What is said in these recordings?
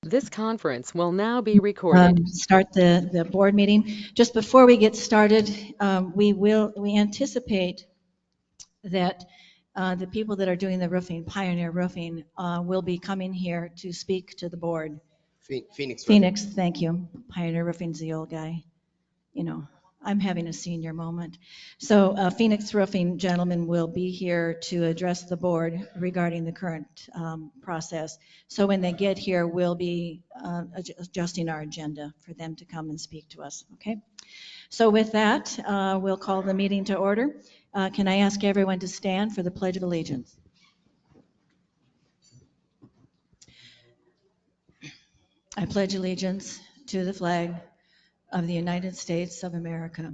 This conference will now be recorded. Start the board meeting. Just before we get started, we anticipate that the people that are doing the roofing, Pioneer Roofing, will be coming here to speak to the board. Phoenix. Phoenix, thank you. Pioneer Roofing's the old guy. You know, I'm having a senior moment. So Phoenix Roofing gentlemen will be here to address the board regarding the current process. So when they get here, we'll be adjusting our agenda for them to come and speak to us, okay? So with that, we'll call the meeting to order. Can I ask everyone to stand for the Pledge of Allegiance? I pledge allegiance to the flag of the United States of America.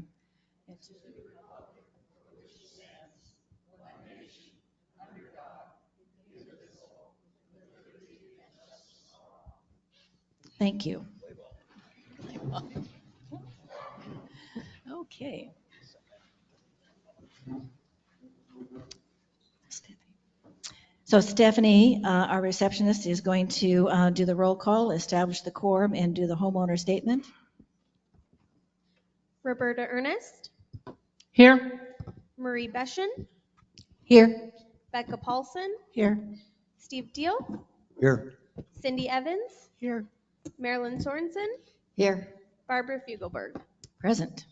Thank you. Okay. So Stephanie, our receptionist, is going to do the roll call, establish the quorum, and do the homeowner statement. Roberta Ernest, Here. Marie Beschen, Here. Becca Paulson, Here. Steve Deal, Here. Cindy Evans, Here. Marilyn Sorensen, Here. Barbara Fugelberg. Present.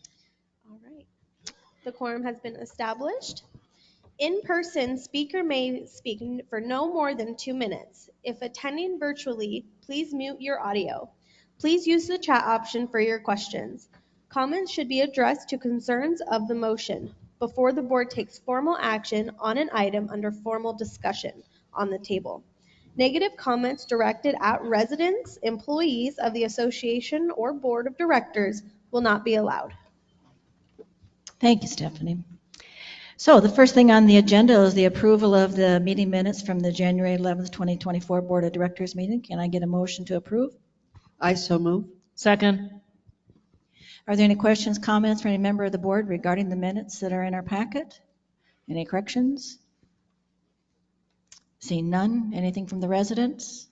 All right. The quorum has been established. In person, speaker may speak for no more than 2 minutes. If attending virtually, please mute your audio. Please use the chat option for your questions. Comments should be addressed to concerns of the motion before the board takes formal action on an item under formal discussion on the table. Negative comments directed at residents, employees of the association, or board of directors will not be allowed. Thank you, Stephanie. So the first thing on the agenda is the approval of the meeting minutes from the January 11th, 2024 Board of Directors meeting. Can I get a motion to approve? I so move. Second. Are there any questions, comments from any member of the board regarding the minutes that are in our packet? Any corrections? Seeing none. Anything from the residents?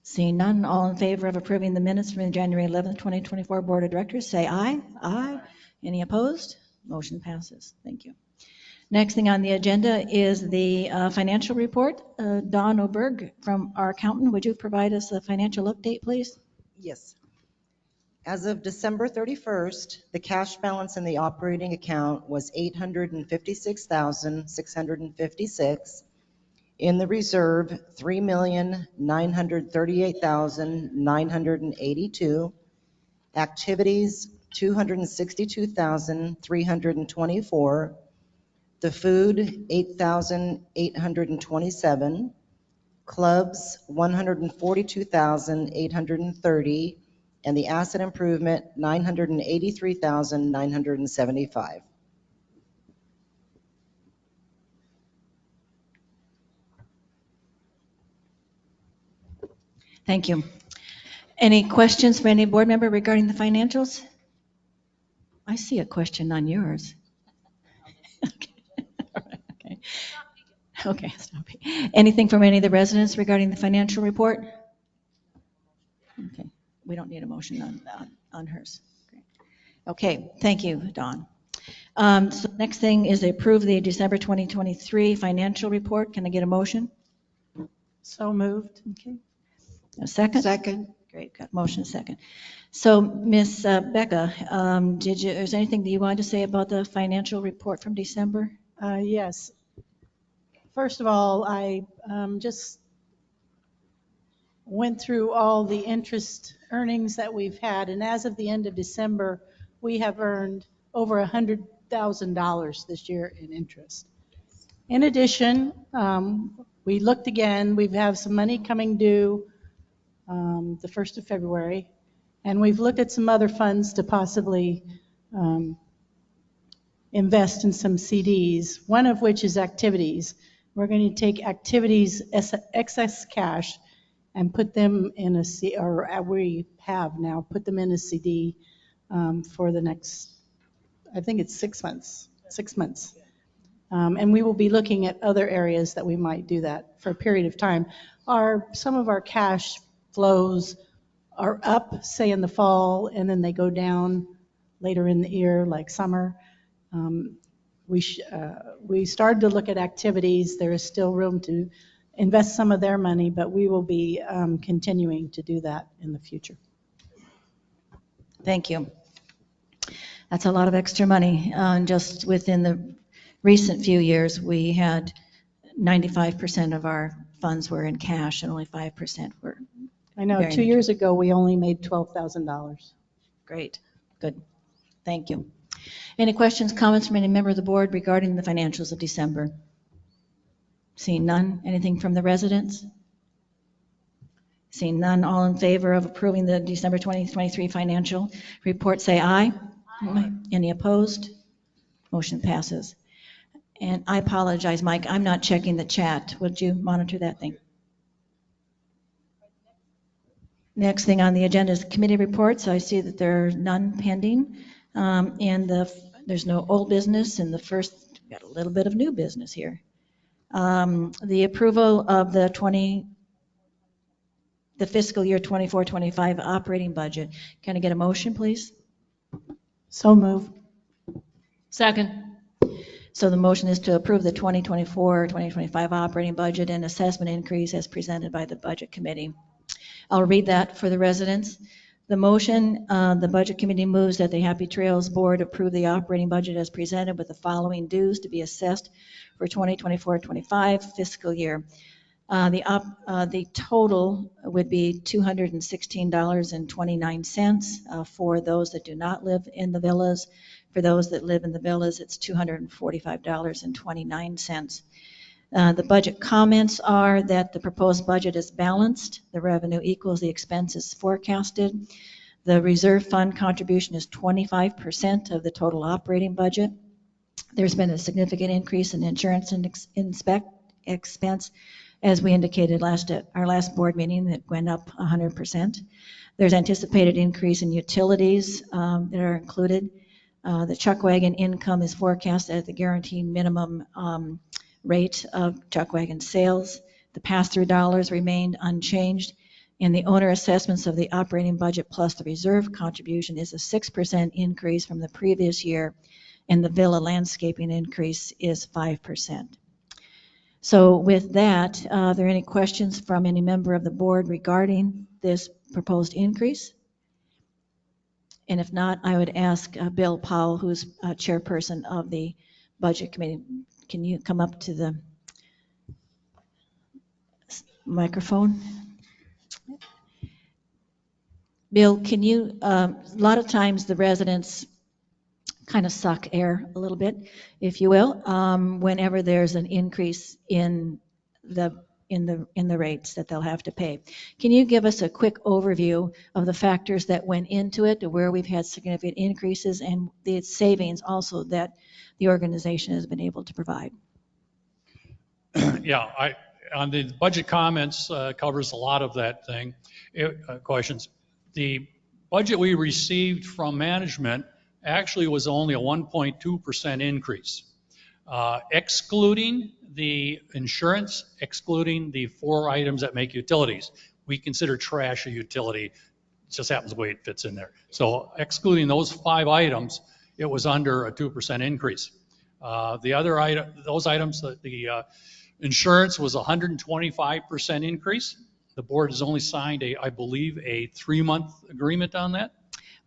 Seeing none, all in favor of approving the minutes from the January 11th, 2024 Board of Directors, say aye. Aye. Any opposed? Motion passes. Thank you. Next thing on the agenda is the financial report. Dawn Oberg from our accountant, would you provide us a financial update, please? Yes. As of December 31st, the cash balance in the operating account was $856,656. In the reserve, $3,938,982. Activities, $262,324. The food, $8,827. Clubs, $142,830. And the asset improvement, $983,975. Thank you. Any questions for any board member regarding the financials? I see a question on yours. Okay. Okay. Anything from any of the residents regarding the financial report? Okay. We don't need a motion on hers. Okay. Thank you, Dawn. So next thing is to approve the December 2023 financial report. Can I get a motion? So moved. Okay. A second? Second. Great, got motion second. So Ms. Becca, is there anything that you wanted to say about the financial report from December? Yes. First of all, I just went through all the interest earnings that we've had, and as of the end of December, we have earned over $100,000 this year in interest. In addition, we looked again. We have some money coming due the 1st of February, and we've looked at some other funds to possibly invest in some CDs, one of which is activities. We're going to take activities excess cash and put them in a CD, or we have now put them in a CD for the next, I think it's 6 months. 6 months. And we will be looking at other areas that we might do that for a period of time. Some of our cash flows are up, say in the fall, and then they go down later in the year, like summer. Um, we started to look at activities. There is still room to invest some of their money, but we will be continuing to do that in the future. Thank you. That's a lot of extra money. Just within the recent few years, we had 95% of our funds were in cash and only 5% were I know bearing 2 years ago, we only made $12,000. Great, good, thank you. Any questions, comments from any member of the board regarding the financials of December? Seeing none, anything from the residents? Seeing none, all in favor of approving the December 2023 financial report, say aye. Aye. Any opposed? Motion passes. And I apologize, Mike, I'm not checking the chat. Would you monitor that thing? Next thing on the agenda is committee reports. I see that there are none pending. There's no old business, and got a little bit of new business here. The approval of the fiscal year 24-25 operating budget. Can I get a motion, please? So move. Second. So the motion is to approve the 2024-2025 operating budget and assessment increase as presented by the Budget Committee. I'll read that for the residents. The motion, the Budget Committee moves that the Happy Trails Board approve the operating budget as presented with the following dues to be assessed for 2024-25 fiscal year. The total would be $216.29 for those that do not live in the villas. For those that live in the villas, it's $245.29. The budget comments are that the proposed budget is balanced. The revenue equals the expenses forecasted. The reserve fund contribution is 25% of the total operating budget. There's been a significant increase in insurance and expense, as we indicated at our last board meeting, that went up 100%. There's anticipated increase in utilities that are included. The chuck wagon income is forecast at the guaranteed minimum rate of chuck wagon sales. The pass-through dollars remained unchanged, and the owner assessments of the operating budget plus the reserve contribution is a 6% increase from the previous year, and the villa landscaping increase is 5%. So with that, are there any questions from any member of the board regarding this proposed increase? And if not, I would ask Bill Powell, who's chairperson of the Budget Committee. Can you come up to the microphone? Bill, can you, a lot of times the residents kind of suck air a little bit, if you will, whenever there's an increase in the rates that they'll have to pay. Can you give us a quick overview of the factors that went into it, where we've had significant increases, and the savings also that the organization has been able to provide? Yeah, on the budget comments covers a lot of that thing, questions. The budget we received from management actually was only a 1.2% increase. Excluding the insurance, excluding the 4 items that make utilities. We consider trash a utility. It just happens the way it fits in there. So excluding those 5 items, it was under a 2% increase. The other item, those items, the insurance was 125% increase. The board has only signed I believe, a 3-month agreement on that.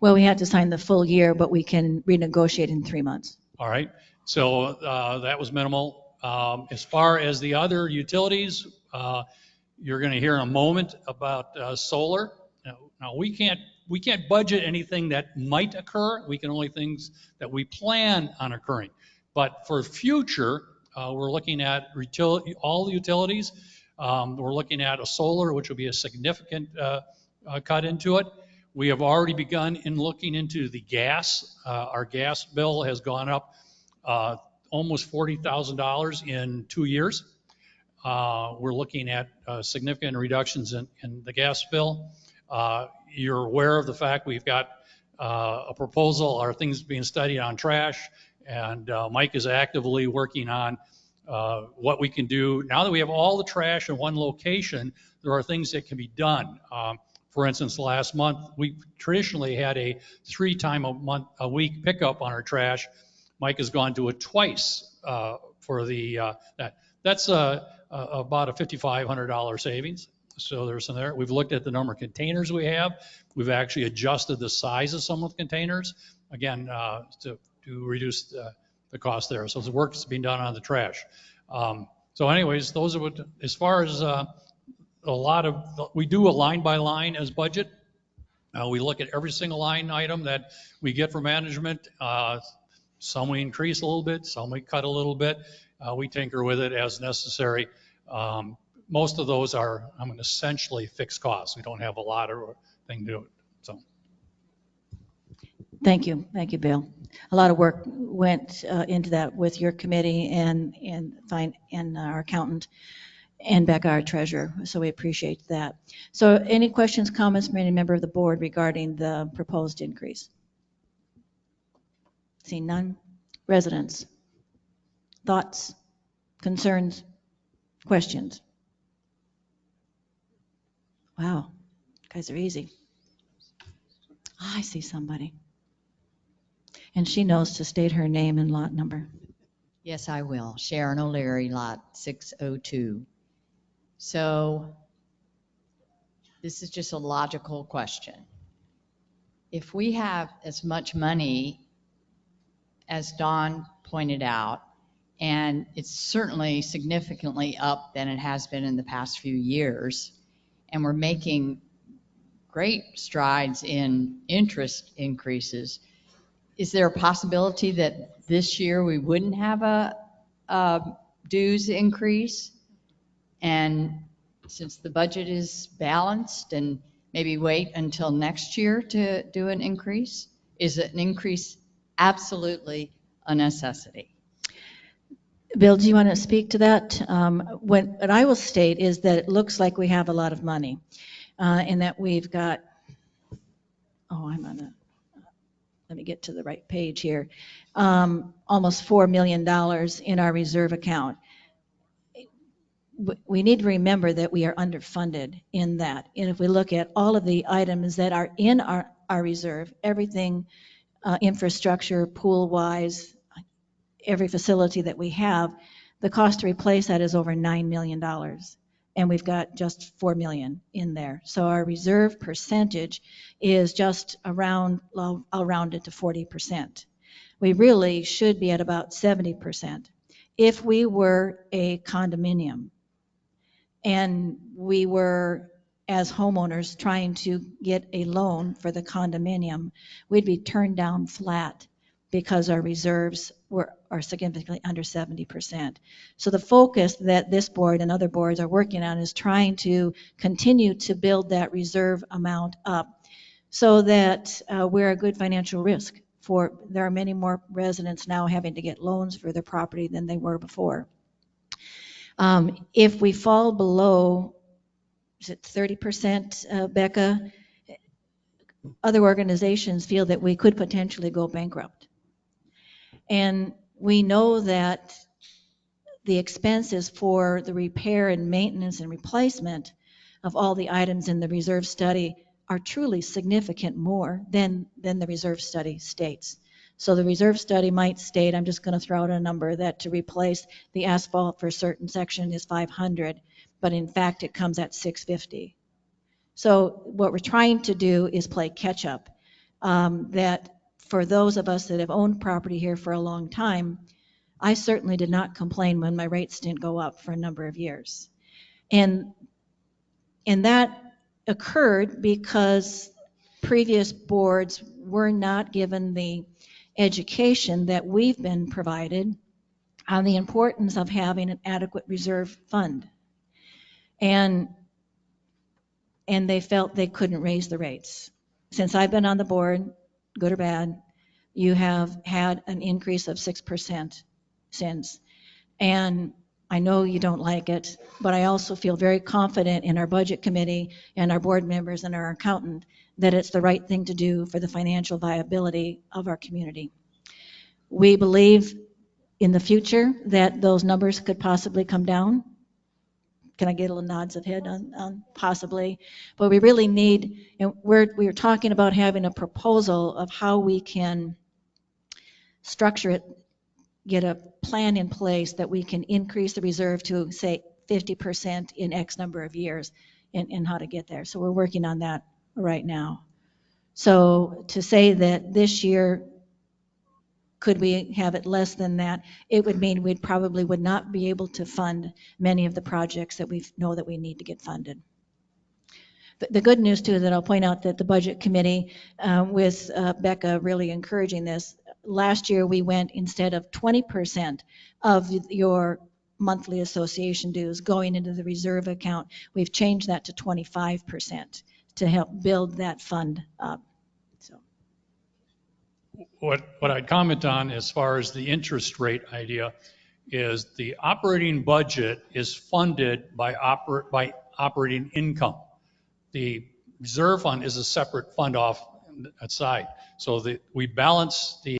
Well, we had to sign the full year, but we can renegotiate in 3 months. All right, so that was minimal. As far as the other utilities, you're going to hear in a moment about solar. Now we can't budget anything that might occur. We can only things that we plan on occurring. But for future, we're looking at all the utilities. We're looking at a solar, which will be a significant cut into it. We have already begun in looking into the gas. Our gas bill has gone up almost $40,000 in 2 years. We're looking at significant reductions in the gas bill. You're aware of the fact we've got a proposal or things being studied on trash And Mike is actively working on what we can do. Now that we have all the trash in one location, there are things that can be done. For instance, last month, we traditionally had a 3 time a week pickup on our trash. Mike has gone to it twice for that. That's about a $5,500 savings. So there's some there. We've looked at the number of containers we have. We've actually adjusted the size of some of the containers, again, to reduce the cost there. So the work is being done on the trash. So anyways, those are what, as far as we do a line by line as budget. We look at every single line item that we get from management. Some we increase a little bit, some we cut a little bit. We tinker with it as necessary. Most of those are, essentially fixed costs. We don't have a lot of thing to do it. So. Thank you, Bill. A lot of work went into that with your committee and our accountant and Becca, our treasurer. So we appreciate that. So any questions, comments from any member of the board regarding the proposed increase? Seeing none. Residents, thoughts, concerns, questions? Wow, guys are easy. Oh, I see somebody. And she knows to state her name and lot number. Yes, I will. Sharon O'Leary, lot 602. So this is just a logical question. If we have as much money as Dawn pointed out, and it's certainly significantly up than it has been in the past few years, and we're making great strides in interest increases, is there a possibility that this year we wouldn't have a dues increase? And since the budget is balanced, and maybe wait until next year to do an increase? Is an increase absolutely a necessity? Bill, do you want to speak to that? What I will state is that it looks like we have a lot of money, and that we've got, let me get to the right page here, almost $4 million in our reserve account. We need to remember that we are underfunded in that. And if we look at all of the items that are in our reserve, everything, infrastructure, pool-wise, every facility that we have, the cost to replace that is over $9 million. And we've got just $4 million in there. So our reserve percentage is just around, I'll round it to 40%. We really should be at about 70%. If we were a condominium and we were, as homeowners, trying to get a loan for the condominium, we'd be turned down flat because our reserves are significantly under 70%. So the focus that this board and other boards are working on is trying to continue to build that reserve amount up so that we're a good financial risk. There are many more residents now having to get loans for their property than they were before. If we fall below, is it 30%, Becca? Other organizations feel that we could potentially go bankrupt. And we know that the expenses for the repair and maintenance and replacement of all the items in the reserve study are truly significant more than the reserve study states. So the reserve study might state, I'm just going to throw out a number, that to replace the asphalt for a certain section is $500, but in fact it comes at $650. So what we're trying to do is play catch up. That for those of us that have owned property here for a long time, I certainly did not complain when my rates didn't go up for a number of years. And that occurred because previous boards were not given the education that we've been provided on the importance of having an adequate reserve fund. And they felt they couldn't raise the rates. Since I've been on the board, good or bad, you have had an increase of 6% since. And I know you don't like it, but I also feel very confident in our budget committee and our board members and our accountant that it's the right thing to do for the financial viability of our community. We believe in the future that those numbers could possibly come down. Can I get a little nods of head on possibly? But we really need, and we're talking about having a proposal of how we can structure it, get a plan in place that we can increase the reserve to, say, 50% in X number of years, and how to get there. So we're working on that right now. So to say that this year, could we have it less than that? It would mean we probably would not be able to fund many of the projects that we know that we need to get funded. The good news too, that I'll point out that the budget committee, with Becca really encouraging this, last year we went, instead of 20% of your monthly association dues going into the reserve account, we've changed that to 25% to help build that fund up. So. What I'd comment on as far as the interest rate idea is the operating budget is funded by operating income. The reserve fund is a separate fund off outside. So we balance the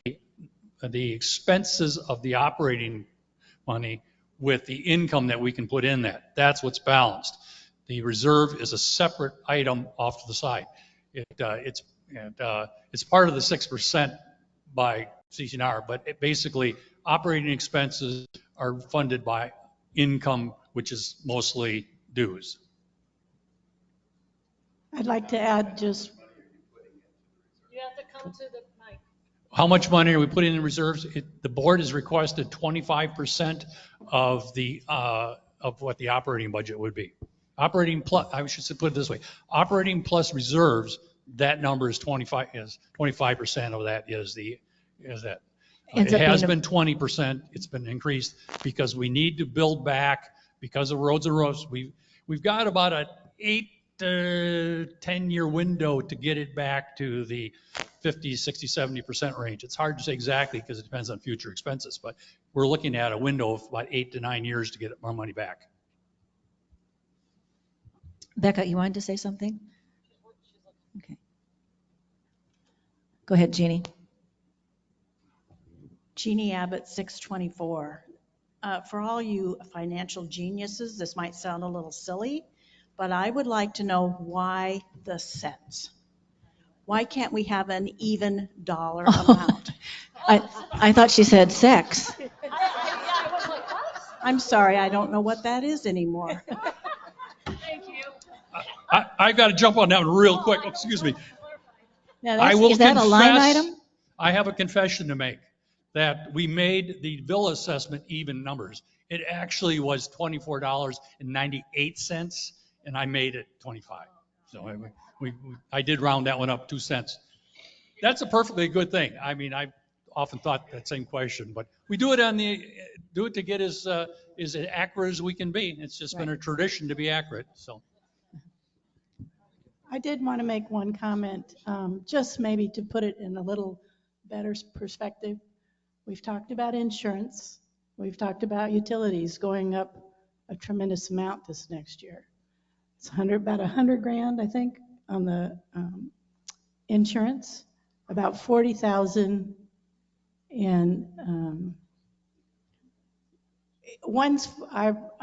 expenses of the operating money with the income that we can put in that. That's what's balanced. The reserve is a separate item off to the side. It's part of the 6% by CCNR, but basically operating expenses are funded by income, which is mostly dues. I'd like to add just, You have to come to the mic. How much money are we putting in reserves? The board has requested 25% of what the operating budget would be. Operating plus, I should put it this way, operating plus reserves, that number is 25% of that is that. Ends It up has being been 20%. It's been increased because we need to build back because of roads and roads. We've got about an 8 to 10-year window to get it back to the 50, 60, 70% range. It's hard to say exactly because it depends on future expenses, but we're looking at a window of about 8 to 9 years to get our money back. Becca, you wanted to say something? Okay. Go ahead, Jeannie. Jeannie Abbott, 624. For all you financial geniuses, this might sound a little silly, but I would like to know why the cents. Why can't we have an even dollar amount? I thought she said sex. I'm sorry, I don't know what that is anymore. Thank you. I've got to jump on that one real quick. Excuse me. Now I will is that a line confess, item? I have a confession to make that we made the bill assessment even numbers. It actually was $24.98, and I made it 25. So I did round that one up 2 cents. That's a perfectly good thing. I mean, I often thought that same question, but we do it to get as accurate as we can be. It's just been a tradition to be accurate. So. I did want to make one comment, just maybe to put it in a little better perspective. We've talked about insurance. We've talked about utilities going up a tremendous amount this next year. It's about $100,000, I think, on the insurance, about $40,000 in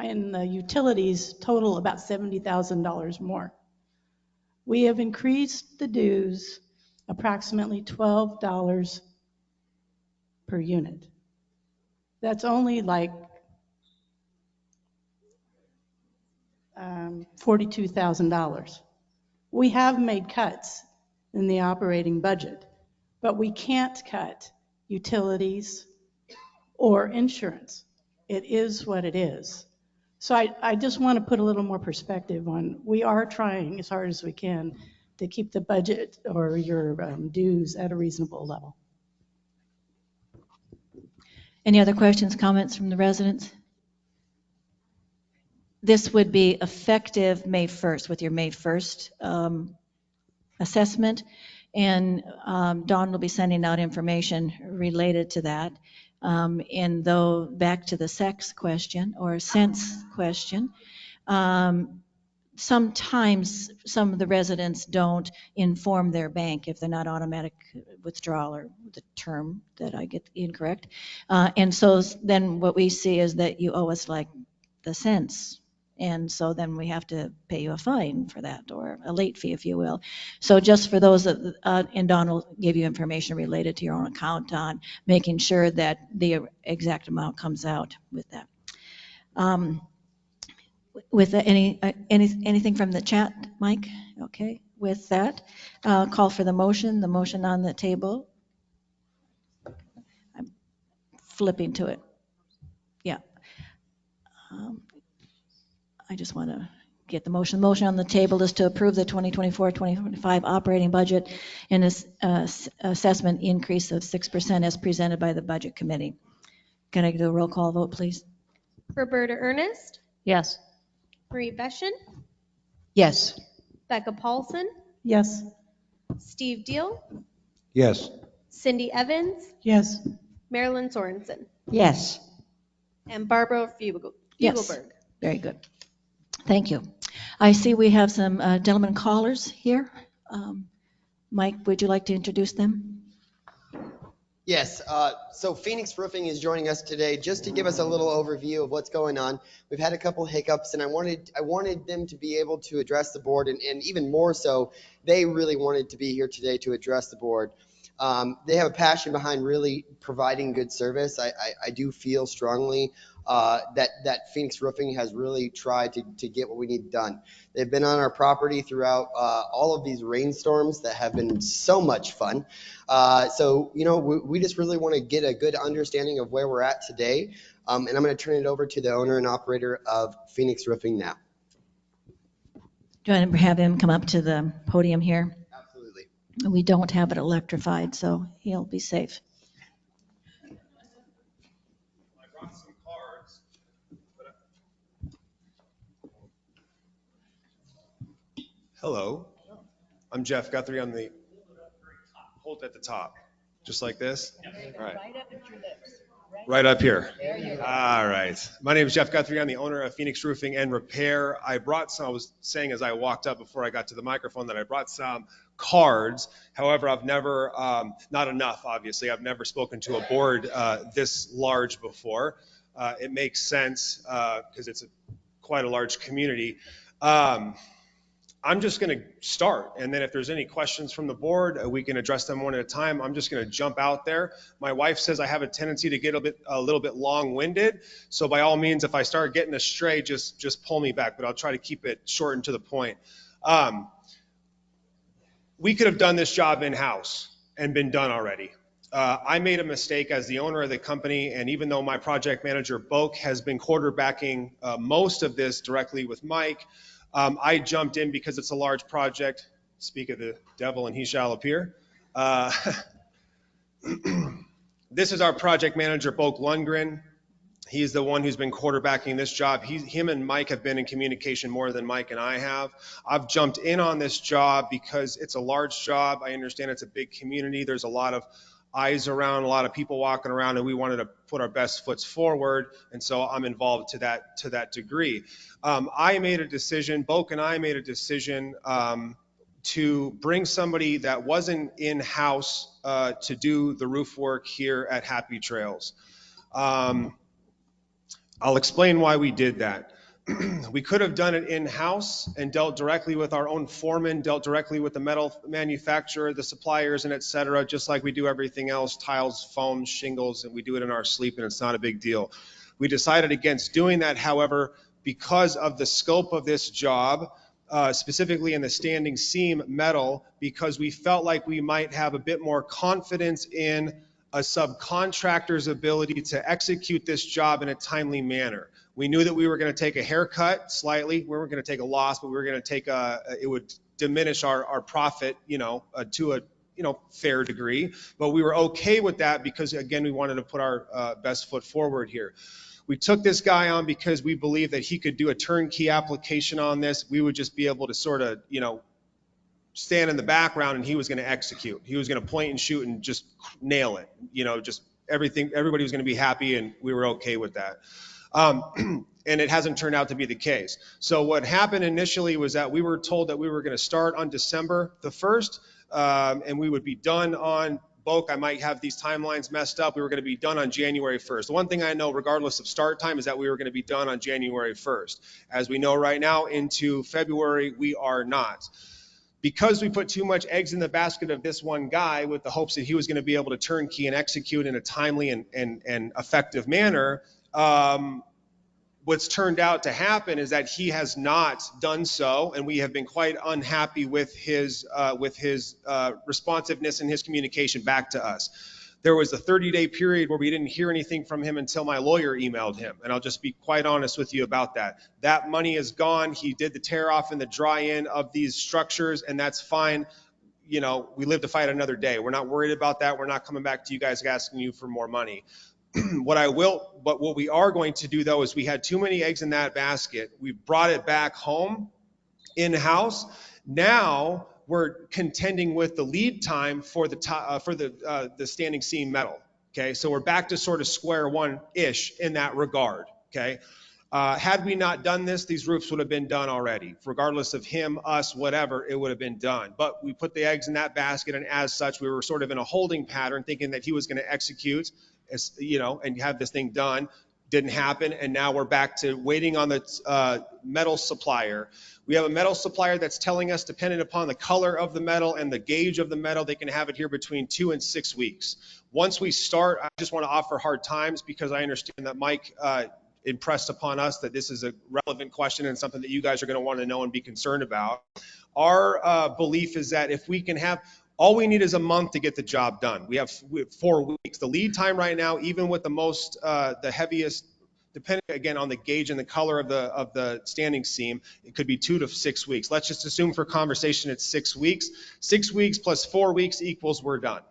in the utilities, total about $70,000 more. We have increased the dues approximately $12 per unit. That's only like $42,000. We have made cuts in the operating budget, but we can't cut utilities or insurance. It is what it is. So I just want to put a little more perspective on, we are trying as hard as we can to keep the budget or your dues at a reasonable level. Any other questions, comments from the residents? This would be effective May 1st with your May 1st assessment. And Dawn will be sending out information related to that. And though back to the sex question or sense question, sometimes some of the residents don't inform their bank if they're not automatic withdrawal, or the term that I get incorrect. And so then what we see is that you owe us like the cents. And so then we have to pay you a fine for that, or a late fee, if you will. So just for those that, and Don will give you information related to your own account on making sure that the exact amount comes out with that. With anything from the chat, Mike? Okay, with that, call for the motion on the table. I'm flipping to it. Yeah. I just want to get the motion. Motion on the table is to approve the 2024-2025 operating budget and assessment increase of 6% as presented by the Budget Committee. Can I do a roll call vote, please? Roberta Ernest, Yes. Marie Beschen, Yes. Becca Paulson, Yes. Steve Deal, Yes. Cindy Evans, Yes. Marilyn Sorensen, Yes. and Barbara Yes. Fugelberg. Very good. Thank you. I see we have some gentlemen callers here. Mike, would you like to introduce them? Yes, so Phoenix Roofing is joining us today just to give us a little overview of what's going on. We've had a couple hiccups, and I wanted them to be able to address the board, and even more so, they really wanted to be here today to address the board. They have a passion behind really providing good service. I do feel strongly that Phoenix Roofing has really tried to get what we need done. They've been on our property throughout all of these rainstorms that have been so much fun. So, you know, we just really want to get a good understanding of where we're at today. And I'm going to turn it over to the owner and operator of Phoenix Roofing now. Do you want to have him come up to the podium here? Absolutely. We don't have it electrified, so he'll be safe. I brought some cards. Hello, I'm Jeff Guthrie. I'm the hold at the top, just like this. All right. Right up at your lips. Right up here. There you go. All right. My name is Jeff Guthrie. I'm the owner of Phoenix Roofing and Repair. I brought some. I was saying as I walked up before I got to the microphone that I brought some cards. However, I've never, not enough, obviously. I've never spoken to a board this large before. It makes sense because it's quite a large community. I'm just going to start, and then if there's any questions from the board, we can address them one at a time. I'm just going to jump out there. My wife says I have a tendency to get a little bit long-winded, so by all means, if I start getting astray, just pull me back, but I'll try to keep it short and to the point. We could have done this job in-house and been done already. I made a mistake as the owner of the company, and even though my project manager, Boke, has been quarterbacking most of this directly with Mike, I jumped in because it's a large project. Speak of the devil and he shall appear. This is our project manager, Boke Lundgren. He's the one who's been quarterbacking this job. Him and Mike have been in communication more than Mike and I have. I've jumped in on this job because it's a large job. I understand it's a big community. There's a lot of eyes around, a lot of people walking around, and we wanted to put our best foots forward, and so I'm involved to that degree. I made a decision, Boke and I made a decision to bring somebody that wasn't in-house to do the roof work here at Happy Trails. I'll explain why we did that. We could have done it in-house and dealt directly with our own foreman, dealt directly with the metal manufacturer, the suppliers, and et cetera, just like we do everything else, tiles, foam, shingles, and we do it in our sleep, and it's not a big deal. We decided against doing that, however, because of the scope of this job, specifically in the standing seam metal, because we felt like we might have a bit more confidence in a subcontractor's ability to execute this job in a timely manner. We knew that we were going to take a haircut slightly. We weren't going to take a loss, but we were going to take it would diminish our profit, to a fair degree. But we were okay with that because, again, we wanted to put our best foot forward here. We took this guy on because we believed that he could do a turnkey application on this. We would just be able to sort of, stand in the background, and he was going to execute. He was going to point and shoot and just nail it. Just everything, everybody was going to be happy, and we were okay with that. and it hasn't turned out to be the case. So what happened initially was that we were told that we were going to start on December the 1st, and we would be done on bulk. I might have these timelines messed up. We were going to be done on January 1st. The one thing I know, regardless of start time, is that we were going to be done on January 1st. As we know right now, into February, we are not. Because we put too much eggs in the basket of this one guy with the hopes that he was going to be able to turnkey and execute in a timely and effective manner, what's turned out to happen is that he has not done so, and we have been quite unhappy with his responsiveness and his communication back to us. There was a 30-day period where we didn't hear anything from him until my lawyer emailed him, and I'll just be quite honest with you about that. That money is gone. He did the tear off and the dry in of these structures, and that's fine. You know, we live to fight another day. We're not worried about that. We're not coming back to you guys asking you for more money. What we are going to do though is we had too many eggs in that basket. We brought it back home in-house. Now we're contending with the lead time for the standing seam metal. Okay, so we're back to sort of square one-ish in that regard. Okay, had we not done this, these roofs would have been done already. Regardless of him, us, whatever, it would have been done. But we put the eggs in that basket, and as such, we were sort of in a holding pattern, thinking that he was going to execute, and have this thing done. Didn't happen, and now we're back to waiting on the metal supplier. We have a metal supplier that's telling us, depending upon the color of the metal and the gauge of the metal, they can have it here between 2 and 6 weeks. Once we start, I just want to offer hard times because I understand that Mike impressed upon us that this is a relevant question and something that you guys are going to want to know and be concerned about. Our belief is that if we can have, all we need is a month to get the job done. We have 4 weeks. The lead time right now, even with the heaviest, depending again on the gauge and the color of the standing seam, it could be 2 to 6 weeks. Let's just assume for conversation it's 6 weeks. 6 weeks plus 4 weeks equals we're done.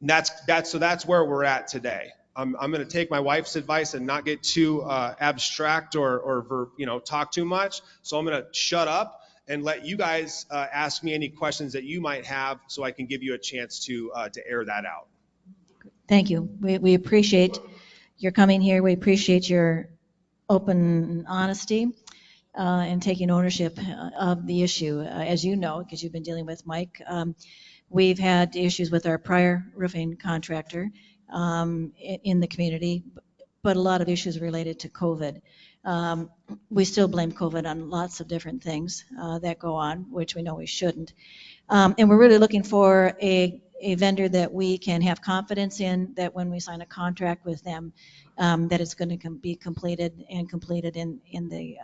And that's where we're at today. I'm going to take my wife's advice and not get too abstract or talk too much. So I'm going to shut up and let you guys ask me any questions that you might have, so I can give you a chance to air that out. Thank you. We appreciate your coming here. We appreciate your open honesty and taking ownership of the issue. As you know, because you've been dealing with Mike, we've had issues with our prior roofing contractor in the community, but a lot of issues related to COVID. We still blame COVID on lots of different things that go on, which we know we shouldn't. And we're really looking for a vendor that we can have confidence in, that when we sign a contract with them, that it's going to be completed in the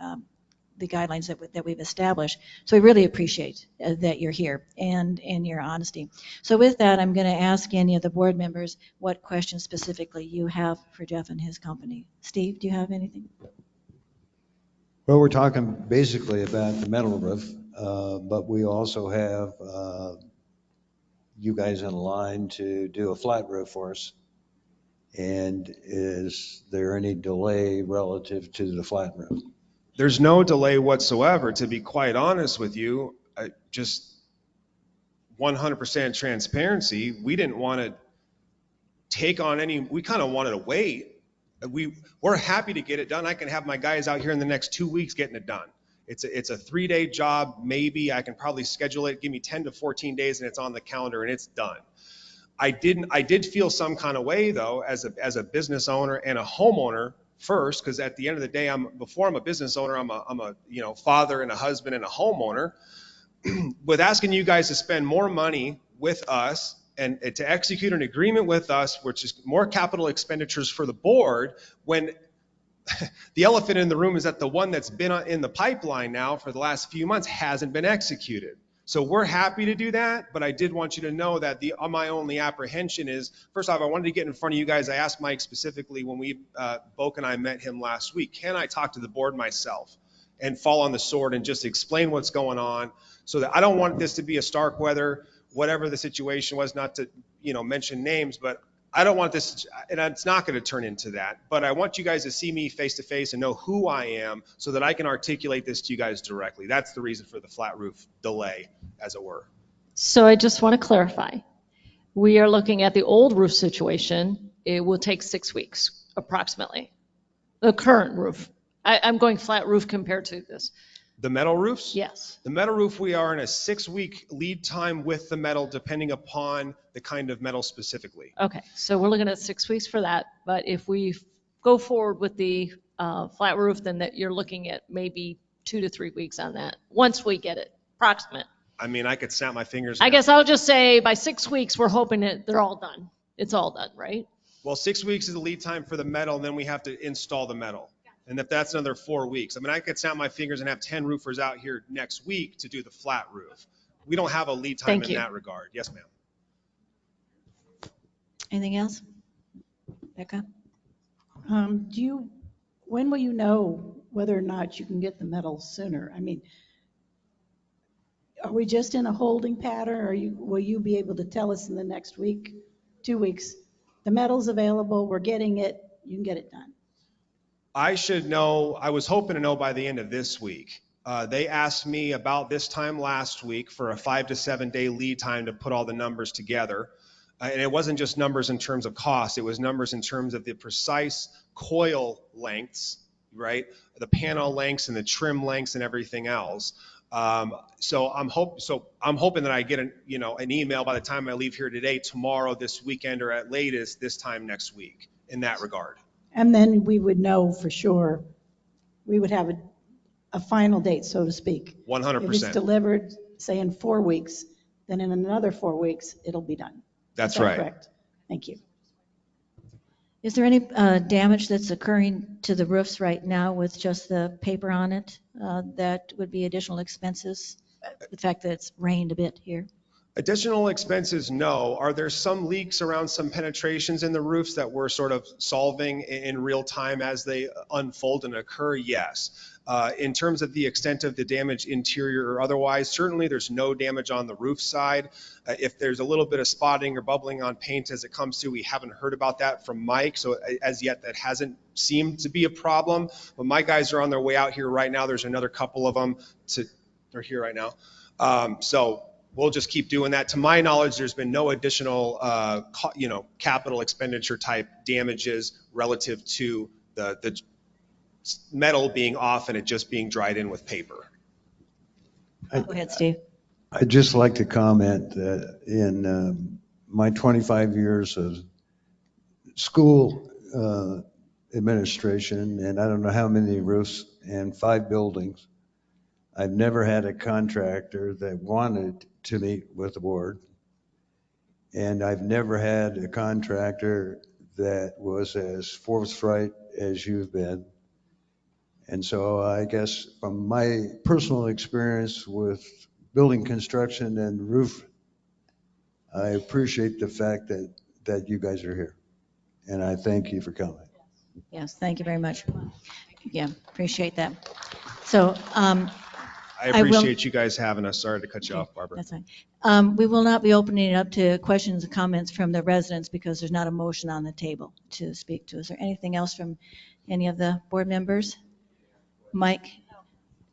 guidelines that we've established. So we really appreciate that you're here and your honesty. So with that, I'm going to ask any of the board members what questions specifically you have for Jeff and his company. Steve, do you have anything? Well, we're talking basically about the metal roof, but we also have you guys in line to do a flat roof for us. And is there any delay relative to the flat roof? There's no delay whatsoever, to be quite honest with you. Just 100% transparency. We didn't want to take on we kind of wanted to wait. We're happy to get it done. I can have my guys out here in the next 2 weeks getting it done. It's a 3-day job, maybe. I can probably schedule it. Give me 10 to 14 days and it's on the calendar and it's done. I did feel some kind of way though, as a business owner and a homeowner first, because at the end of the day, before I'm a business owner, I'm a father and a husband and a homeowner. With asking you guys to spend more money with us and to execute an agreement with us, which is more capital expenditures for the board, when the elephant in the room is that the one that's been in the pipeline now for the last few months hasn't been executed. So we're happy to do that, but I did want you to know that my only apprehension is, first off, I wanted to get in front of you guys. I asked Mike specifically when Boke and I met him last week, can I talk to the board myself and fall on the sword and just explain what's going on, so that I don't want this to be a Starkweather, whatever the situation was, not to mention names, but I don't want this, and it's not going to turn into that, but I want you guys to see me face to face and know who I am so that I can articulate this to you guys directly. That's the reason for the flat roof delay, as it were. So I just want to clarify. We are looking at the old roof situation. It will take 6 weeks, approximately. The current roof. I'm going flat roof compared to this. The metal roofs? Yes. The metal roof, we are in a 6-week lead time with the metal, depending upon the kind of metal specifically. Okay, so we're looking at 6 weeks for that, but if we go forward with the flat roof, then that you're looking at maybe 2 to 3 weeks on that, once we get it, approximate. I mean, I could snap my fingers. I guess I'll just say by 6 weeks, we're hoping that they're all done. It's all done, right? Well, 6 weeks is the lead time for the metal, and then we have to install the metal. And if that's another 4 weeks, I mean, I could snap my fingers and have 10 roofers out here next week to do the flat roof. We don't have a lead time Thank in you. that regard. Yes, ma'am. Anything else? Becca? When will you know whether or not you can get the metal sooner? I mean, are we just in a holding pattern, or will you be able to tell us in the next week, 2 weeks, the metal's available, we're getting it, you can get it done? I should know, I was hoping to know by the end of this week. They asked me about this time last week for a 5 to 7 day lead time to put all the numbers together. And it wasn't just numbers in terms of cost, it was numbers in terms of the precise coil lengths, right? The panel lengths and the trim lengths and everything else. So I'm hoping that I get an email by the time I leave here today, tomorrow, this weekend, or at latest this time next week in that regard. And then we would know for sure, we would have a final date, so to speak. 100%. If it's delivered, say in 4 weeks, then in another 4 weeks, it'll be done. That's Is that right. correct? Thank you. Is there any damage that's occurring to the roofs right now with just the paper on it? That would be additional expenses, the fact that it's rained a bit here? Additional expenses, no. Are there some leaks around some penetrations in the roofs that we're sort of solving in real time as they unfold and occur? Yes. In terms of the extent of the damage, interior or otherwise, certainly there's no damage on the roof side. If there's a little bit of spotting or bubbling on paint as it comes to, we haven't heard about that from Mike. So as yet, that hasn't seemed to be a problem. But my guys are on their way out here right now. There's another couple of them. They're here right now. So we'll just keep doing that. To my knowledge, there's been no additional, capital expenditure type damages relative to the metal being off and it just being dried in with paper. Go ahead, Steve. I'd just like to comment that in my 25 years of school administration, and I don't know how many roofs and 5 buildings, I've never had a contractor that wanted to meet with the board. And I've never had a contractor that was as forthright as you've been. And so I guess from my personal experience with building construction and roof, I appreciate the fact that you guys are here. And I thank you for coming. Yes, thank you very much. Yeah, appreciate that. So I appreciate you guys having us. Sorry to cut you off, Barbara. that's fine. We will not be opening it up to questions and comments from the residents because there's not a motion on the table to speak to. Is there anything else from any of the board members? Mike?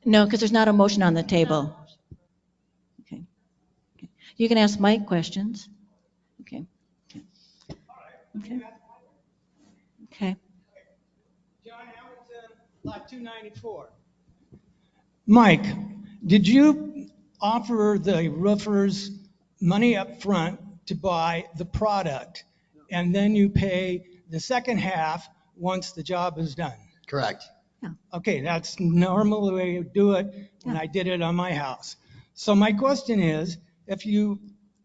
No, because there's not a motion on the table. Okay. You can ask Mike questions. Okay. Okay. Okay. John Hamilton, lot 294. Mike, did you offer the roofers money up front to buy the product and then you pay the second half once the job is done? Correct. Okay, that's normal the way you do it, and I did it on my house. So my question is, if you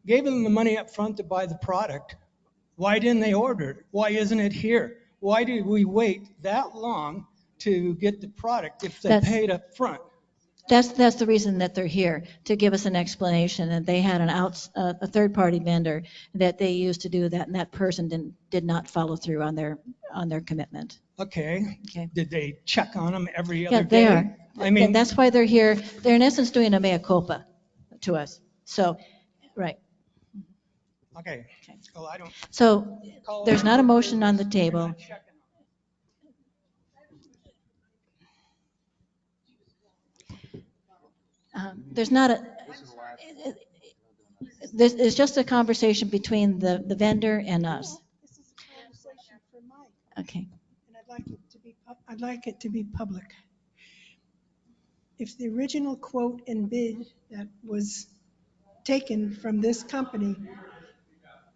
gave them the money up front to buy the product, why didn't they order it? Why isn't it here? Why did we wait that long to get the product if they paid up front? That's the reason that they're here, to give us an explanation. And they had a third-party vendor that they used to do that, and that person did not follow through on their commitment. Okay. Okay. Did they check on them every other Yeah, day? they are. I mean, And that's why they're here. They're in essence doing a mea culpa to us. So, right. okay. Well, I don't. So there's not a motion on the table. There's not a, this is just a conversation between the vendor and us. This is a conversation for Mike, Okay. and I'd like it to be I'd like it to be public. If the original quote and bid that was taken from this company,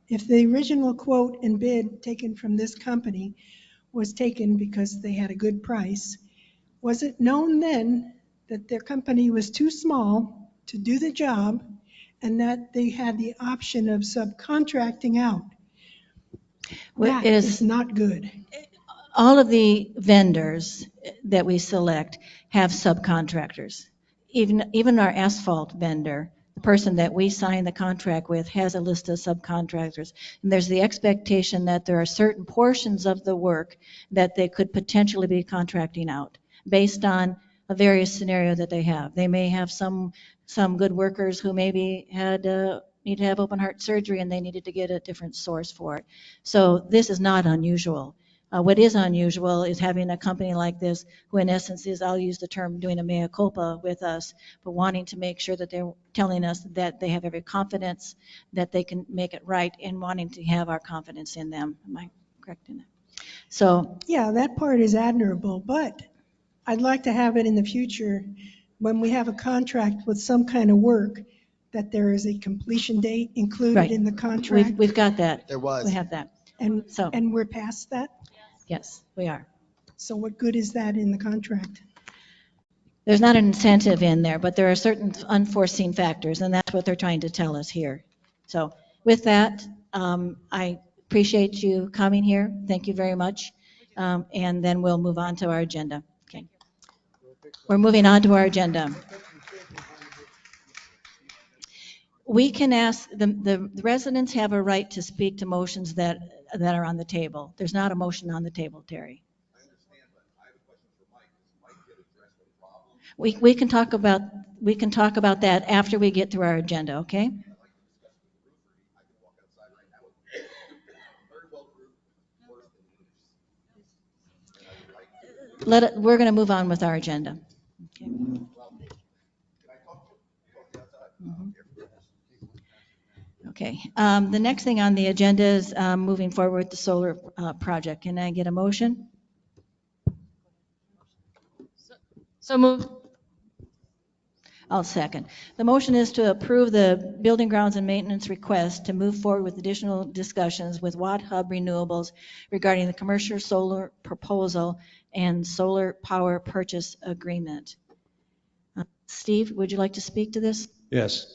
if the original quote and bid taken from this company was taken because they had a good price, was it known then that their company was too small to do the job and that they had the option of subcontracting out? That is not good. All of the vendors that we select have subcontractors. Even our asphalt vendor, the person that we sign the contract with, has a list of subcontractors. And there's the expectation that there are certain portions of the work that they could potentially be contracting out based on a various scenario that they have. They may have some good workers who maybe need to have open heart surgery and they needed to get a different source for it. So this is not unusual. What is unusual is having a company like this who in essence is, I'll use the term, doing a mea culpa with us, but wanting to make sure that they're telling us that they have every confidence that they can make it right and wanting to have our confidence in them. Am I correct in that? So, yeah, that part is admirable, but I'd like to have it in the future when we have a contract with some kind of work that there is a completion date included right, in the contract. we've got that. There was. We have that. And we're past that? Yes, we are. So what good is that in the contract? There's not an incentive in there, but there are certain unforeseen factors, and that's what they're trying to tell us here. So with that, I appreciate you coming here. Thank you very much. And then we'll move on to our agenda. Okay. We're moving on to our agenda. We can ask, the residents have a right to speak to motions that are on the table. There's not a motion on the table, Terry. We can talk about that after we get through our agenda, okay? We're going to move on with our agenda. Okay. Okay. The next thing on the agenda is moving forward with the solar project. Can I get a motion? So moved. I'll second. The motion is to approve the building grounds and maintenance request to move forward with additional discussions with Watt Hub Renewables regarding the commercial solar proposal and solar power purchase agreement. Steve, would you like to speak to this? Yes.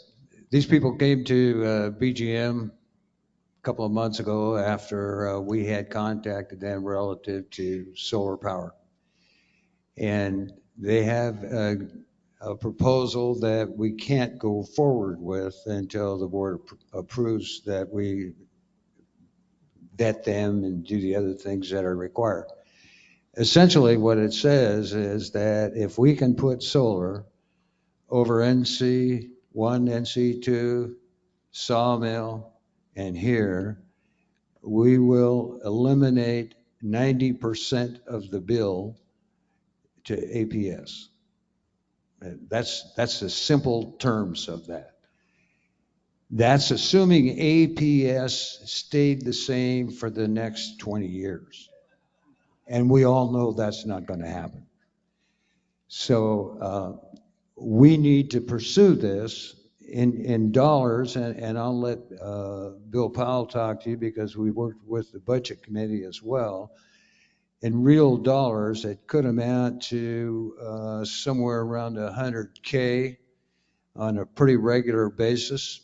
These people came to BGM a couple of months ago after we had contacted them relative to solar power. And they have a proposal that we can't go forward with until the board approves that we vet them and do the other things that are required. Essentially, what it says is that if we can put solar over NC1, NC2, Sawmill, and here, we will eliminate 90% of the bill to APS. That's the simple terms of that. That's assuming APS stayed the same for the next 20 years. And we all know that's not going to happen. So we need to pursue this in dollars, and I'll let Bill Powell talk to you because we worked with the budget committee as well. In real dollars, it could amount to somewhere around 100K on a pretty regular basis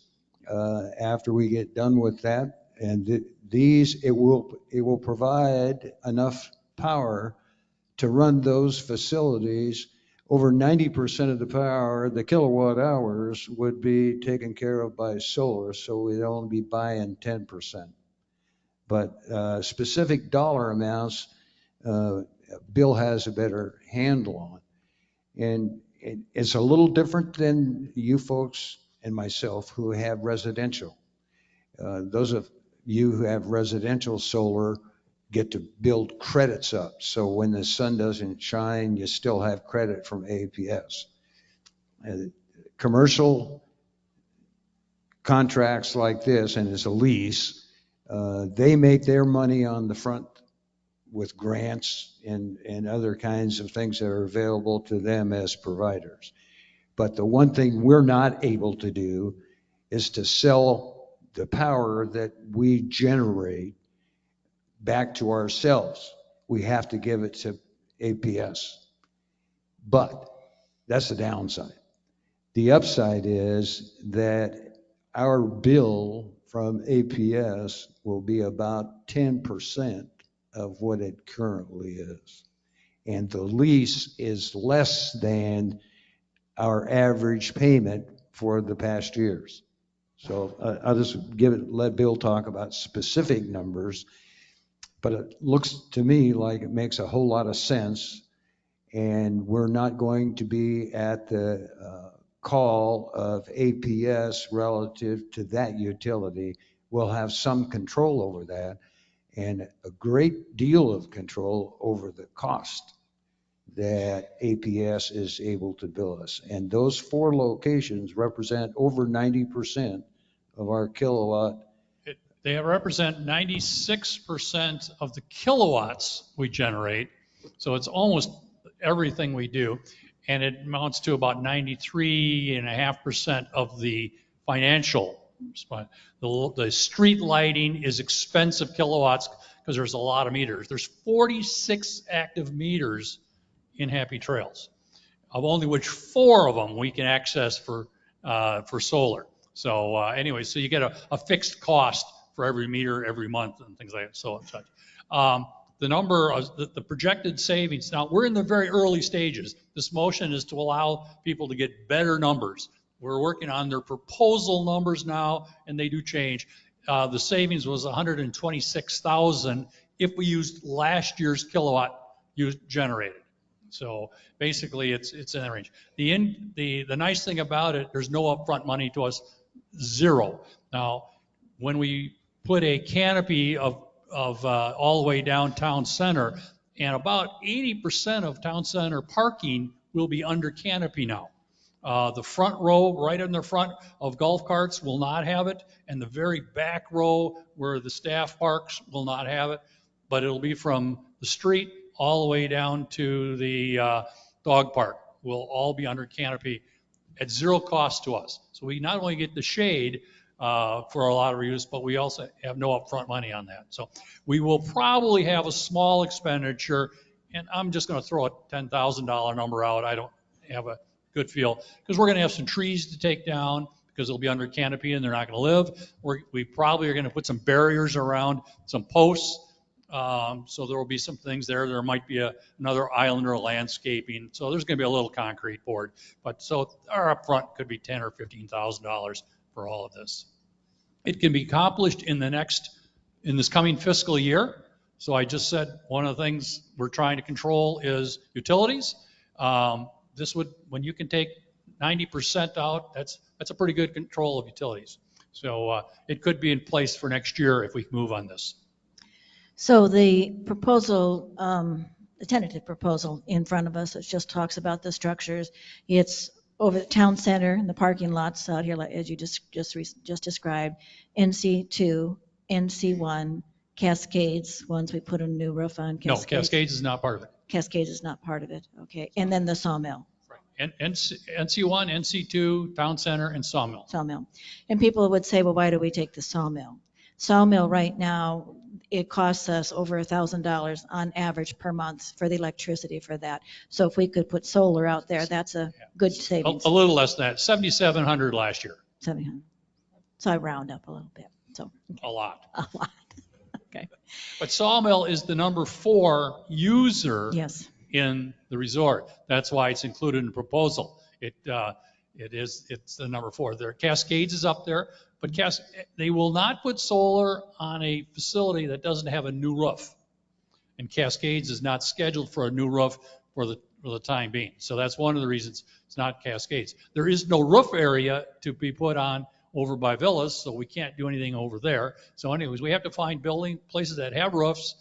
after we get done with that. And it will provide enough power to run those facilities. Over 90% of the power, the kilowatt hours, would be taken care of by solar, so we'd only be buying 10%. But specific dollar amounts, Bill has a better handle on. And it's a little different than you folks and myself who have residential. Those of you who have residential solar get to build credits up. So when the sun doesn't shine, you still have credit from APS. Commercial contracts like this, and it's a lease, they make their money on the front with grants and other kinds of things that are available to them as providers. But the one thing we're not able to do is to sell the power that we generate back to ourselves. We have to give it to APS. But that's the downside. The upside is that our bill from APS will be about 10% of what it currently is. And the lease is less than our average payment for the past years. So I'll just let Bill talk about specific numbers, but it looks to me like it makes a whole lot of sense, and we're not going to be at the call of APS relative to that utility. We'll have some control over that and a great deal of control over the cost that APS is able to bill us. And those 4 locations represent over 90% of our kilowatt. They represent 96% of the kilowatts we generate. So it's almost everything we do. And it amounts to about 93.5% of the financial. The street lighting is expensive kilowatts because there's a lot of meters. There's 46 active meters in Happy Trails, of only which 4 of them we can access for solar. So anyway, so you get a fixed cost for every meter every month and things like that. So such. The number of the projected savings. Now we're in the very early stages. This motion is to allow people to get better numbers. We're working on their proposal numbers now, and they do change. The savings was 126,000 if we used last year's kilowatt generated. So basically, it's in that range. The nice thing about it, there's no upfront money to us, 0. Now, when we put a canopy of all the way down town center, and about 80% of town center parking will be under canopy now. The front row, right in the front of golf carts, will not have it, and the very back row where the staff parks will not have it, but it'll be from the street all the way down to the dog park. Will all be under canopy at 0 cost to us. So we not only get the shade for a lot of use, but we also have no upfront money on that. So we will probably have a small expenditure, and I'm just going to throw a $10,000 number out. I don't have a good feel, because we're going to have some trees to take down because they'll be under canopy and they're not going to live. We probably are going to put some barriers around some posts. So there will be some things there. There might be another island or landscaping. So there's going to be a little concrete board. But so our upfront could be $10,000 or $15,000 for all of this. It can be accomplished in this coming fiscal year. So I just said one of the things we're trying to control is utilities. When you can take 90% out, that's a pretty good control of utilities. So it could be in place for next year if we move on this. So the proposal, the tentative proposal in front of us, it just talks about the structures. It's over the town center and the parking lots out here, like, as you just described, NC2, NC1, Cascades, once we put a new roof on Cascades. No, Cascades is not part of it. Cascades is not part of it, okay. And then the sawmill. Right. NC1, NC2, town center, and sawmill. Sawmill. And people would say, well, why do we take the sawmill? Sawmill right now, it costs us over $1,000 on average per month for the electricity for that. So if we could put solar out there, that's a good savings. A little less than that, $7,700 last year. 700. So I round up a little bit. So okay. A lot. A lot. Okay. But sawmill is the number 4 user yes. in the resort. That's why it's included in the proposal. It's the number 4. There, Cascades is up there, but they will not put solar on a facility that doesn't have a new roof. And Cascades is not scheduled for a new roof for the time being. So that's one of the reasons it's not Cascades. There is no roof area to be put on over by Villas, so we can't do anything over there. So anyways, we have to find places that have roofs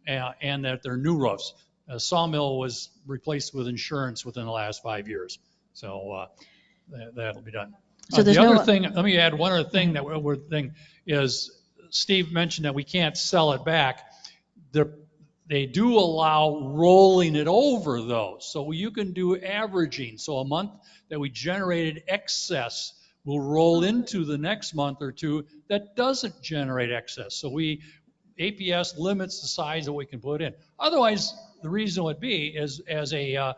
and that they're new roofs. Sawmill was replaced with insurance within the last 5 years. So that'll be done. So the other thing, let me add one other thing that is Steve mentioned that we can't sell it back. They do allow rolling it over though, so you can do averaging. So a month that we generated excess will roll into the next month or two that doesn't generate excess. So APS limits the size that we can put in. Otherwise, the reason would be is as a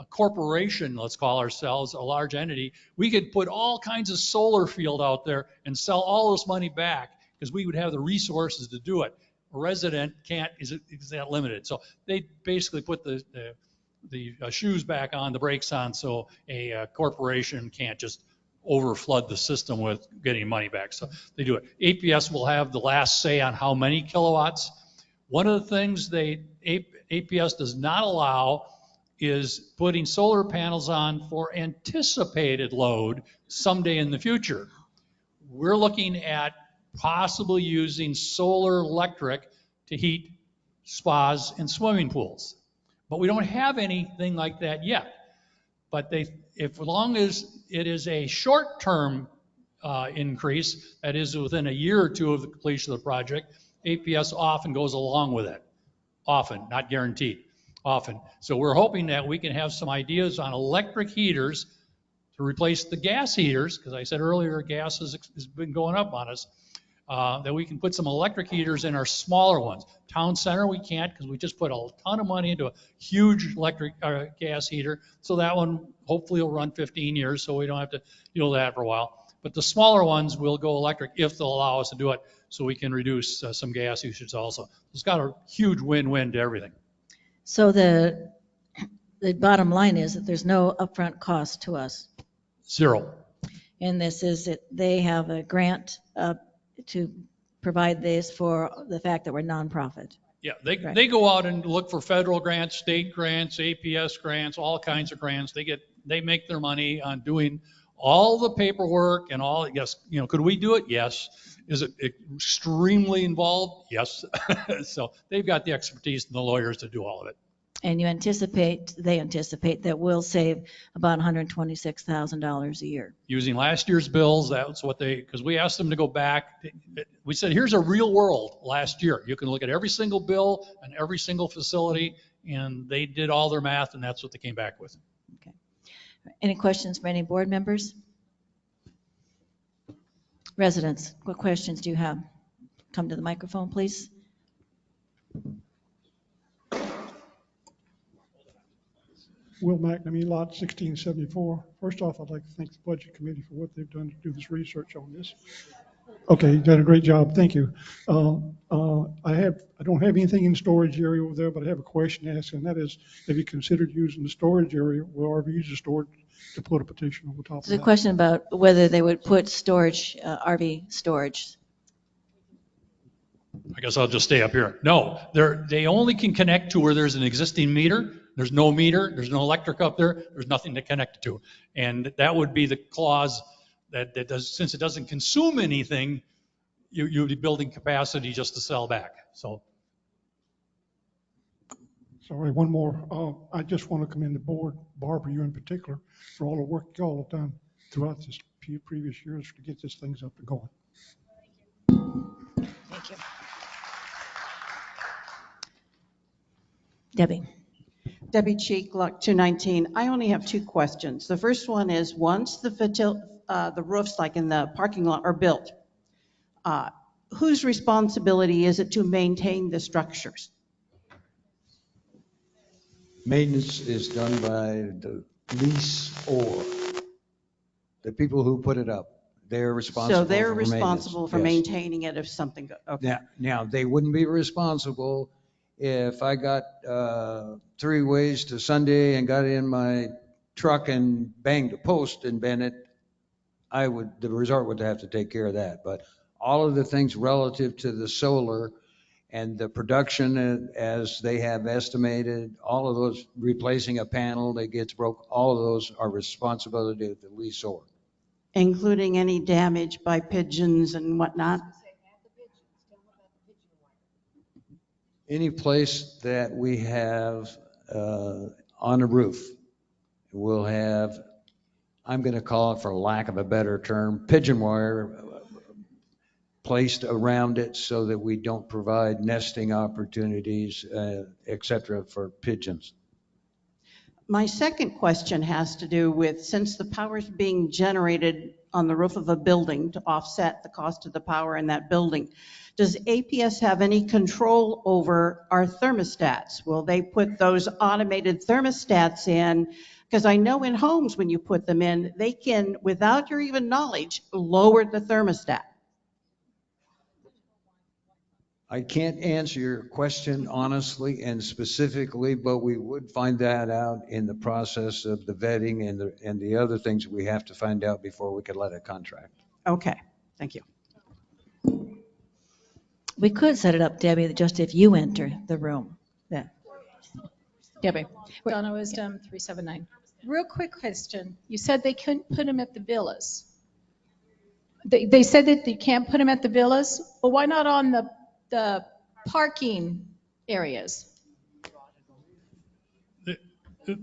corporation, let's call ourselves a large entity, we could put all kinds of solar field out there and sell all this money back because we would have the resources to do it. A resident can't, is that limited. So they basically put the shoes back on, the brakes on, so a corporation can't just overflood the system with getting money back. So they do it. APS will have the last say on how many kilowatts. One of the things APS does not allow is putting solar panels on for anticipated load someday in the future. We're looking at possibly using solar electric to heat spas and swimming pools. But we don't have anything like that yet. But as long as it is a short-term increase, that is within a year or two of the completion of the project, APS often goes along with it. Often, not guaranteed, often. So we're hoping that we can have some ideas on electric heaters to replace the gas heaters, because I said earlier gas has been going up on us, that we can put some electric heaters in our smaller ones. Town center we can't because we just put a ton of money into a huge electric gas heater, so that one hopefully will run 15 years so we don't have to deal with that for a while. But the smaller ones will go electric if they'll allow us to do it so we can reduce some gas usage also. It's got a huge win-win to everything. So the bottom line is that there's no upfront cost to us. Zero. And this is that they have a grant to provide this for the fact that we're nonprofit. Yeah, they go out and look for federal grants, state grants, APS grants, all kinds of grants. They make their money on doing all the paperwork and all. Yes, could we do it? Yes. Is it extremely involved? Yes. So they've got the expertise and the lawyers to do all of it. And they anticipate that we'll save about $126,000 a year. Using last year's bills, that's what because we asked them to go back. We said, here's a real world last year. You can look at every single bill and every single facility, and they did all their math, and that's what they came back with. Okay. Any questions from any board members? Residents, what questions do you have? Come to the microphone, please. Will McNamee, lot 1674. First off, I'd like to thank the Budget Committee for what they've done to do this research on this. Okay, you did a great job. Thank you. I don't have anything in the storage area over there, but I have a question to ask, and that is, have you considered using the storage area where RVs are stored to put a petition over top of that? There's a question about whether they would put storage, RV storage. I guess I'll just stay up here. No, they only can connect to where there's an existing meter. There's no meter, there's no electric up there, there's nothing to connect it to. And that would be the clause that does, since it doesn't consume anything, you'd be building capacity just to sell back. So. Sorry, one more. I just want to commend the board, Barbara, you in particular, for all the work y'all have done throughout this previous years to get this things up and going. Thank you. Debbie. Debbie Cheek, Lot 219. I only have two questions. The first one is, once the roofs, like in the parking lot, are built, whose responsibility is it to maintain the structures? Maintenance is done by the leaseor, the people who put it up. They're responsible. So they're for responsible for yes. maintaining it if something goes. Okay. Now, they wouldn't be responsible if I got 3 ways to Sunday and got in my truck and banged a post and bent it. The resort would have to take care of that. But all of the things relative to the solar and the production as they have estimated, all of those, replacing a panel that gets broke, all of those are responsibility of the leaseor. Including any damage by pigeons and whatnot? Any place that we have on a roof will have, I'm going to call it, for lack of a better term, pigeon wire placed around it so that we don't provide nesting opportunities, et cetera, for pigeons. My second question has to do with, since the power is being generated on the roof of a building to offset the cost of the power in that building, does APS have any control over our thermostats? Will they put those automated thermostats in? Because I know in homes, when you put them in, they can, without your even knowledge, lower the thermostat. I can't answer your question honestly and specifically, but we would find that out in the process of the vetting and the other things we have to find out before we could let a contract. Okay, thank you. We could set it up, Debbie, that just if you enter the room. Yeah. Debbie. Donna Wisdom, 379. Real quick question. You said they couldn't put them at the villas. They said that you can't put them at the villas. Well, why not on the parking areas?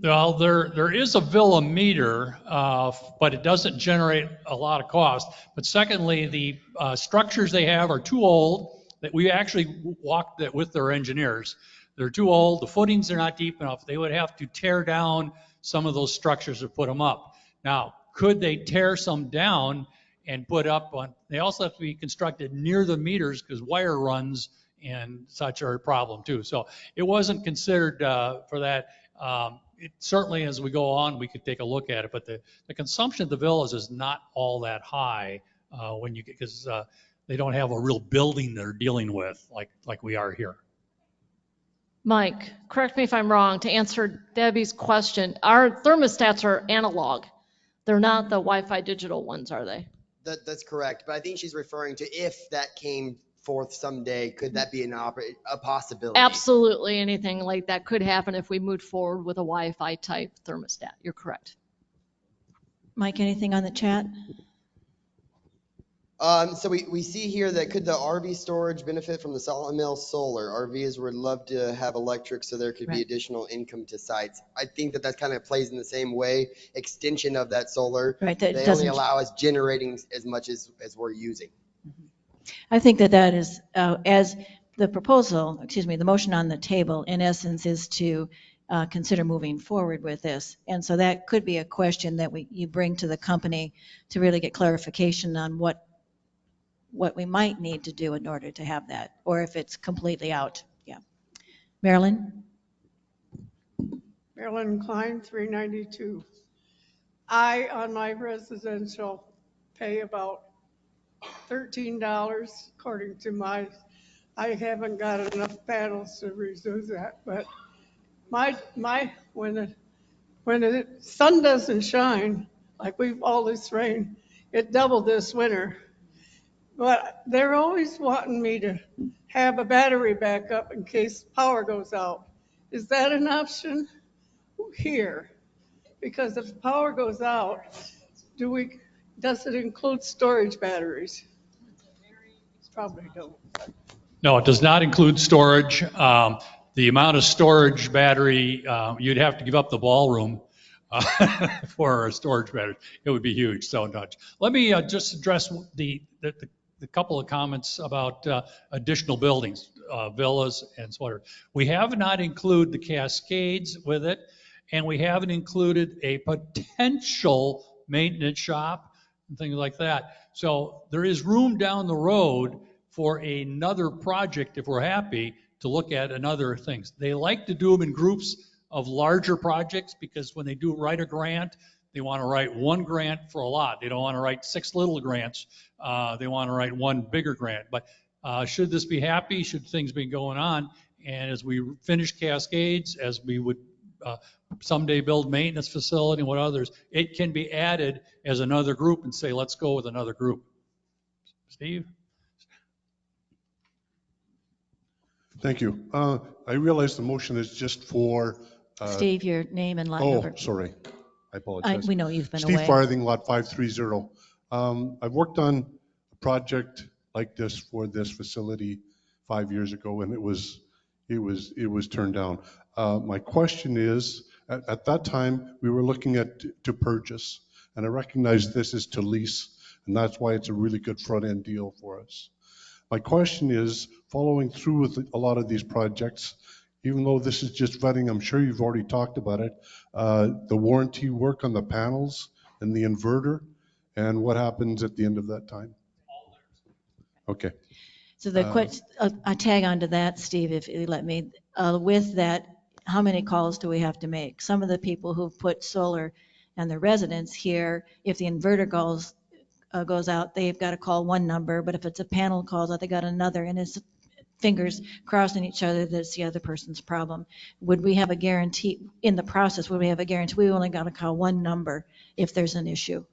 Well, there is a villa meter, but it doesn't generate a lot of cost. But secondly, the structures they have are too old. That we actually walked it with their engineers. They're too old. The footings are not deep enough. They would have to tear down some of those structures to put them up. Now, could they tear some down and put up on? They also have to be constructed near the meters because wire runs and such are a problem too. So it wasn't considered for that. It certainly, as we go on, we could take a look at it, but the consumption of the villas is not all that high when you get, because they don't have a real building they're dealing with like we are here. Mike, correct me if I'm wrong, to answer Debbie's question, our thermostats are analog. They're not the Wi-Fi digital ones, are they? That's correct, but I think she's referring to if that came forth someday, could that be a possibility? Absolutely, anything like that could happen if we moved forward with a Wi-Fi type thermostat. You're correct. Mike, anything on the chat? So we see here that could the RV storage benefit from the sawmill solar? RVs would love to have electric, so there could be additional income to sites. I think that kind of plays in the same way, extension of that solar. Right, they only allow us generating as much as we're using. I think that is, as the proposal, the motion on the table, in essence, is to consider moving forward with this. And so that could be a question that you bring to the company to really get clarification on what we might need to do in order to have that, or if it's completely out. Yeah. Marilyn? Marilyn Klein, 392. I, on my residential, pay about $13 according to I haven't got enough panels to reduce that, but when the sun doesn't shine, like we've all this rain, it doubled this winter. But they're always wanting me to have a battery backup in case power goes out. Is that an option here? Because if power goes out, does it include storage batteries? Probably don't. No, it does not include storage. The amount of storage battery, you'd have to give up the ballroom for a storage battery. It would be huge, so much. Let me just address the couple of comments about additional buildings, villas and so on. We have not included the Cascades with it, and we haven't included a potential maintenance shop and things like that. So there is room down the road for another project if we're happy to look at another things. They like to do them in groups of larger projects because when they do write a grant, they want to write one grant for a lot. They don't want to write 6 little grants. They want to write one bigger grant. But should this be happy, should things be going on, and as we finish Cascades, as we would someday build maintenance facility and what others, it can be added as another group and say, let's go with another group. Steve? Thank you. I realize the motion is just for... Steve, your name and lot number. Oh, sorry. I apologize. We know you've been Steve away. Farthing, lot 530. I've worked on a project like this for this facility 5 years ago, and it was turned down. My question is, at that time, we were looking at to purchase, and I recognize this is to lease, and that's why it's a really good front-end deal for us. My question is, following through with a lot of these projects, even though this is just vetting, I'm sure you've already talked about it, the warranty work on the panels and the inverter, and what happens at the end of that time? Okay. So I tag onto that, Steve, if you let me. With that, how many calls do we have to make? Some of the people who've put solar and their residents here, if the inverter goes out, they've got to call one number, but if it's a panel calls out, they got another, and it's fingers crossing each other that it's the other person's problem. Would we have a guarantee in the process? Would we have a guarantee we only got to call one number if there's an issue?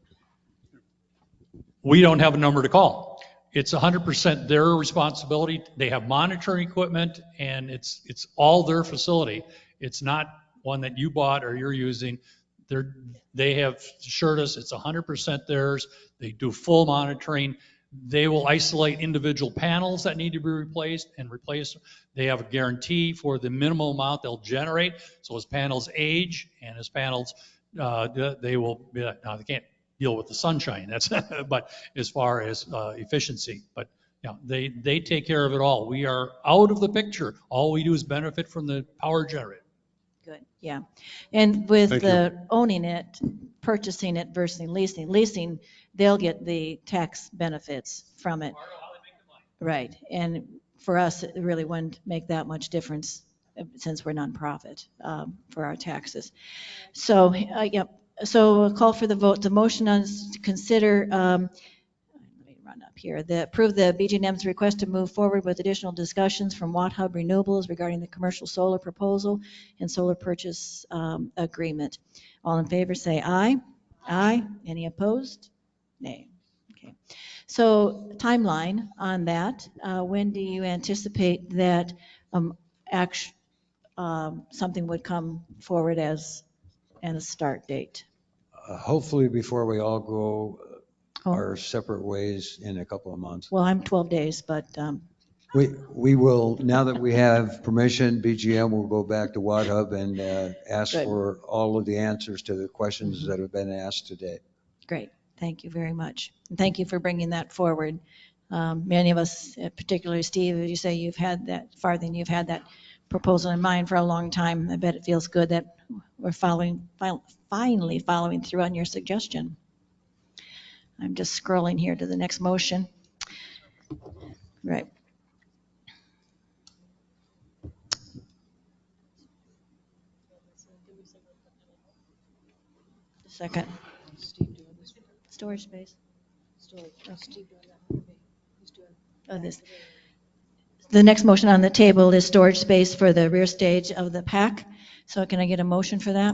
We don't have a number to call. It's 100% their responsibility. They have monitoring equipment, and it's all their facility. It's not one that you bought or you're using. They have assured us it's 100% theirs. They do full monitoring. They will isolate individual panels that need to be replaced and replace them. They have a guarantee for the minimal amount they'll generate. So as panels age and as panels, they will be, now they can't deal with the sunshine. That's but as far as efficiency, but yeah, they take care of it all. We are out of the picture. All we do is benefit from the power generated. Good, yeah. And with owning it, purchasing it versus leasing, they'll get the tax benefits from it. Right, and for us, it really wouldn't make that much difference since we're nonprofit for our taxes. So, yep. So a call for the vote. The motion on to consider, let me run up here, approve the BG&M's request to move forward with additional discussions from Watt Hub Renewables regarding the commercial solar proposal and solar purchase agreement. All in favor say aye. Aye. Any opposed? Nay. Okay. So timeline on that. When do you anticipate that something would come forward as a start date? Hopefully before we all go our separate ways in a couple of months. Well, I'm 12 days, but we will, now that we have permission, BGM will go back to Watt Hub and ask for all of the answers to the questions that have been asked today. Great. Thank you very much. And thank you for bringing that forward. Many of us, particularly Steve, as you say, you've had that proposal in mind for a long time. I bet it feels good that we're finally following through on your suggestion. I'm just scrolling here to the next motion. Right. Second. Storage space. The next motion on the table is storage space for the rear stage of the PAC. So can I get a motion for that?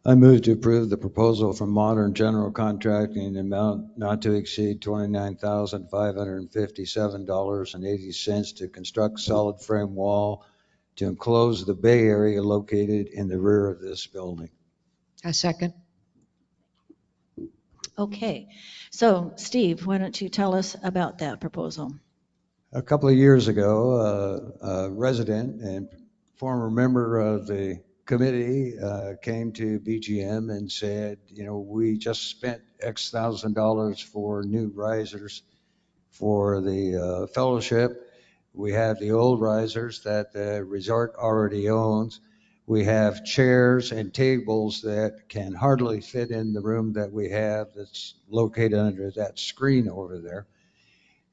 I move to approve the proposal from Modern General Contracting in amount not to exceed $29,557.80 to construct solid frame wall to enclose the bay area located in the rear of this building. A second. Okay. So Steve, why don't you tell us about that proposal? A couple of years ago, a resident and former member of the committee came to BGM and said, you know, we just spent X thousand dollars for new risers for the fellowship. We have the old risers that the resort already owns. We have chairs and tables that can hardly fit in the room that we have that's located under that screen over there.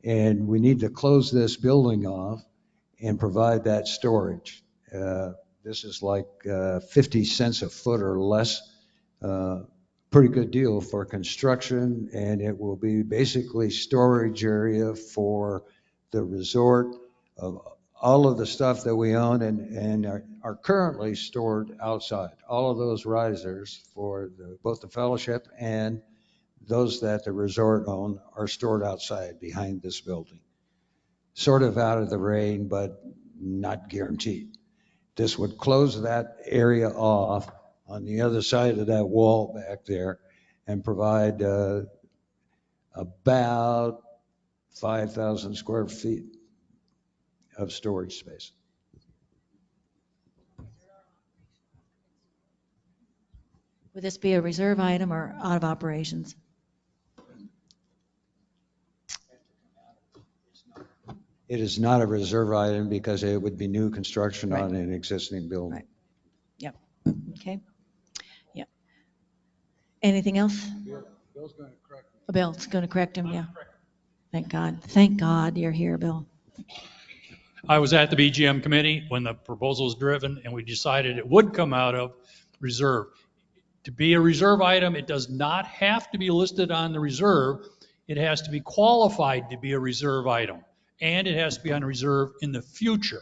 And we need to close this building off and provide that storage. This is like 50 cents a foot or less. Pretty good deal for construction, and it will be basically storage area for the resort of all of the stuff that we own and are currently stored outside. All of those risers for both the fellowship and those that the resort own are stored outside behind this building. Sort of out of the rain, but not guaranteed. This would close that area off on the other side of that wall back there and provide about 5,000 square feet of storage space. Would this be a reserve item or out of operations? It is not a reserve item because it would be new construction Right. on an existing building. Right. Yep. Okay. Yep. Anything else? Bill's going to correct me. Bill's going to correct him, yeah. Thank God. Thank God you're here, Bill. I was at the BGM committee when the proposal was driven, and we decided it would come out of reserve. To be a reserve item, it does not have to be listed on the reserve. It has to be qualified to be a reserve item, and it has to be on reserve in the future.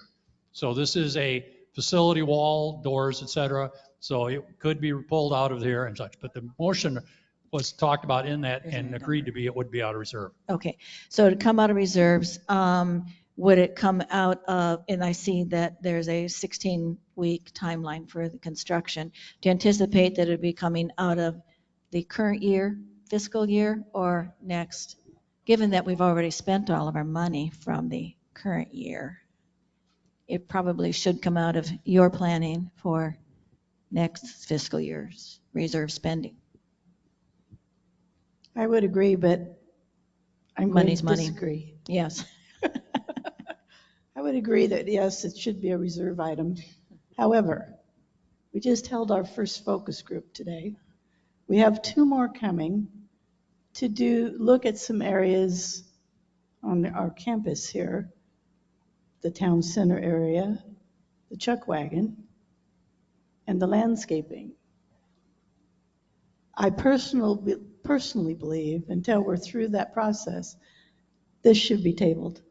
So this is a facility wall, doors, et cetera, so it could be pulled out of there and such. But the motion was talked about in that and agreed to be, it would be out of reserve. Okay. So to come out of reserves, would it come out of, and I see that there's a 16-week timeline for the construction. Do you anticipate that it would be coming out of the current year, fiscal year, or next? Given that we've already spent all of our money from the current year, it probably should come out of your planning for next fiscal year's reserve spending. I would agree, but I'm going Money's to money. disagree. Yes. I would agree that, yes, it should be a reserve item. However, we just held our first focus group today. We have 2 more coming to look at some areas on our campus here, the town center area, the chuck wagon, and the landscaping. I personally believe, until we're through that process, this should be tabled.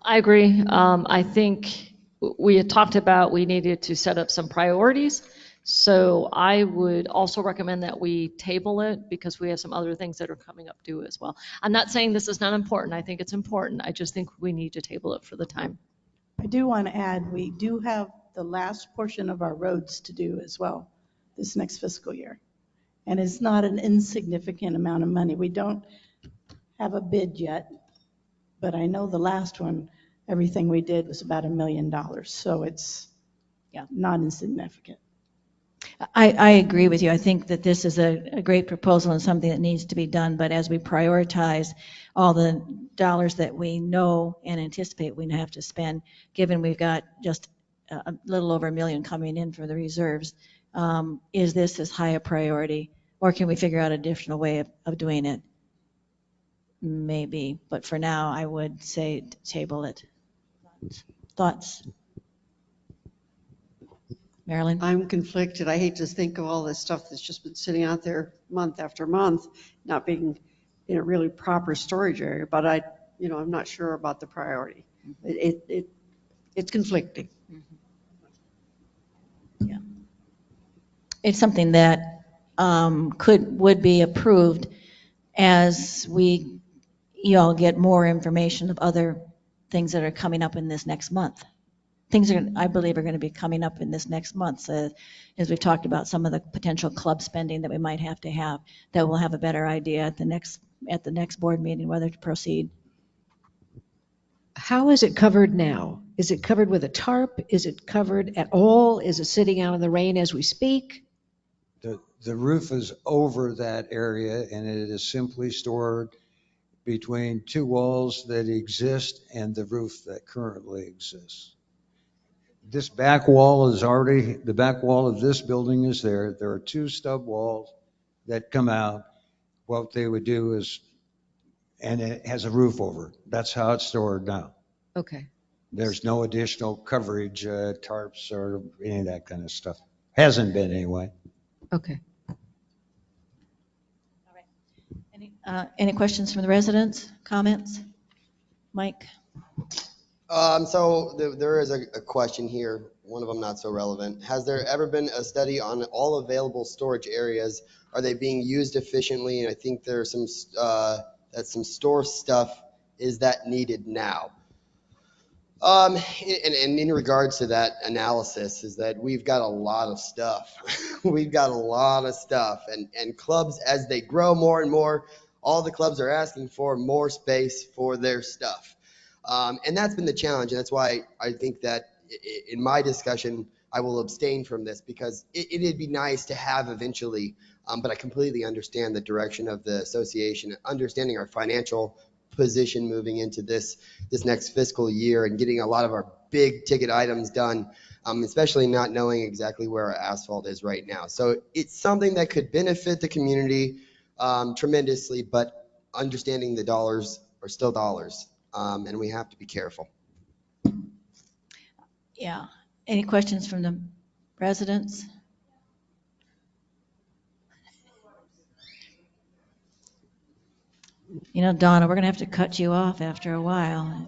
I agree. I think we had talked about we needed to set up some priorities. So I would also recommend that we table it because we have some other things that are coming up due as well. I'm not saying this is not important. I think it's important. I just think we need to table it for the time. I do want to add, we do have the last portion of our roads to do as well this next fiscal year. And it's not an insignificant amount of money. We don't have a bid yet, but I know the last one, everything we did was about $1 million. So it's not insignificant. I agree with you. I think that this is a great proposal and something that needs to be done, but as we prioritize all the dollars that we know and anticipate we have to spend, given we've got just a little over $1 million coming in for the reserves, is this as high a priority, or can we figure out an additional way of doing it? Maybe, but for now, I would say table it. Thoughts? Marilyn? I'm conflicted. I hate to think of all this stuff that's just been sitting out there month after month, not being in a really proper storage area, but I'm not sure about the priority. It's conflicting. Yeah. It's something that would be approved as you all get more information of other things that are coming up in this next month. Things I believe are going to be coming up in this next month, as we've talked about some of the potential club spending that we might have to have, that we'll have a better idea at the next board meeting whether to proceed. How is it covered now? Is it covered with a tarp? Is it covered at all? Is it sitting out in the rain as we speak? The roof is over that area, and it is simply stored between 2 walls that exist and the roof that currently exists. This back wall the back wall of this building is there. There are 2 stub walls that come out. What they would do is, and it has a roof over it. That's how it's stored now. Okay. There's no additional coverage, tarps or any of that kind of stuff. Hasn't been anyway. Okay. Any questions from the residents? Comments? Mike? So there is a question here, one of them not so relevant. Has there ever been a study on all available storage areas? Are they being used efficiently? And I think there's some store stuff is that needed now. And in regards to that analysis is that we've got a lot of stuff. We've got a lot of stuff, and clubs, as they grow more and more, all the clubs are asking for more space for their stuff. And that's been the challenge. And that's why I think that in my discussion, I will abstain from this because it'd be nice to have eventually, but I completely understand the direction of the association, understanding our financial position moving into this next fiscal year and getting a lot of our big ticket items done, especially not knowing exactly where our asphalt is right now. So it's something that could benefit the community tremendously, but understanding the dollars are still dollars, and we have to be careful. Yeah. Any questions from the residents? You know, Donna, we're going to have to cut you off after a while.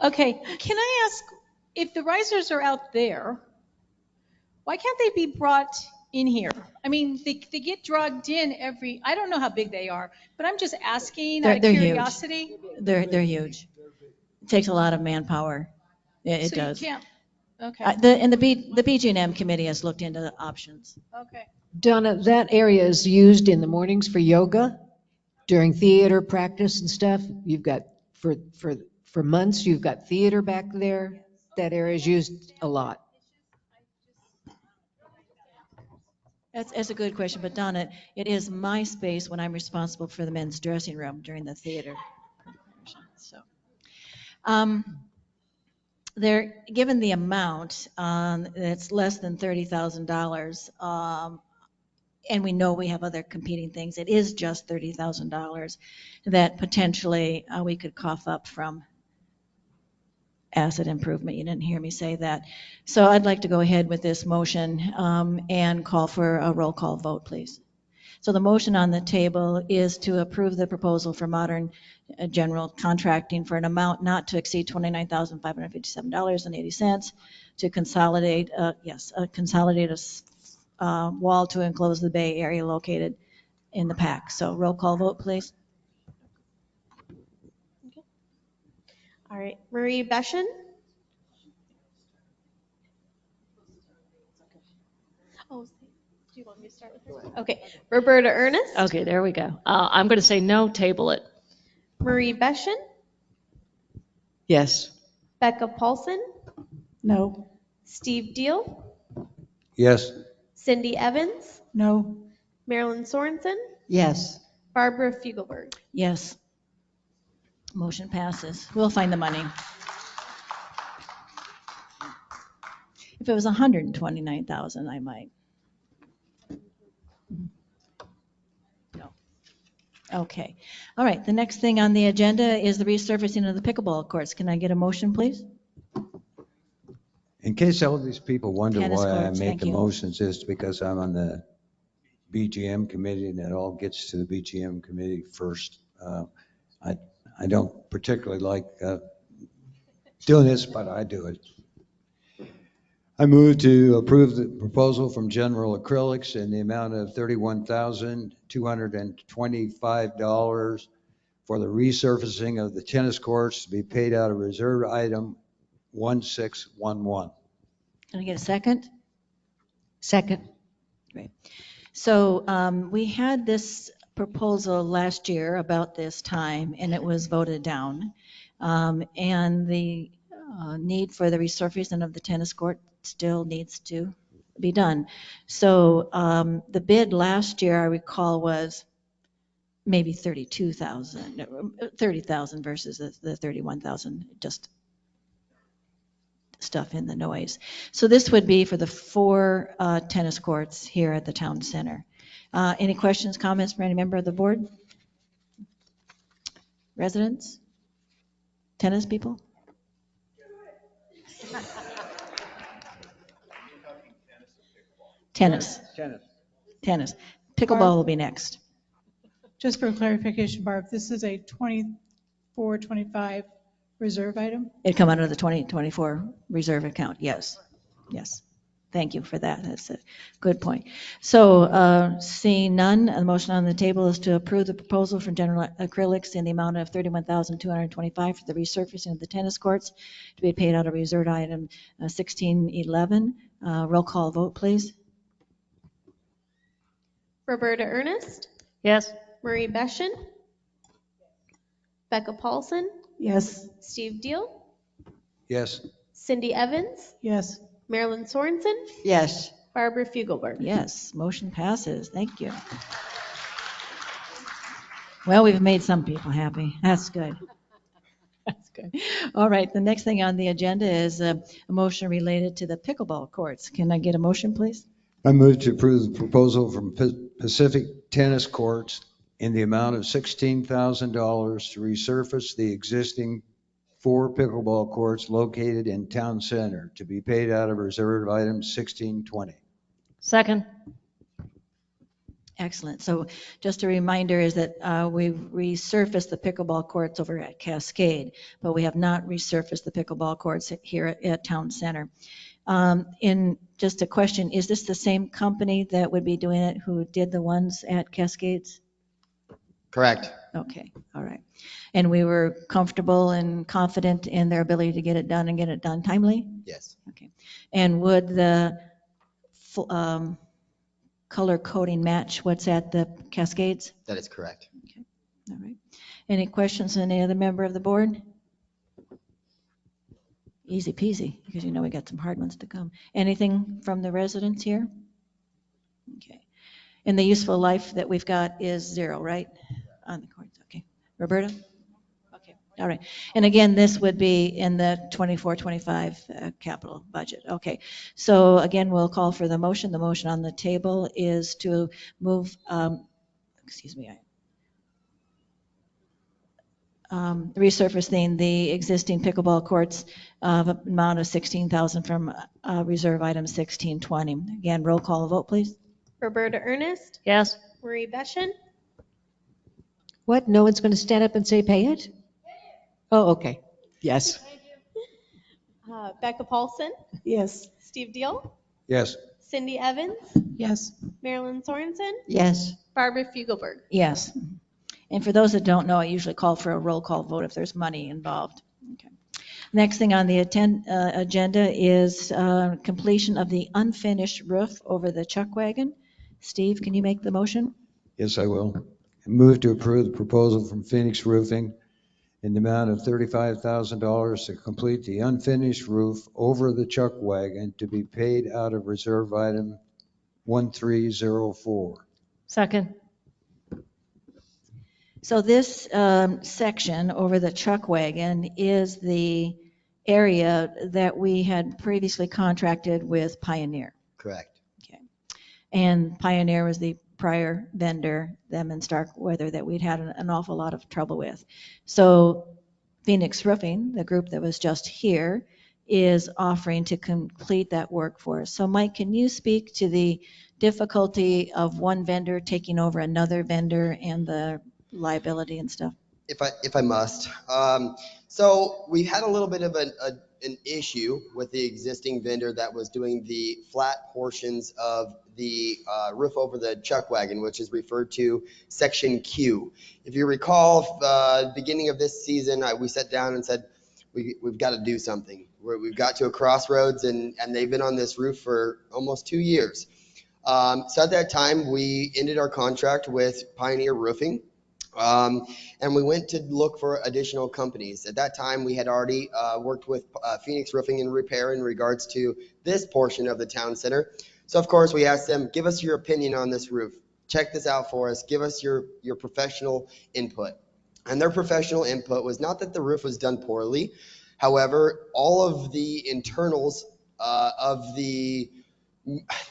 Okay, can I ask, if the risers are out there, why can't they be brought in here? I mean, they get drugged in I don't know how big they are, but I'm just asking out of They're huge. curiosity. They're huge. It takes a lot of manpower. It So does. you can't, okay, And the BG&M committee has looked into the options. okay. Donna, that area is used in the mornings for yoga, during theater practice and stuff. You've got, for months, you've got theater back there. That area is used a lot. That's a good question, but Donna, it is my space when I'm responsible for the men's dressing room during the theater. So, they're given the amount, it's less than $30,000, and we know we have other competing things. It is just $30,000 that potentially we could cough up from asset improvement. You didn't hear me say that. So I'd like to go ahead with this motion and call for a roll call vote, please. So the motion on the table is to approve the proposal for modern general contracting for an amount not to exceed $29,557.80 to consolidate, consolidate a wall to enclose the bay area located in the PAC. So roll call vote, please. All right, Marie Beschen. Oh, do you want me to start with her? Okay, Roberta Ernest. Okay, there we go. I'm going to say no, table it. Marie Beschen. Yes. Becca Paulson. No. Steve Deal. Yes. Cindy Evans. No. Marilyn Sorensen. Yes. Barbara Fugelberg. Yes. Motion passes. We'll find the money. If it was 129,000, I might. No. Okay. All right. The next thing on the agenda is the resurfacing of the pickleball courts. Can I get a motion, please? In case all these people wonder Tennis why I courts, make thank the you. motions, it's because I'm on the BGM committee and it all gets to the BGM committee first. I don't particularly like doing this, but I do it. I move to approve the proposal from General Acrylics in the amount of $31,225 for the resurfacing of the tennis courts to be paid out of reserve item 1611. Can I get a second? Second. Great. So we had this proposal last year about this time, and it was voted down. And the need for the resurfacing of the tennis court still needs to be done. So the bid last year, I recall, was maybe 30,000 versus the 31,000, just stuff in the noise. So this would be for the 4 tennis courts here at the town center. Any questions, comments from any member of the board? Residents? Tennis people? Tennis. Tennis. Pickleball will be next. Just for clarification, Barb, this is a 24, 25 reserve item? It'd come out of the 2024 reserve account, yes. Yes. Thank you for that. That's a good point. So seeing none, the motion on the table is to approve the proposal from General Acrylics in the amount of $31,225 for the resurfacing of the tennis courts to be paid out of reserve item 1611. Roll call vote, please. Roberta Ernest. Yes. Marie Beschen. Becca Paulson. Yes. Steve Deal, Yes. Cindy Evans, Yes. Marilyn Sorensen, Yes. Barbara Fugelberg. Yes, motion passes. Thank you. Well, we've made some people happy. That's good. That's good. All right, the next thing on the agenda is a motion related to the pickleball courts. Can I get a motion, please? I move to approve the proposal from Pacific Tennis Courts in the amount of $16,000 to resurface the existing 4 pickleball courts located in Town Center to be paid out of reserve item 1620. Second. Excellent. So just a reminder is that we've resurfaced the pickleball courts over at Cascade, but we have not resurfaced the pickleball courts here at Town Center. In just a question, is this the same company that would be doing it who did the ones at Cascades? Correct. Okay, all right. And we were comfortable and confident in their ability to get it done and get it done timely? Yes. Okay. And would the color coding match what's at the Cascades? That is correct. Okay, all right. Any questions from any other member of the board? Easy peasy, because you know we got some hard ones to come. Anything from the residents here? Okay. And the useful life that we've got is 0, right? On the courts, okay. Roberta? Okay, all right. And again, this would be in the 24-25 capital budget. Okay, so again, we'll call for the motion. The motion on the table is to move, resurfacing the existing pickleball courts of an amount of 16,000 from reserve item 1620. Again, roll call vote, please. Roberta Ernest, Yes. Marie Beschen, What? No one's going to stand up and say pay it? Oh, okay. Yes. Becca Paulson, Yes. Steve Deal, Yes. Cindy Evans, Yes. Marilyn Sorensen, Yes. Barbara Fugelberg. Yes. And for those that don't know, I usually call for a roll call vote if there's money involved. Okay. Next thing on the agenda is completion of the unfinished roof over the chuck wagon. Steve, can you make the motion? Yes, I will. I move to approve the proposal from Phoenix Roofing in the amount of $35,000 to complete the unfinished roof over the chuck wagon to be paid out of reserve item 1304. Second. So this section over the chuck wagon is the area that we had previously contracted with Pioneer. Correct. Okay. And Pioneer was the prior vendor, them and Starkweather, that we'd had an awful lot of trouble with. So Phoenix Roofing, the group that was just here, is offering to complete that work for us. So Mike, can you speak to the difficulty of one vendor taking over another vendor and the liability and stuff? If I must. So we had a little bit of an issue with the existing vendor that was doing the flat portions of the roof over the chuck wagon, which is referred to section Q. If you recall, beginning of this season, we sat down and said, we've got to do something. We've got to a crossroads, and they've been on this roof for almost 2 years. So at that time, we ended our contract with Pioneer Roofing. And we went to look for additional companies. At that time, we had already worked with Phoenix Roofing and Repair in regards to this portion of the town center. So of course, we asked them, give us your opinion on this roof. Check this out for us. Give us your professional input. And their professional input was not that the roof was done poorly. However, all of the internals of the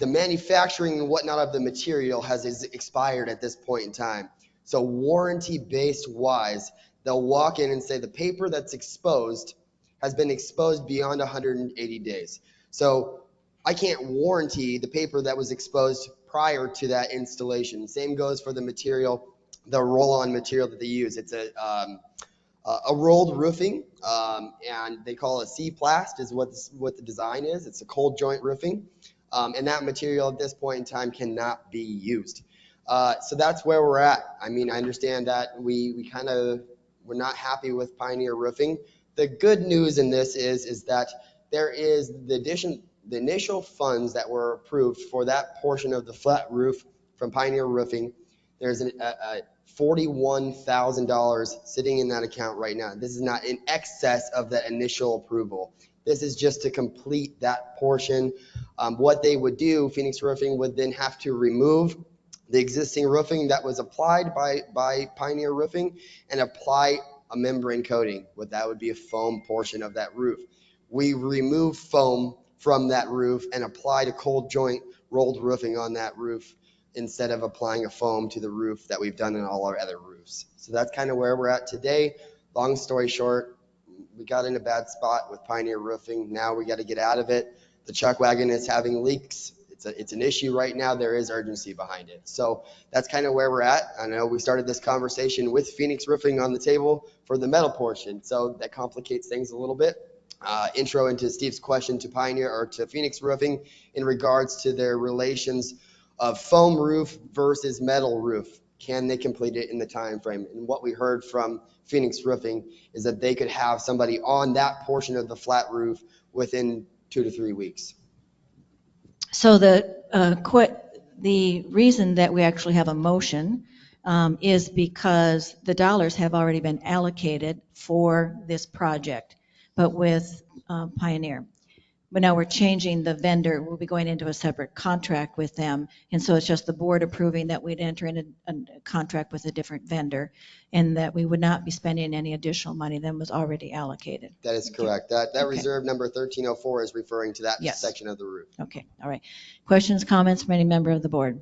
manufacturing and whatnot of the material has expired at this point in time. So warranty-based wise, they'll walk in and say the paper that's exposed has been exposed beyond 180 days. So I can't warranty the paper that was exposed prior to that installation. Same goes for the material, the roll-on material that they use. It's a rolled roofing, and they call it C-plast is what the design is. It's a cold joint roofing, and that material at this point in time cannot be used. So that's where we're at. I mean, I understand that we're not happy with Pioneer Roofing. The good news in this is that there is the initial funds that were approved for that portion of the flat roof from Pioneer Roofing. There's $41,000 sitting in that account right now. This is not in excess of that initial approval. This is just to complete that portion. What they would do, Phoenix Roofing would then have to remove the existing roofing that was applied by Pioneer Roofing and apply a membrane coating. That would be a foam portion of that roof. We remove foam from that roof and applied a cold joint rolled roofing on that roof instead of applying a foam to the roof that we've done in all our other roofs. So that's kind of where we're at today. Long story short, we got in a bad spot with Pioneer Roofing. Now we got to get out of it. The chuck wagon is having leaks. It's an issue right now. There is urgency behind it. So that's kind of where we're at. I know we started this conversation with Phoenix Roofing on the table for the metal portion. So that complicates things a little bit. Intro into Steve's question to Pioneer or to Phoenix Roofing in regards to their relations of foam roof versus metal roof. Can they complete it in the time frame? And what we heard from Phoenix Roofing is that they could have somebody on that portion of the flat roof within 2 to 3 weeks. So the reason that we actually have a motion is because the dollars have already been allocated for this project, but with Pioneer. But now we're changing the vendor. We'll be going into a separate contract with them. And so it's just the board approving that we'd enter in a contract with a different vendor and that we would not be spending any additional money than was already allocated. That is correct. That reserve number 1304 is referring to that section of the roof. Okay, all right. Questions, comments from any member of the board?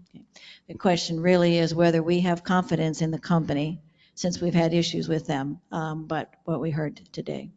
Okay. The question really is whether we have confidence in the company since we've had issues with them, but what we heard today.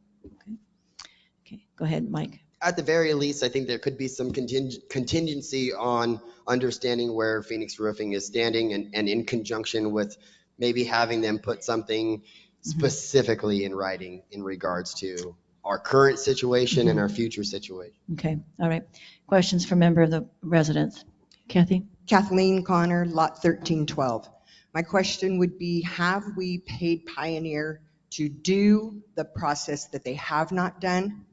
Okay, go ahead, Mike. At the very least, I think there could be some contingency on understanding where Phoenix Roofing is standing and in conjunction with maybe having them put something specifically in writing in regards to our current situation and our future situation. Okay, all right. Questions for member of the residents? Kathy? Kathleen Connor, lot 1312. My question would be, have we paid Pioneer to do the process that they have not done?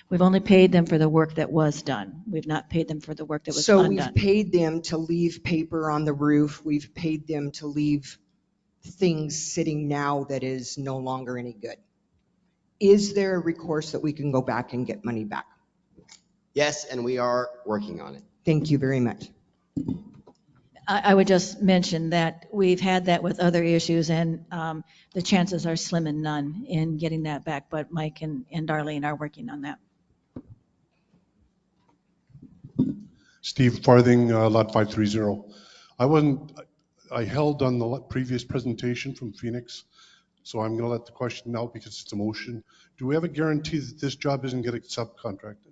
We've only paid them for the work that was done. We've not paid them for the work that was So undone. we've paid them to leave paper on the roof. We've paid them to leave things sitting now that is no longer any good. Is there a recourse that we can go back and get money back? Yes, and we are working on it. Thank you very much. I would just mention that we've had that with other issues and the chances are slim and none in getting that back, but Mike and Darlene are working on that. Steve Farthing, lot 530. I held on the previous presentation from Phoenix, so I'm going to let the question out because it's a motion. Do we have a guarantee that this job isn't getting subcontracted?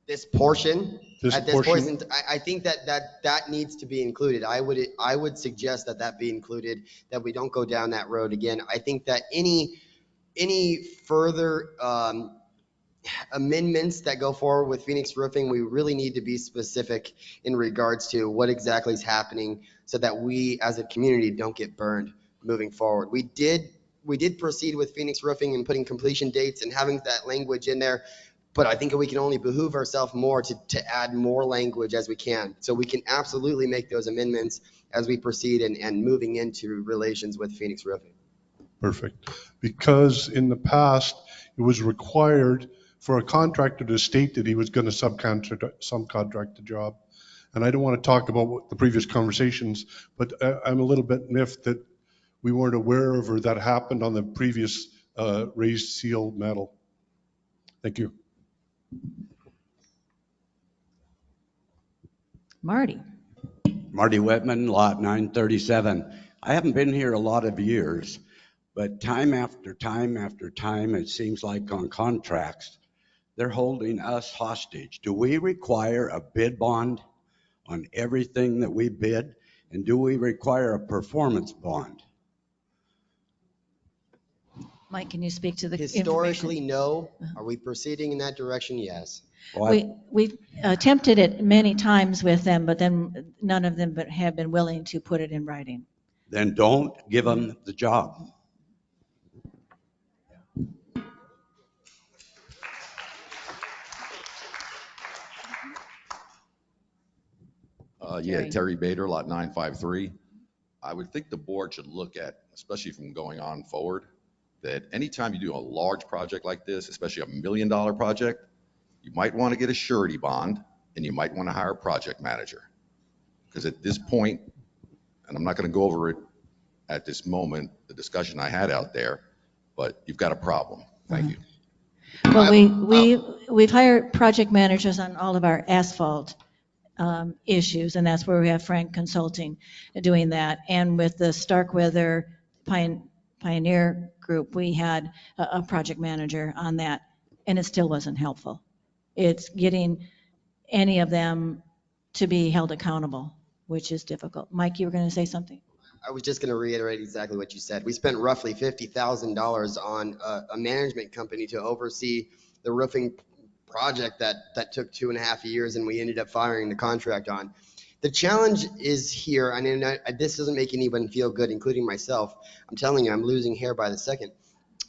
This portion, at this portion? point, I think that needs to be included. I would suggest that be included, that we don't go down that road again. I think that any further amendments that go forward with Phoenix Roofing, we really need to be specific in regards to what exactly is happening so that we as a community don't get burned moving forward. We did proceed with Phoenix Roofing and putting completion dates and having that language in there. But I think we can only behoove ourselves more to add more language as we can. So we can absolutely make those amendments as we proceed and moving into relations with Phoenix Roofing. Perfect. Because in the past, it was required for a contractor to state that he was going to subcontract the job. And I don't want to talk about the previous conversations, but I'm a little bit miffed that we weren't aware of or that happened on the previous raised seal metal. Thank you. Marty. Marty Whitman, lot 937. I haven't been here a lot of years, but time after time after time, it seems like on contracts, they're holding us hostage. Do we require a bid bond on everything that we bid? And do we require a performance bond? Mike, can you speak to the Historically, no. Are we proceeding in that direction? Yes. We've attempted it many times with them, but then none of them have been willing to put it in writing. Then don't give them the job. Yeah, Terry Bader, lot 953. I would think the board should look at, especially from going on forward, that anytime you do a large project like this, especially a $1 million project, you might want to get a surety bond and you might want to hire a project manager. Because at this point, and I'm not going to go over it at this moment, the discussion I had out there, but you've got a problem. Thank you. Well, we've hired project managers on all of our asphalt issues, and that's where we have Frank Consulting doing that. And with the Starkweather Pioneer Group, we had a project manager on that, and it still wasn't helpful. It's getting any of them to be held accountable, which is difficult. Mike, you were going to say something? I was just going to reiterate exactly what you said. We spent roughly $50,000 on a management company to oversee the roofing project that took 2.5 years, and we ended up firing the contract on. The challenge is here, and this doesn't make anyone feel good, including myself. I'm telling you, I'm losing hair by the second.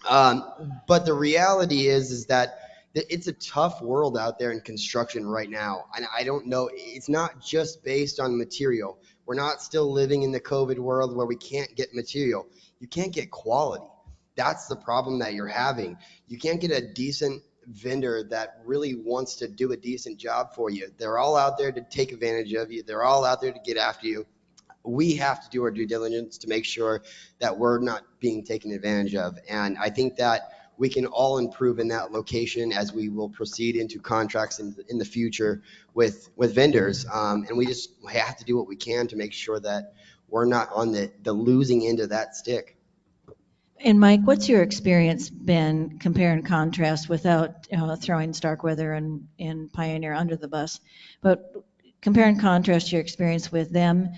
But the reality is that it's a tough world out there in construction right now. And I don't know, it's not just based on material. We're not still living in the COVID world where we can't get material. You can't get quality. That's the problem that you're having. You can't get a decent vendor that really wants to do a decent job for you. They're all out there to take advantage of you. They're all out there to get after you. We have to do our due diligence to make sure that we're not being taken advantage of. And I think that we can all improve in that location as we will proceed into contracts in the future with vendors. And we have to do what we can to make sure that we're not on the losing end of that stick. And Mike, what's your experience been, compare and contrast, without throwing Starkweather and Pioneer under the bus, but compare and contrast your experience with them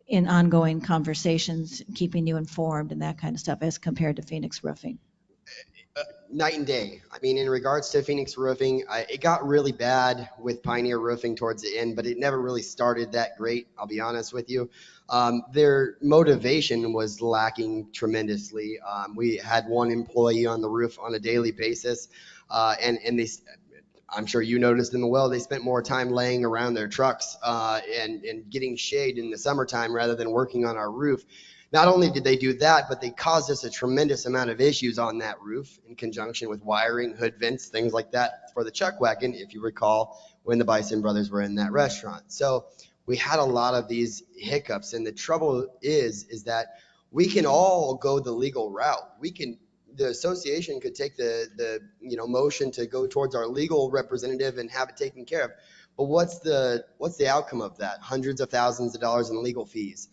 in ongoing conversations, keeping you informed and that kind of stuff, as compared to Phoenix Roofing? Night and day. I mean, in regards to Phoenix Roofing, it got really bad with Pioneer Roofing towards the end, but it never really started that great, I'll be honest with you. Their motivation was lacking tremendously. We had one employee on the roof on a daily basis, and they, I'm sure you noticed in the well, they spent more time laying around their trucks and getting shade in the summertime rather than working on our roof. Not only did they do that, but they caused us a tremendous amount of issues on that roof in conjunction with wiring, hood vents, things like that for the chuck wagon, if you recall, when the Bison brothers were in that restaurant. So we had a lot of these hiccups, and the trouble is that we can all go the legal route. The association could take the motion to go towards our legal representative and have it taken care of. But what's the outcome of that? Hundreds of thousands of dollars in legal fees.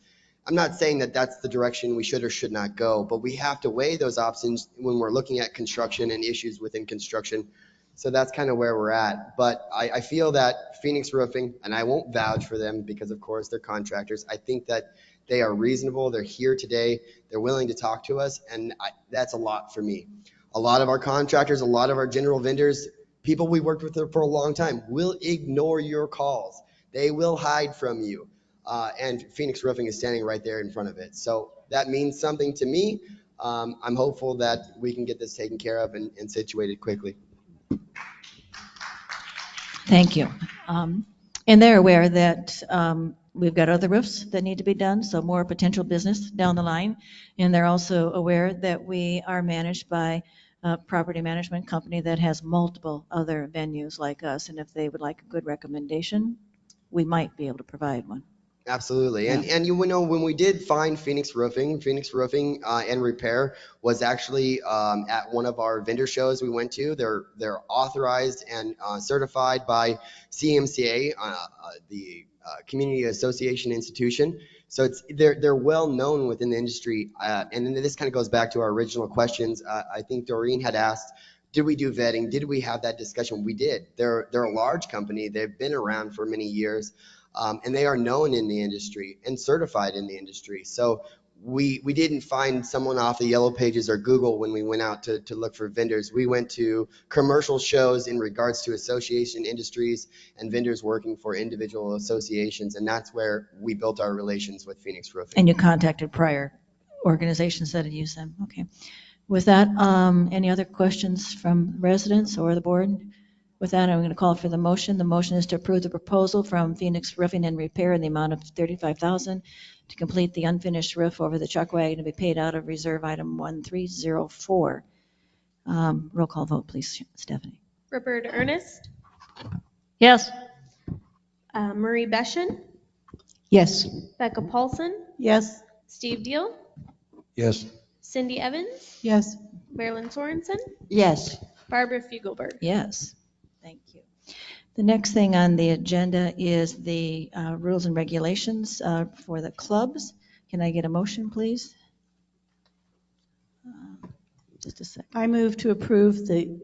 I'm not saying that that's the direction we should or should not go, but we have to weigh those options when we're looking at construction and issues within construction. So that's kind of where we're at. But I feel that Phoenix Roofing, and I won't vouch for them because of course they're contractors, I think that they are reasonable. They're here today. They're willing to talk to us, and that's a lot for me. A lot of our contractors, a lot of our general vendors, people we worked with for a long time, will ignore your calls. They will hide from you. And Phoenix Roofing is standing right there in front of it. So that means something to me. I'm hopeful that we can get this taken care of and situated quickly. Thank you. And they're aware that we've got other roofs that need to be done, so more potential business down the line. And they're also aware that we are managed by a property management company that has multiple other venues like us. And if they would like a good recommendation, we might be able to provide one. Absolutely. Yeah. And you know, when we did find Phoenix Roofing and Repair was actually at one of our vendor shows we went to. They're authorized and certified by CMCA, the Community Association Institution. So they're well known within the industry. And then this kind of goes back to our original questions. I think Doreen had asked, did we do vetting? Did we have that discussion? We did. They're a large company. They've been around for many years. And they are known in the industry and certified in the industry. So we didn't find someone off the Yellow Pages or Google when we went out to look for vendors. We went to commercial shows in regards to association industries and vendors working for individual associations. And that's where we built our relations with Phoenix Roofing. And you contacted prior organizations that had used them. Okay. With that, any other questions from residents or the board? With that, I'm going to call for the motion. The motion is to approve the proposal from Phoenix Roofing and Repair in the amount of $35,000 to complete the unfinished roof over the chuck wagon to be paid out of reserve item 1304. Roll call vote, please, Stephanie. Roberta Ernest, Yes. Marie Beschen, Yes. Becca Paulson, Yes. Steve Deal, Yes. Cindy Evans, Yes. Marilyn Sorensen, Yes. Barbara Fugelberg. Yes, thank you. The next thing on the agenda is the rules and regulations for the clubs. Can I get a motion, please? Just a second. I move to approve the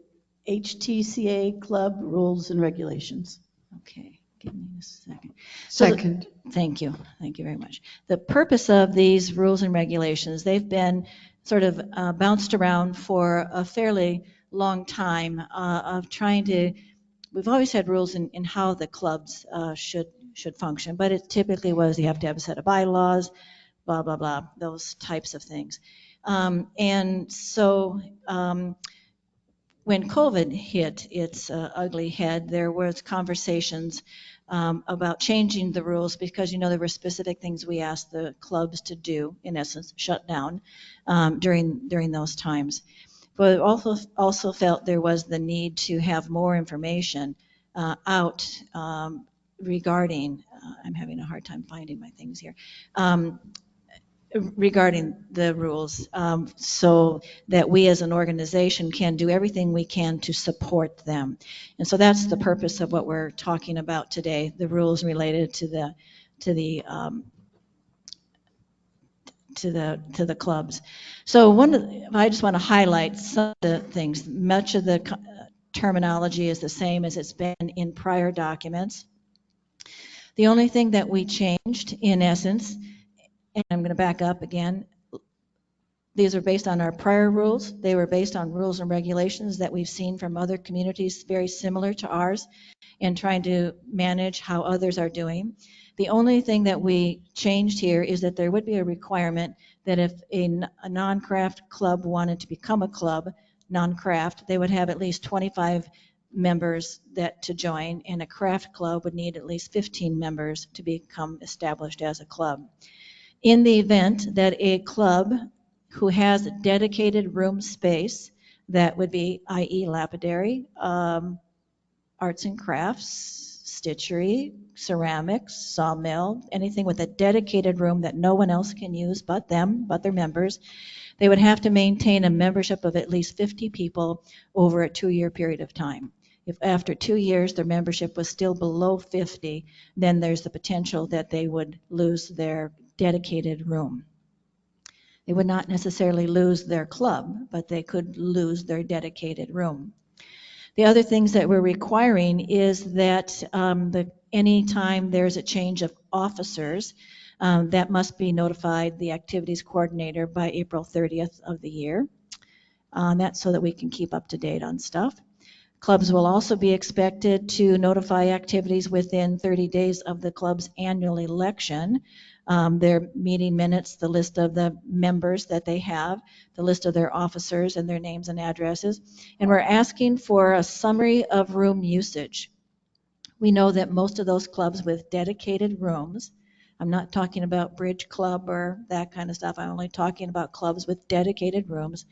HTCA club rules and regulations. Okay, give me a second. Second. Thank you. Thank you very much. The purpose of these rules and regulations, they've been sort of bounced around for a fairly long time of trying to, we've always had rules in how the clubs should function, but it typically was you have to have a set of bylaws, blah, blah, blah, those types of things. And so when COVID hit its ugly head, there was conversations about changing the rules because, you know, there were specific things we asked the clubs to do, in essence, shut down during those times. But also felt there was the need to have more information out regarding, I'm having a hard time finding my things here, regarding the rules, so that we as an organization can do everything we can to support them. And so that's the purpose of what we're talking about today, the rules related to the clubs. So I just want to highlight some of the things. Much of the terminology is the same as it's been in prior documents. The only thing that we changed, in essence, and I'm going to back up again, these are based on our prior rules. They were based on rules and regulations that we've seen from other communities very similar to ours and trying to manage how others are doing. The only thing that we changed here is that there would be a requirement that if a non-craft club wanted to become a club, non-craft, they would have at least 25 members to join, and a craft club would need at least 15 members to become established as a club. In the event that a club who has dedicated room space, that would be, i.e. lapidary, arts and crafts, stitchery, ceramics, sawmill, anything with a dedicated room that no one else can use but them, but their members, they would have to maintain a membership of at least 50 people over a 2-year period of time. If after 2 years their membership was still below 50, then there's the potential that they would lose their dedicated room. They would not necessarily lose their club, but they could lose their dedicated room. The other things that we're requiring is that anytime there's a change of officers, that must be notified the activities coordinator by April 30th of the year. That's so that we can keep up to date on stuff. Clubs will also be expected to notify activities within 30 days of the club's annual election. Their meeting minutes, the list of the members that they have, the list of their officers and their names and addresses. And we're asking for a summary of room usage. We know that most of those clubs with dedicated rooms, I'm not talking about bridge club or that kind of stuff, I'm only talking about clubs with dedicated rooms,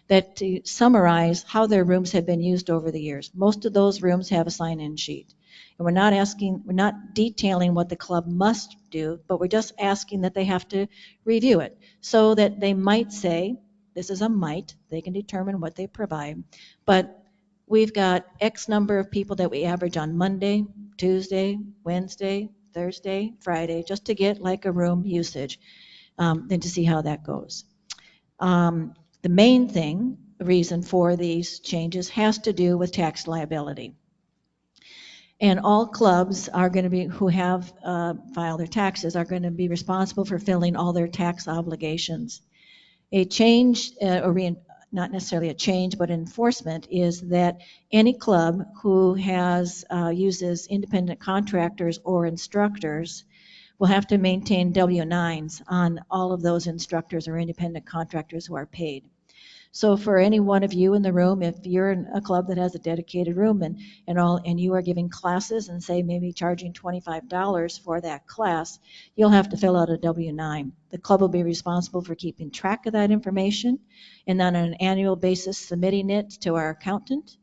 that to summarize how their rooms have been used over the years. Most of those rooms have a sign-in sheet. And we're not detailing what the club must do, but we're just asking that they have to review it so that they might say, this is a might, they can determine what they provide, but we've got X number of people that we average on Monday, Tuesday, Wednesday, Thursday, Friday, just to get like a room usage, and to see how that goes. The main reason for these changes has to do with tax liability. And all clubs are going to be, who have filed their taxes, are going to be responsible for filling all their tax obligations. A change, not necessarily a change, but enforcement is that any club who uses independent contractors or instructors will have to maintain W-9s on all of those instructors or independent contractors who are paid. So for any one of you in the room, if you're in a club that has a dedicated room and you are giving classes and say maybe charging $25 for that class, you'll have to fill out a W-9. The club will be responsible for keeping track of that information and on an annual basis submitting it to our accountant.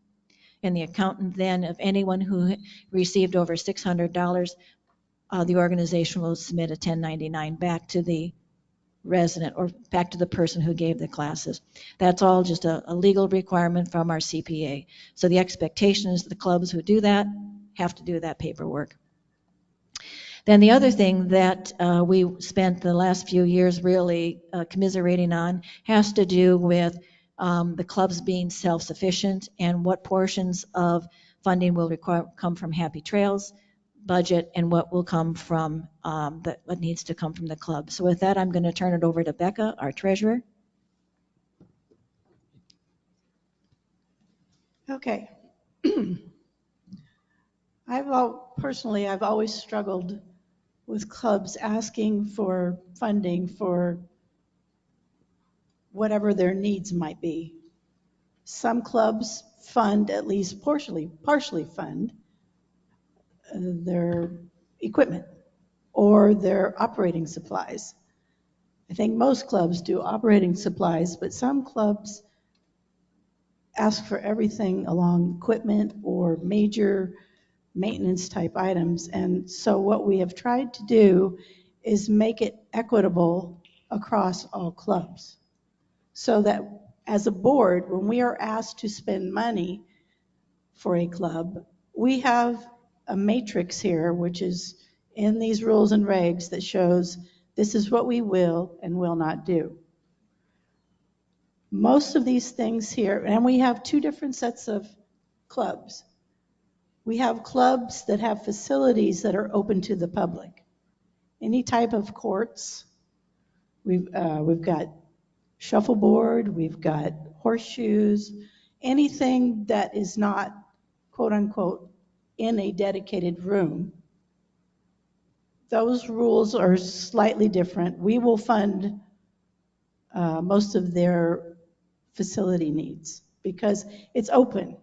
And the accountant then, of anyone who received over $600, the organization will submit a 1099 back to the resident or back to the person who gave the classes. That's all just a legal requirement from our CPA. So the expectation is the clubs who do that have to do that paperwork. Then the other thing that we spent the last few years really commiserating on has to do with the clubs being self-sufficient and what portions of funding will come from Happy Trails budget and what will come from what needs to come from the club. So with that, I'm going to turn it over to Becca, our treasurer. Okay. Personally, I've always struggled with clubs asking for funding for whatever their needs might be. Some clubs fund, at least partially fund their equipment or their operating supplies. I think most clubs do operating supplies, but some clubs ask for everything along equipment or major maintenance type items. And so what we have tried to do is make it equitable across all clubs, so that as a board, when we are asked to spend money for a club, we have a matrix here, which is in these rules and regs, that shows this is what we will and will not do. Most of these things here, and we have two different sets of clubs. We have clubs that have facilities that are open to the public. Any type of courts. We've got shuffleboard, we've got horseshoes, anything that is not, quote unquote, in a dedicated room. Those rules are slightly different. We will fund most of their facility needs because it's open.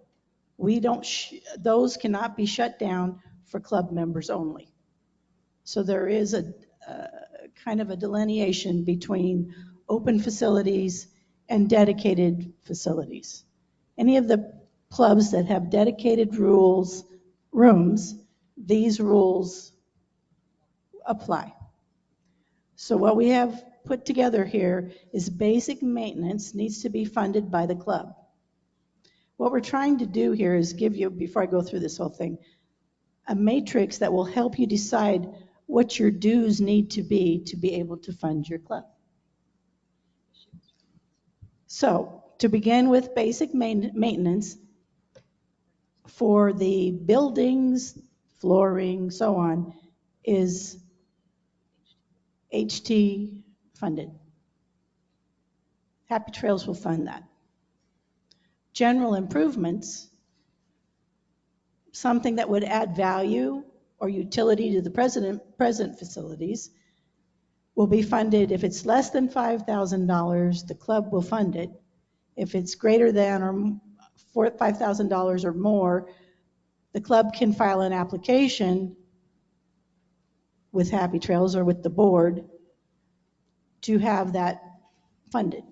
We don't, those cannot be shut down for club members only. So there is a kind of a delineation between open facilities and dedicated facilities. Any of the clubs that have dedicated rooms, these rules apply. So what we have put together here is basic maintenance needs to be funded by the club. What we're trying to do here is give you, before I go through this whole thing, a matrix that will help you decide what your dues need to be able to fund your club. So to begin with, basic maintenance for the buildings, flooring, so on, is HT funded. Happy Trails will fund that. General improvements, something that would add value or utility to the present facilities, will be funded. If it's less than $5,000, the club will fund it. If it's greater than or $5,000 or more, the club can file an application with Happy Trails or with the board to have that funded.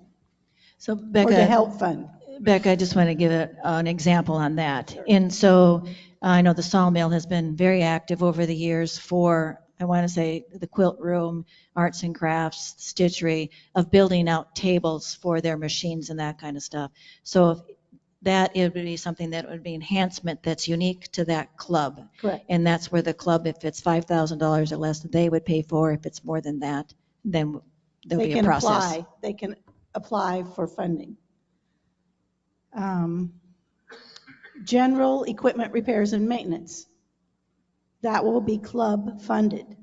So Becca, or to help fund. Becca, I just want to give an example on that. And so I know the Sawmill has been very active over the years for, I want to say, the quilt room, arts and crafts, stitchery, of building out tables for their machines and that kind of stuff. So if that it would be something that would be enhancement that's unique to that club. Correct. And that's where the club, if it's $5,000 or less, they would pay for. If it's more than that, then there'll be a process. They can apply for funding. General equipment repairs and maintenance. That will be club funded.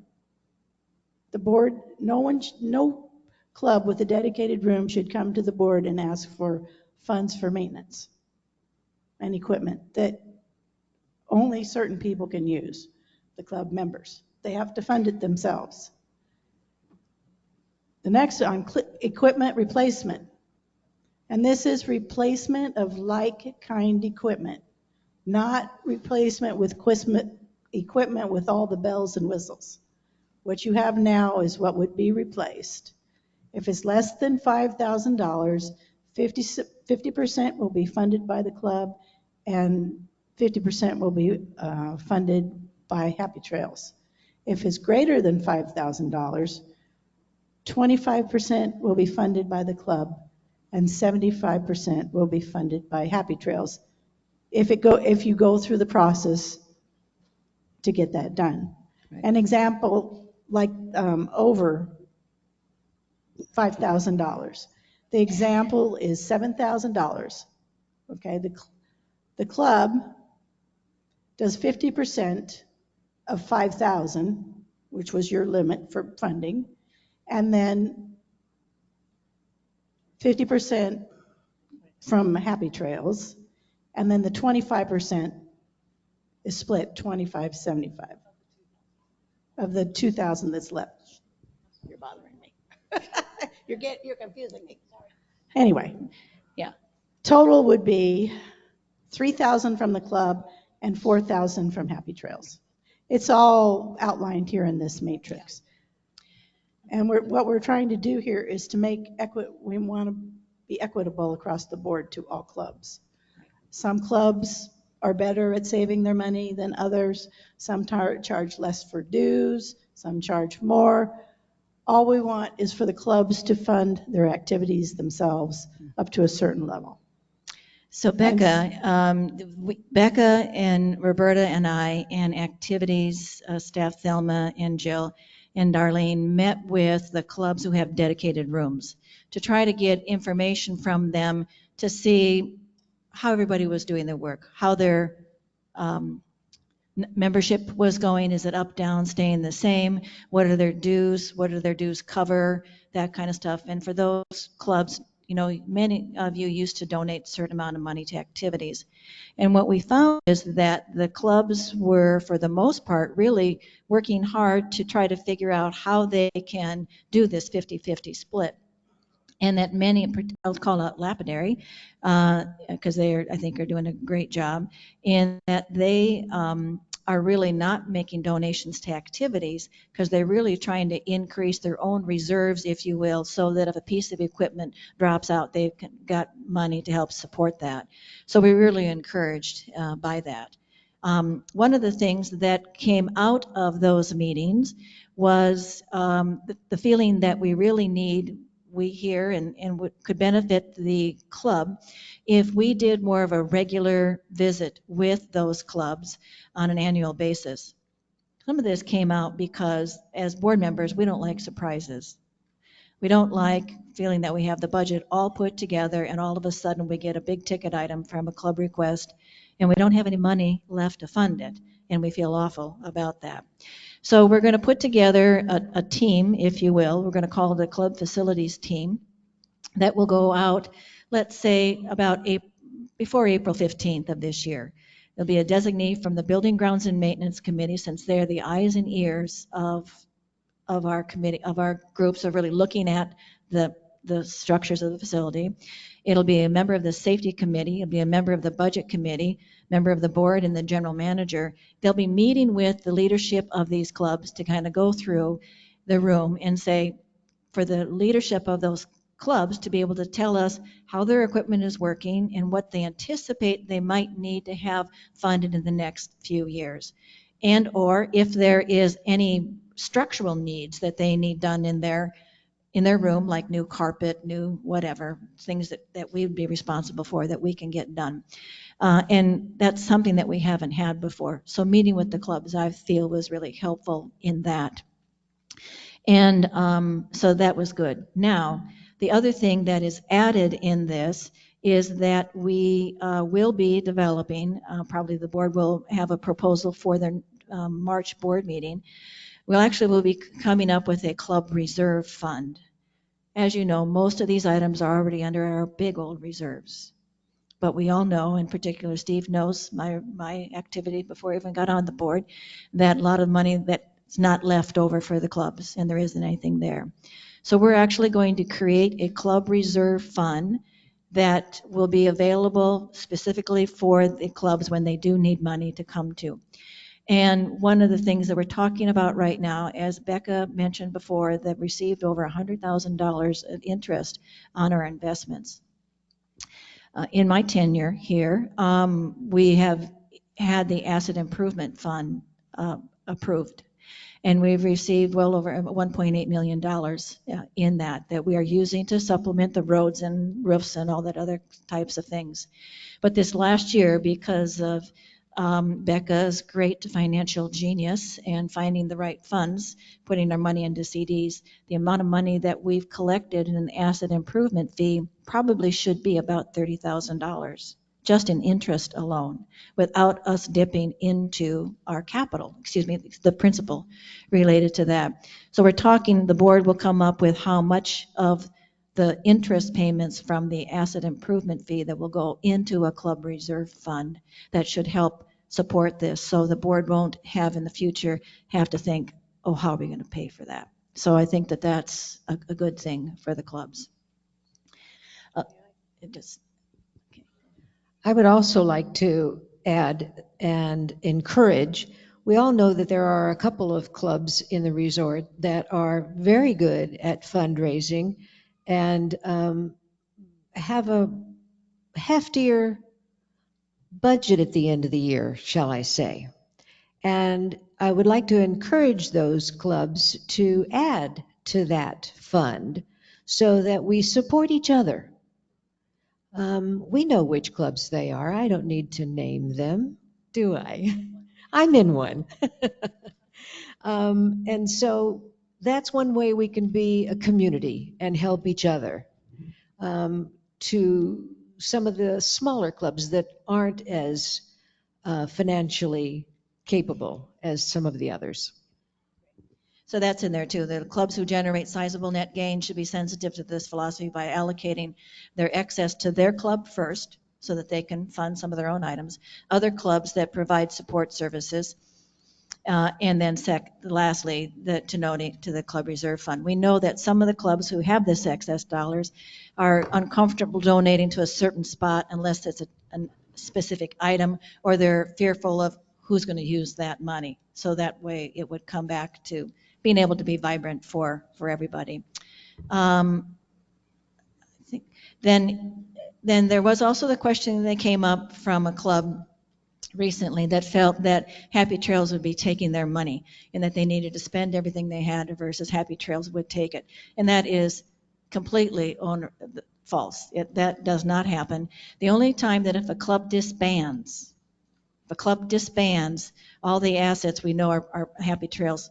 The board, no club with a dedicated room should come to the board and ask for funds for maintenance and equipment that only certain people can use, the club members. They have to fund it themselves. The next on equipment replacement. And this is replacement of like kind equipment, not replacement with equipment with all the bells and whistles. What you have now is what would be replaced. If it's less than $5,000, 50% will be funded by the club and 50% will be funded by Happy Trails. If it's greater than $5,000, 25% will be funded by the club and 75% will be funded by Happy Trails if you go through the process to get that done. An example, like over $5,000. The example is $7,000. Okay, the club does 50% of 5,000, which was your limit for funding, and then 50% from Happy Trails, and then the 25% is split 25-75 of the 2,000 that's left. You're bothering me. You're confusing me. Anyway, yeah. Total would be 3,000 from the club and 4,000 from Happy Trails. It's all outlined here in this matrix. And what we're trying to do here is to make we want to be equitable across the board to all clubs. Some clubs are better at saving their money than others. Some charge less for dues, some charge more. All we want is for the clubs to fund their activities themselves up to a certain level. So Becca, Becca and Roberta and I and activities staff Thelma and Jill and Darlene met with the clubs who have dedicated rooms to try to get information from them to see how everybody was doing their work, how their membership was going, is it up, down, staying the same, what are their dues cover, that kind of stuff. And for those clubs, you know, many of you used to donate a certain amount of money to activities. And what we found is that the clubs were, for the most part, really working hard to try to figure out how they can do this 50-50 split. And that many, I'll call it lapidary, because I think, are doing a great job, in that they are really not making donations to activities because they're really trying to increase their own reserves, if you will, so that if a piece of equipment drops out, they've got money to help support that. So we're really encouraged by that. One of the things that came out of those meetings was the feeling that we really need, we here and could benefit the club if we did more of a regular visit with those clubs on an annual basis. Some of this came out because as board members, we don't like surprises. We don't like feeling that we have the budget all put together and all of a sudden we get a big ticket item from a club request and we don't have any money left to fund it, and we feel awful about that. So we're going to put together a team, if you will. We're going to call it the club facilities team that will go out, let's say, about before April 15th of this year. There'll be a designee from the Building Grounds and Maintenance Committee, since they're the eyes and ears of our committee, of our groups, of really looking at the structures of the facility. It'll be a member of the Safety Committee, it'll be a member of the Budget Committee, member of the board, and the general manager. They'll be meeting with the leadership of these clubs to kind of go through the room and say, for the leadership of those clubs to be able to tell us how their equipment is working and what they anticipate they might need to have funded in the next few years. And or if there is any structural needs that they need done in their room, like new carpet, new whatever, things that we would be responsible for that we can get done. And that's something that we haven't had before. So meeting with the clubs, I feel, was really helpful in that. And so that was good. Now, the other thing that is added in this is that we will be developing, probably the board will have a proposal for their March board meeting. We'll be coming up with a club reserve fund. As you know, most of these items are already under our big old reserves. But we all know, in particular, Steve knows my activity before I even got on the board, that a lot of money that's not left over for the clubs, and there isn't anything there. So we're actually going to create a club reserve fund that will be available specifically for the clubs when they do need money to come to. And one of the things that we're talking about right now, as Becca mentioned before, that received over $100,000 of interest on our investments. In my tenure here, we have had the Asset Improvement Fund approved. And we've received well over $1.8 million in that we are using to supplement the roads and roofs and all that other types of things. But this last year, because of Becca's great financial genius and finding the right funds, putting our money into CDs, the amount of money that we've collected in an asset improvement fee probably should be about $30,000 just in interest alone, without us dipping into our capital, the principal related to that. So we're talking, the board will come up with how much of the interest payments from the asset improvement fee that will go into a club reserve fund that should help support this. So the board won't have in the future have to think, oh, how are we going to pay for that? So I think that that's a good thing for the clubs. I would also like to add and encourage, we all know that there are a couple of clubs in the resort that are very good at fundraising and have a heftier budget at the end of the year, shall I say. And I would like to encourage those clubs to add to that fund so that we support each other. We know which clubs they are. I don't need to name them, do I? I'm in one. And so that's one way we can be a community and help each other. To some of the smaller clubs that aren't as financially capable as some of the others. So that's in there too. The clubs who generate sizable net gain should be sensitive to this philosophy by allocating their excess to their club first so that they can fund some of their own items. Other clubs that provide support services, and then lastly, to donate to the club reserve fund. We know that some of the clubs who have this excess dollars are uncomfortable donating to a certain spot unless it's a specific item, or they're fearful of who's going to use that money. So that way it would come back to being able to be vibrant for everybody. I think then there was also the question that came up from a club recently that felt that Happy Trails would be taking their money and that they needed to spend everything they had versus Happy Trails would take it. And that is completely false. That does not happen. The only time that if a club disbands, all the assets we know are Happy Trails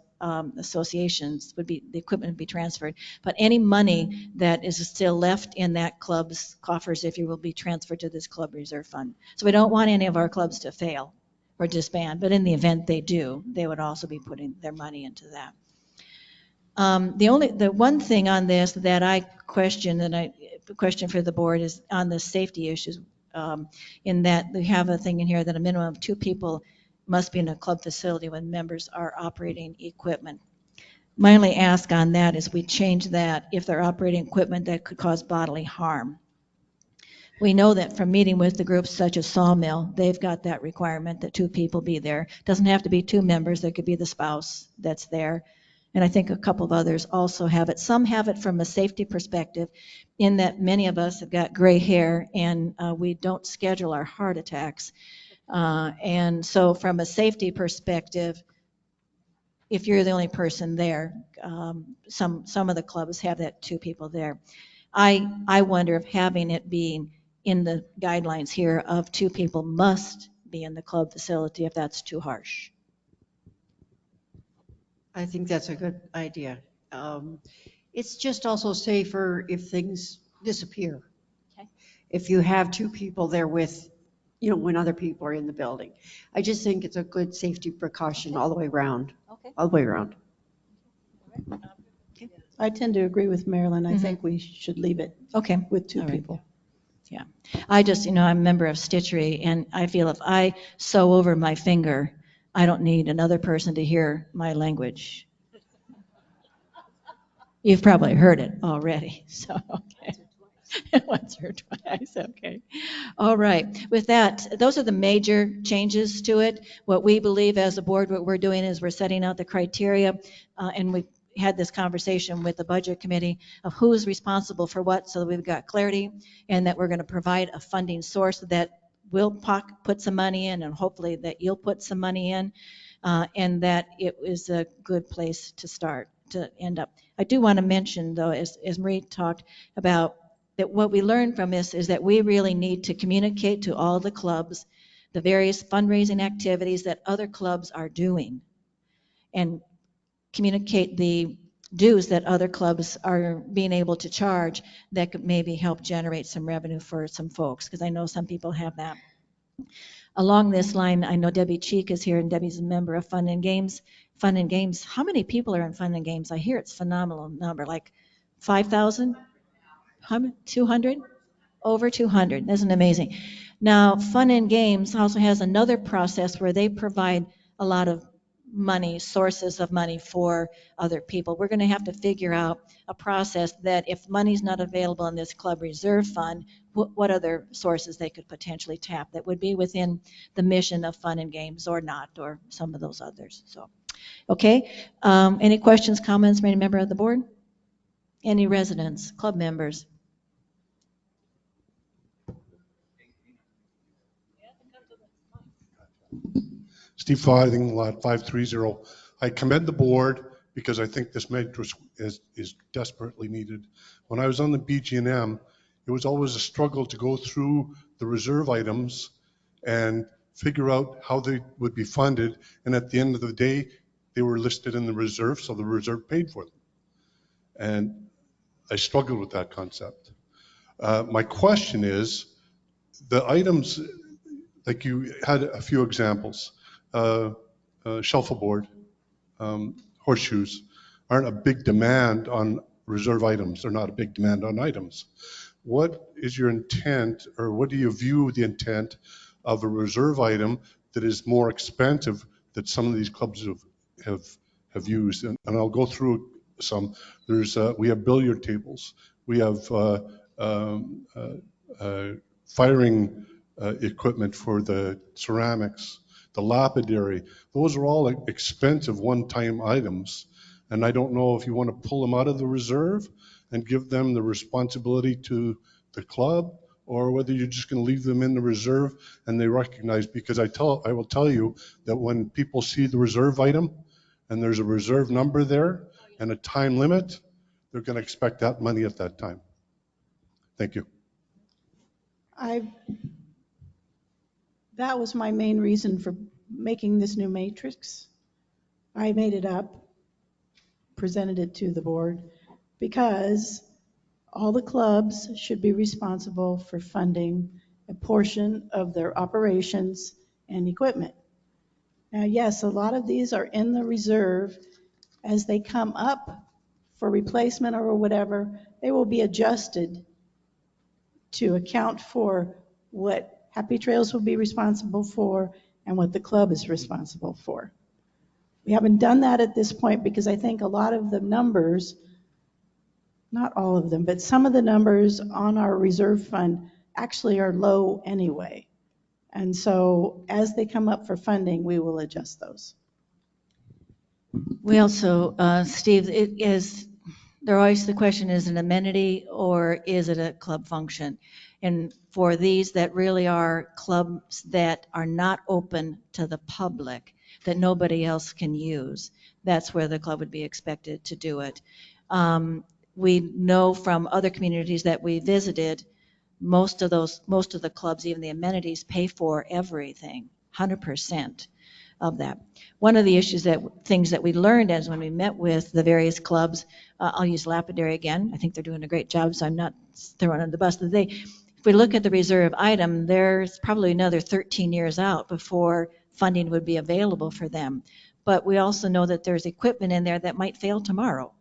associations the equipment would be transferred. But any money that is still left in that club's coffers, if you will, be transferred to this club reserve fund. So we don't want any of our clubs to fail or disband, but in the event they do, they would also be putting their money into that. The one thing on this that I question for the board is on the safety issues, in that we have a thing in here that a minimum of 2 people must be in a club facility when members are operating equipment. My only ask on that is we change that if they're operating equipment that could cause bodily harm. We know that from meeting with the groups such as Sawmill, they've got that requirement that 2 people be there. Doesn't have to be 2 members, there could be the spouse that's there. And I think a couple of others also have it. Some have it from a safety perspective, in that many of us have got gray hair and we don't schedule our heart attacks. And so from a safety perspective, if you're the only person there, some of the clubs have that 2 people there. I wonder if having it being in the guidelines here of 2 people must be in the club facility, if that's too harsh. I think that's a good idea. It's just also safer if things disappear. Okay. If you have 2 people there with, when other people are in the building. I just think it's a good safety precaution all the way around. Okay. All the way around. I tend to agree with Marilyn. I think we should leave it with 2 people. Yeah. I just, I'm a member of Stitchery, and I feel if I sew over my finger, I don't need another person to hear my language. You've probably heard it already, so okay. Once or twice, okay. All right. With that, those are the major changes to it. What we believe as a board, what we're doing is we're setting out the criteria, and we had this conversation with the budget committee of who is responsible for what, so that we've got clarity, and that we're going to provide a funding source that will put some money in, and hopefully that you'll put some money in, and that it is a good place to start, to end up. I do want to mention, though, as Marie talked about, that what we learned from this is that we really need to communicate to all the clubs the various fundraising activities that other clubs are doing, and communicate the dues that other clubs are being able to charge that could maybe help generate some revenue for some folks, because I know some people have that. Along this line, I know Debbie Cheek is here, and Debbie's a member of Fun and Games. Fun and Games, how many people are in Fun and Games? I hear it's a phenomenal number, like 5,000? 200? Over 200. Isn't it amazing? Now, Fun and Games also has another process where they provide a lot of money, sources of money for other people. We're going to have to figure out a process that if money's not available in this club reserve fund, what other sources they could potentially tap that would be within the mission of Fun and Games, or not, or some of those others. So, okay. Any questions, comments from any member of the board? Any residents, club members? Steve Fithing, Lot 530. I commend the board because I think this matrix is desperately needed. When I was on the BG&M, it was always a struggle to go through the reserve items and figure out how they would be funded. And at the end of the day, they were listed in the reserve, so the reserve paid for them. And I struggled with that concept. My question is, the items, like you had a few examples, shuffleboard, horseshoes aren't a big demand on reserve items. They're not a big demand on items. What is your intent, or what do you view the intent of a reserve item that is more expensive that some of these clubs have used? And I'll go through some. We have billiard tables. We have firing equipment for the ceramics, the lapidary. Those are all expensive one-time items. And I don't know if you want to pull them out of the reserve and give them the responsibility to the club, or whether you're just going to leave them in the reserve and they recognize, because I will tell you that when people see the reserve item and there's a reserve number there and a time limit, they're going to expect that money at that time. Thank you. That was my main reason for making this new matrix. I made it up, presented it to the board, because all the clubs should be responsible for funding a portion of their operations and equipment. Now, yes, a lot of these are in the reserve. As they come up for replacement or whatever, they will be adjusted to account for what Happy Trails will be responsible for and what the club is responsible for. We haven't done that at this point because I think a lot of the numbers, not all of them, but some of the numbers on our reserve fund actually are low anyway. And so as they come up for funding, we will adjust those. We also, Steve, there always the question, is it an amenity or is it a club function? And for these that really are clubs that are not open to the public, that nobody else can use, that's where the club would be expected to do it. We know from other communities that we visited, most of the clubs, even the amenities, pay for everything, 100% of that. One of the things that we learned as when we met with the various clubs, I'll use Lapidary again. I think they're doing a great job, so I'm not throwing under the bus. If we look at the reserve item, there's probably another 13 years out before funding would be available for them. But we also know that there's equipment in there that might fail tomorrow.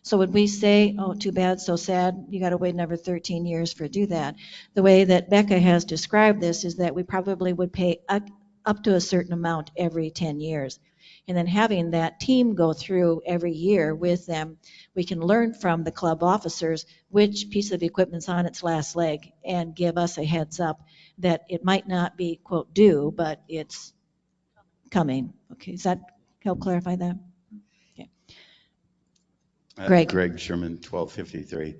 So would we say, oh, too bad, so sad, you got to wait another 13 years for do that? The way that Becca has described this is that we probably would pay up to a certain amount every 10 years. And then having that team go through every year with them, we can learn from the club officers which piece of equipment's on its last leg and give us a heads up that it might not be, quote, due, but it's coming. Okay, does that help clarify that? Okay. Greg. Greg Sherman, 1253.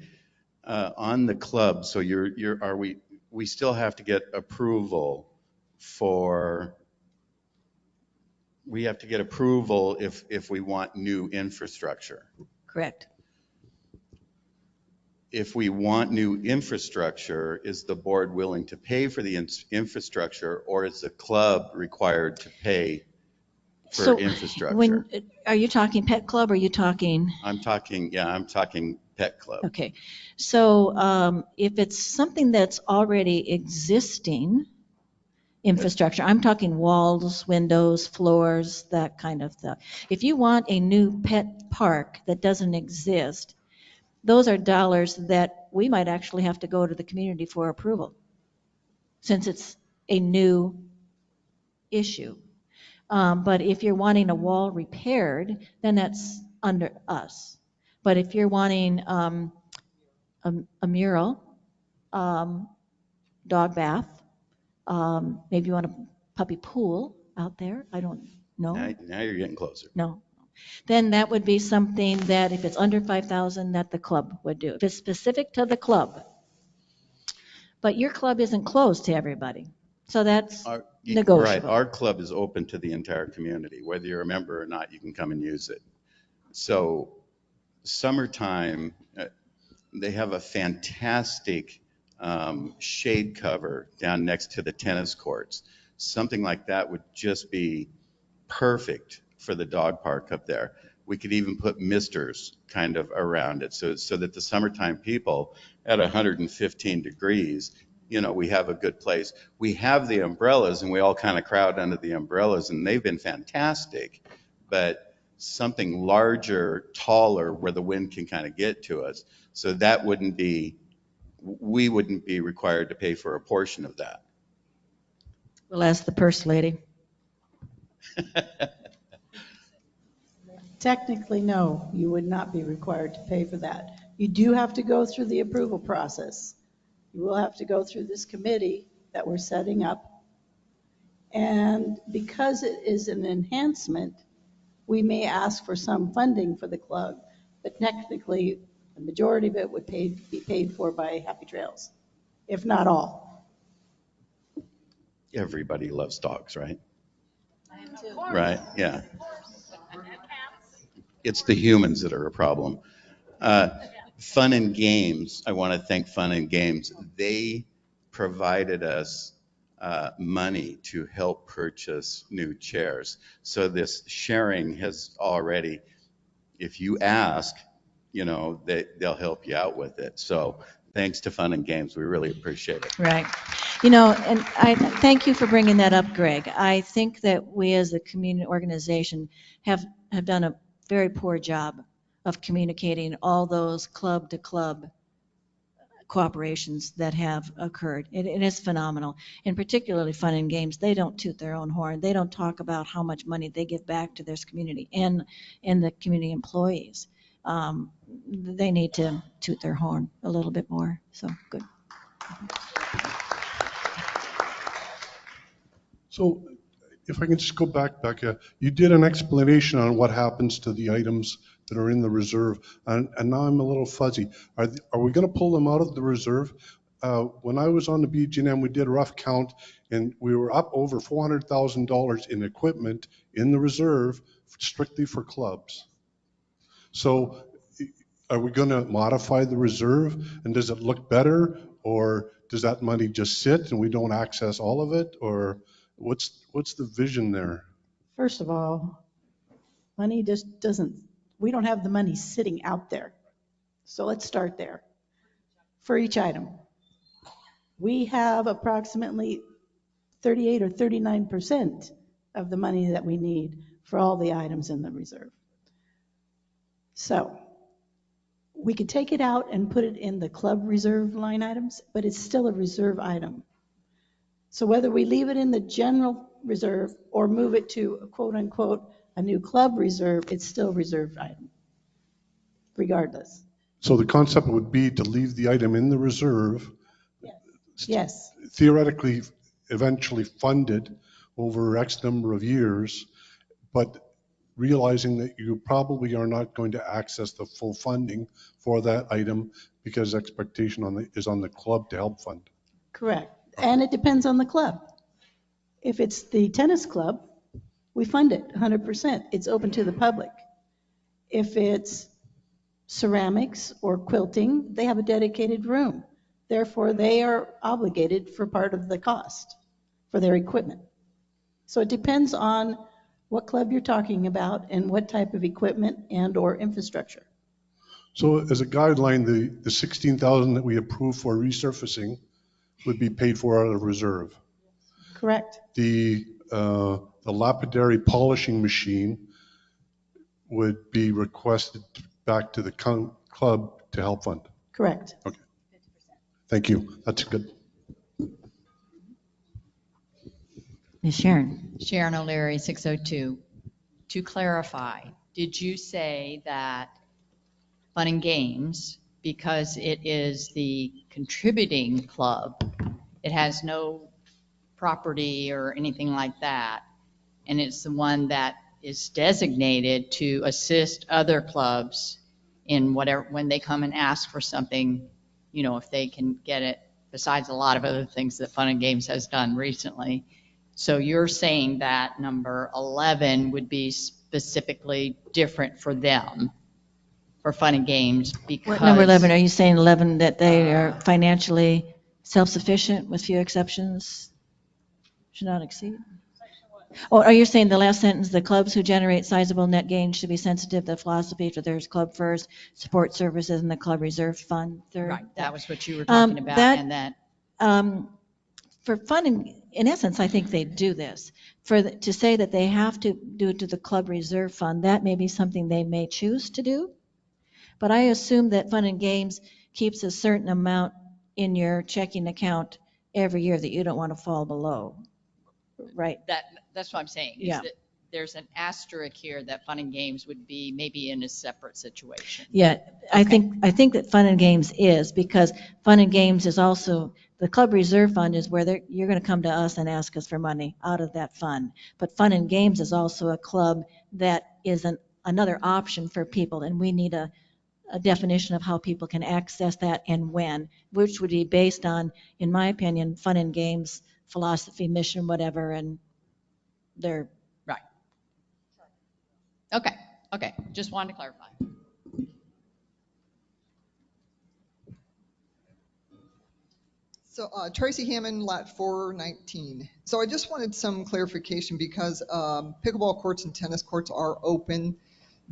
On the club, so we still have to get approval for, we have to get approval if we want new infrastructure. Correct. If we want new infrastructure, is the board willing to pay for the infrastructure, or is the club required to pay for infrastructure? Are you talking pet club or are you talking? I'm talking pet club. Okay, so if it's something that's already existing infrastructure, I'm talking walls, windows, floors, that kind of stuff. If you want a new pet park that doesn't exist, those are dollars that we might actually have to go to the community for approval, since it's a new issue. But if you're wanting a wall repaired, then that's under us. But if you're wanting a mural, dog bath, maybe you want a puppy pool out there, I don't know. Now you're getting closer. No. Then that would be something that if it's under 5,000, that the club would do. If it's specific to the club. But your club isn't closed to everybody. So that's negotiable. Right, our club is open to the entire community. Whether you're a member or not, you can come and use it. So summertime, they have a fantastic shade cover down next to the tennis courts. Something like that would just be perfect for the dog park up there. We could even put misters kind of around it so that the summertime people at 115 degrees, we have a good place. We have the umbrellas and we all kind of crowd under the umbrellas and they've been fantastic, but something larger, taller where the wind can kind of get to us. So that we wouldn't be required to pay for a portion of that. We'll ask the purse lady. Technically, no, you would not be required to pay for that. You do have to go through the approval process. You will have to go through this committee that we're setting up. And because it is an enhancement, we may ask for some funding for the club, but technically, the majority of it would be paid for by Happy Trails, if not all. Everybody loves dogs, right? Right, yeah. It's the humans that are a problem. Fun and Games, I want to thank Fun and Games. They provided us money to help purchase new chairs. So this sharing has already, if you ask, they'll help you out with it. So thanks to Fun and Games, we really appreciate it. Right. And I thank you for bringing that up, Greg. I think that we as a community organization have done a very poor job of communicating all those club to club cooperations that have occurred. It is phenomenal. And particularly Fun and Games, they don't toot their own horn. They don't talk about how much money they give back to their community and the community employees. They need to toot their horn a little bit more. So good. So if I can just go back, you did an explanation on what happens to the items that are in the reserve, and now I'm a little fuzzy. Are we going to pull them out of the reserve? When I was on the BGM, we did a rough count, and we were up over $400,000 in equipment in the reserve strictly for clubs. So are we going to modify the reserve, and does it look better, or does that money just sit and we don't access all of it, or what's the vision there? First of all, money just doesn't, we don't have the money sitting out there. So let's start there. For each item, we have approximately 38 or 39% of the money that we need for all the items in the reserve. So we could take it out and put it in the club reserve line items, but it's still a reserve item. So whether we leave it in the general reserve or move it to a quote unquote a new club reserve, it's still a reserved item, regardless. So the concept would be to leave the item in the reserve, Yes, theoretically, eventually funded over X number of years, but realizing that you probably are not going to access the full funding for that item because expectation is on the club to help fund. correct. And it depends on the club. If it's the tennis club, we fund it 100%. It's open to the public. If it's ceramics or quilting, they have a dedicated room. Therefore, they are obligated for part of the cost for their equipment. So it depends on what club you're talking about and what type of equipment and or infrastructure. So as a guideline, the 16,000 that we approved for resurfacing would be paid for out of reserve. Correct. The lapidary polishing machine would be requested back to the club to help fund. Correct. Okay. Thank you. That's good. Ms. Sharon. Sharon O'Leary, 602. To clarify, did you say that Fun and Games, because it is the contributing club, it has no property or anything like that, and it's the one that is designated to assist other clubs in whatever, when they come and ask for something, you know, if they can get it, besides a lot of other things that Fun and Games has done recently. So you're saying that number 11 would be specifically different for them, for Fun and Games, because... What number 11? Are you saying 11 that they are financially self-sufficient with few exceptions? Should not exceed? Or are you saying the last sentence, the clubs who generate sizable net gains should be sensitive to the philosophy for there's club first, support services, and the club reserve fund third? Right, that was what you were talking about, and that... For fun, in essence, I think they do this. To say that they have to do it to the club reserve fund, that may be something they may choose to do. But I assume that Fun and Games keeps a certain amount in your checking account every year that you don't want to fall below, right? That's what I'm saying, is that there's an asterisk here that Fun and Games would be maybe in a separate situation. Yeah, okay. I think that Fun and Games is, because Fun and Games is also, the club reserve fund is where you're going to come to us and ask us for money out of that fund. But Fun and Games is also a club that is another option for people, and we need a definition of how people can access that and when, which would be based on, in my opinion, Fun and Games philosophy, mission, whatever, and their... Right. Okay, just wanted to clarify. So Tracy Hammond, lot 419. So I just wanted some clarification because pickleball courts and tennis courts are open.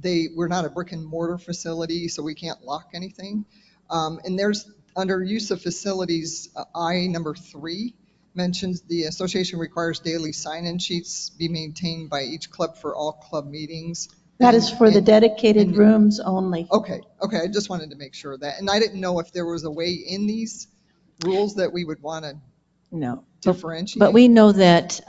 We're not a brick and mortar facility, so we can't lock anything. And there's, under use of facilities, I number 3 mentions the association requires daily sign-in sheets be maintained by each club for all club meetings. That is for the dedicated rooms only. Okay, I just wanted to make sure of that. And I didn't know if there was a way in these rules that we would want to differentiate. But we know that,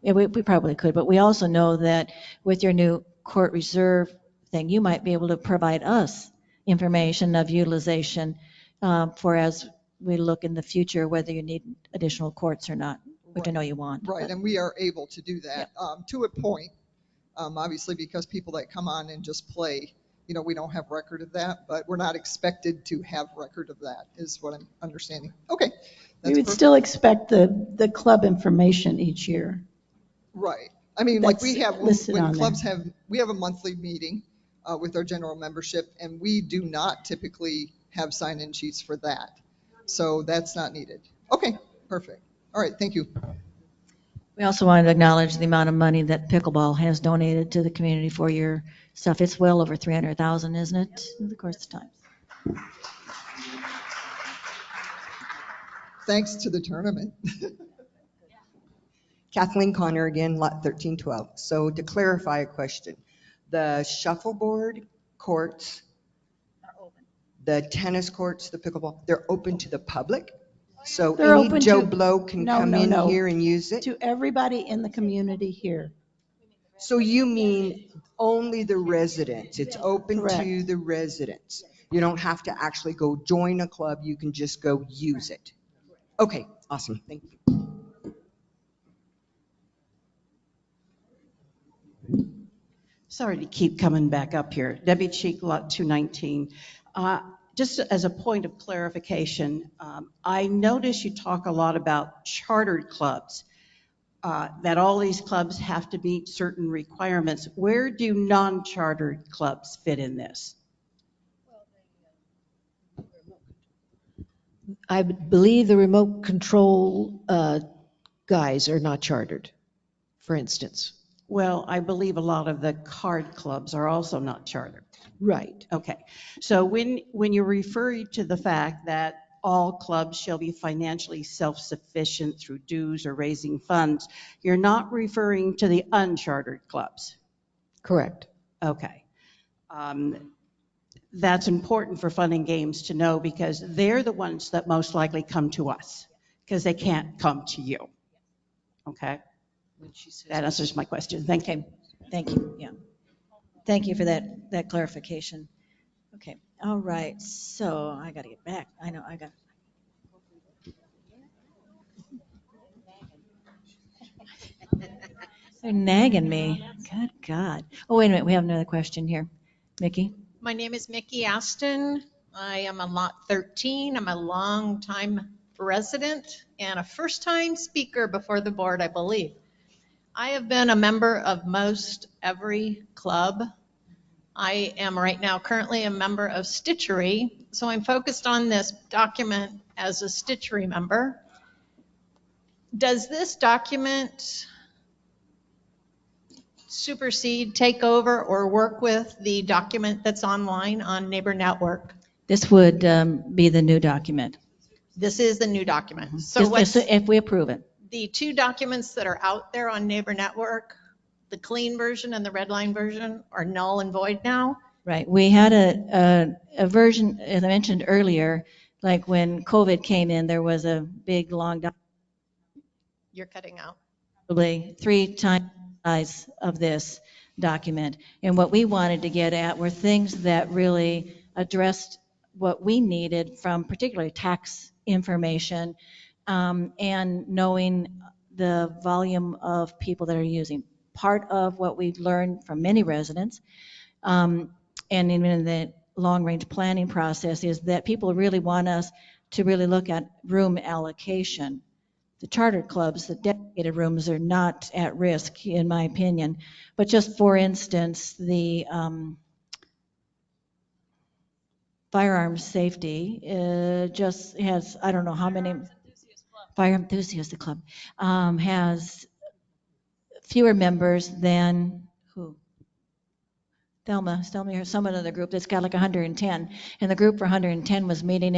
we probably could, but we also know that with your new court reserve thing, you might be able to provide us information of utilization for as we look in the future, whether you need additional courts or not, which I know you want. Right, and we are able to do that to a point, obviously, because people that come on and just play, you know, we don't have record of that, but we're not expected to have record of that, is what I'm understanding. Okay. We would still expect the club information each year. Right. I mean, like we have, when clubs there. we have a monthly meeting with our general membership, and we do not typically have sign-in sheets for that. So that's not needed. Okay, perfect. All right, thank you. We also wanted to acknowledge the amount of money that pickleball has donated to the community for your stuff. It's well over 300,000, isn't it, in the course of time? Thanks to the tournament. Kathleen Connor again, lot 1312. So to clarify a question, the shuffleboard courts, the tennis courts, the pickleball, they're open to the public? So They're any open Joe to- Blow can No, come no, in no. here and use it? To everybody in the community here. So you mean only the residents? It's open to Correct. the residents? You don't have to actually go join a club, you can just go use it? Okay, awesome, thank you. Sorry to keep coming back up here. Debbie Cheek, Lot 219. Just as a point of clarification, I notice you talk a lot about chartered clubs, that all these clubs have to meet certain requirements. Where do non-chartered clubs fit in this? I believe the remote control guys are not chartered, for instance. Well, I believe a lot of the card clubs are also not chartered. Right. Okay. So when you're referring to the fact that all clubs shall be financially self-sufficient through dues or raising funds, you're not referring to the unchartered clubs. Correct. Okay. That's important for Fun and Games to know because they're the ones that most likely come to us because they can't come to you. Okay? That answers my question. Thank you. Okay, thank you, yeah. Thank you for that clarification. Okay, all right, so I gotta get back. I know, they're nagging me. Good God. Oh, wait a minute, we have another question here. Mickey? My name is Mickey Aston. I am on lot 13. I'm a long-time resident and a first-time speaker before the board, I believe. I have been a member of most every club. I am right now currently a member of Stitchery, so I'm focused on this document as a Stitchery member. Does this document supersede, take over, or work with the document that's online on Neighbor Network? This would be the new document. This is the new document. So If we approve it. the two documents that are out there on Neighbor Network, the clean version and the red line version, are null and void now? Right, we had a version, as I mentioned earlier, like when COVID came in, there was a big, long document. You're cutting out. Probably 3 times the size of this document. And what we wanted to get at were things that really addressed what we needed from particularly tax information, and knowing the volume of people that are using. Part of what we've learned from many residents, and even in the long-range planning process, is that people really want us to really look at room allocation. The charter clubs, the dedicated rooms are not at risk, in my opinion. But just for instance, the firearms safety just has, I don't know how many, Fire Enthusiast Club has fewer members than who? Thelma or some other group that's got like 110, and the group for 110 was meeting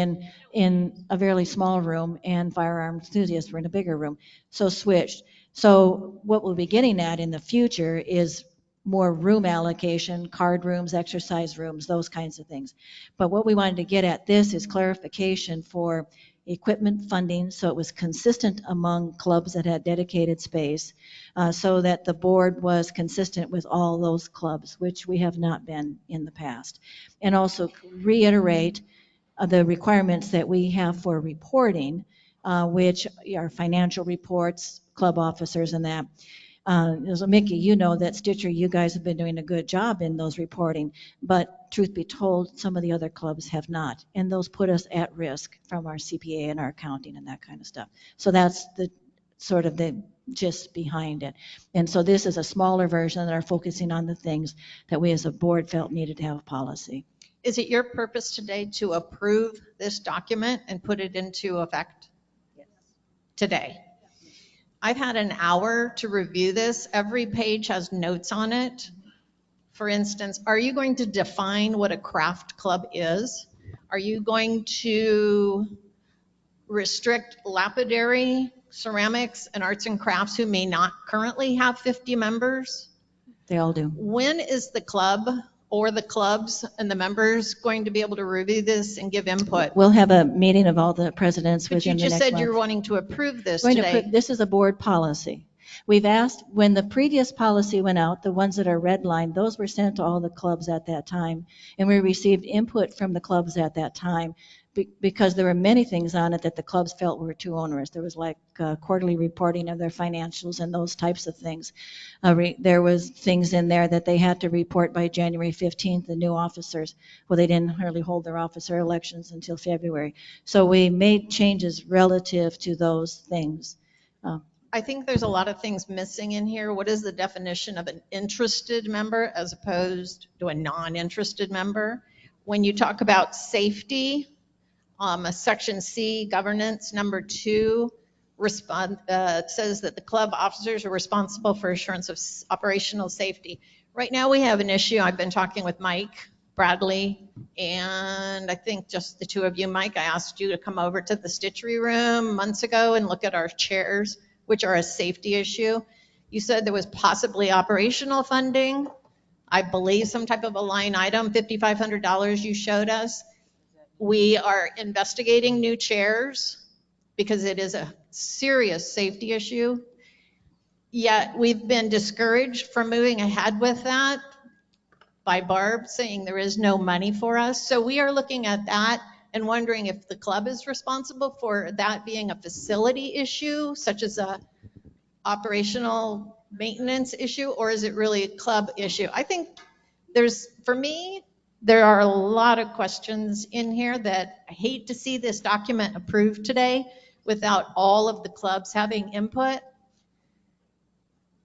in a fairly small room, and firearm enthusiasts were in a bigger room, so switched. So what we'll be getting at in the future is more room allocation, card rooms, exercise rooms, those kinds of things. But what we wanted to get at this is clarification for equipment funding, so it was consistent among clubs that had dedicated space, so that the board was consistent with all those clubs, which we have not been in the past. And also reiterate the requirements that we have for reporting, which are financial reports, club officers and that. So Mickey, you know that Stitcher, you guys have been doing a good job in those reporting, but truth be told, some of the other clubs have not, and those put us at risk from our CPA and our accounting and that kind of stuff. So that's the sort of the gist behind it. And so this is a smaller version that are focusing on the things that we as a board felt needed to have a policy. Is it your purpose today to approve this document and put it into effect? Yes. Today? I've had an hour to review this. Every page has notes on it. For instance, are you going to define what a craft club is? Are you going to restrict lapidary, ceramics, and arts and crafts who may not currently have 50 members? They all do. When is the club or the clubs and the members going to be able to review this and give input? We'll have a meeting of all the presidents But you within the just next said month. you're wanting to approve this Going to today. this is a board policy. We've asked, when the previous policy went out, the ones that are redlined, those were sent to all the clubs at that time. And we received input from the clubs at that time because there were many things on it that the clubs felt were too onerous. There was like quarterly reporting of their financials and those types of things. There was things in there that they had to report by January 15th, the new officers. Well, they didn't really hold their officer elections until February. So we made changes relative to those things. I think there's a lot of things missing in here. What is the definition of an interested member as opposed to a non-interested member? When you talk about safety, Section C, governance, number 2, says that the club officers are responsible for assurance of operational safety. Right now we have an issue. I've been talking with Mike Bradley, and I think just the two of you. Mike, I asked you to come over to the stitchery room months ago and look at our chairs, which are a safety issue. You said there was possibly operational funding. I believe some type of a line item, $5,500 you showed us. We are investigating new chairs because it is a serious safety issue. Yet we've been discouraged from moving ahead with that by Barb saying there is no money for us. So we are looking at that and wondering if the club is responsible for that being a facility issue, such as a operational maintenance issue, or is it really a club issue? I think for me, there are a lot of questions in here that I hate to see this document approved today without all of the clubs having input,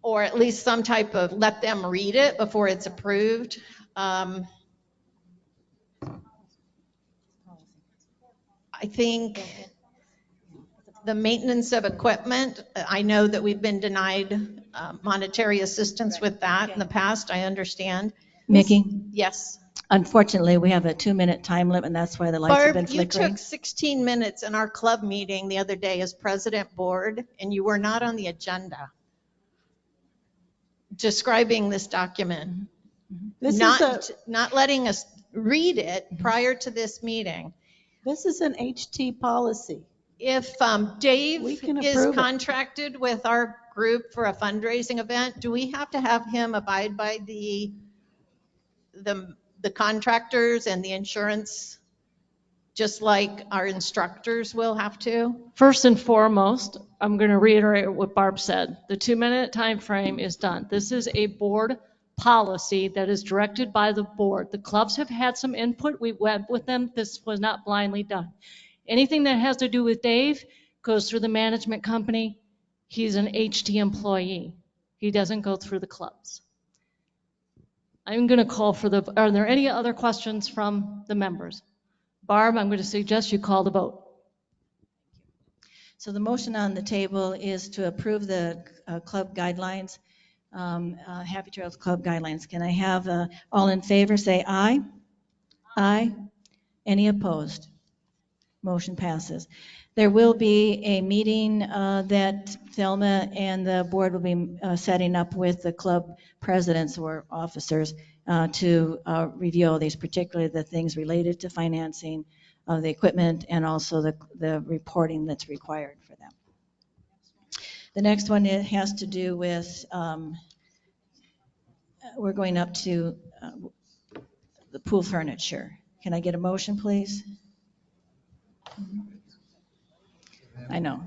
or at least some type of let them read it before it's approved. I think the maintenance of equipment, I know that we've been denied monetary assistance with that in the past, I understand. Mickey? Yes. Unfortunately, we have a 2-minute time limit, and that's why the lights have been Barb, you flickering. took 16 minutes in our club meeting the other day as president board, and you were not on the agenda describing this document. Not letting us read it prior to this meeting. This is an HT policy. If Dave is approve it. contracted with our group for a fundraising event, do we have to have him abide by the contractors and the insurance, just like our instructors will have to? First and foremost, I'm going to reiterate what Barb said. The 2-minute time frame is done. This is a board policy that is directed by the board. The clubs have had some input. We went with them. This was not blindly done. Anything that has to do with Dave goes through the management company. He's an HT employee. He doesn't go through the clubs. I'm going to call are there any other questions from the members? Barb, I'm going to suggest you call the vote. So the motion on the table is to approve the club guidelines, Happy Trails Club guidelines. Can I have all in favor say aye? Aye. Any opposed? Motion passes. There will be a meeting that Thelma and the board will be setting up with the club presidents or officers to review all these, particularly the things related to financing of the equipment and also the reporting that's required for them. The next one, it has to do with, we're going up to the pool furniture. Can I get a motion, please? I know.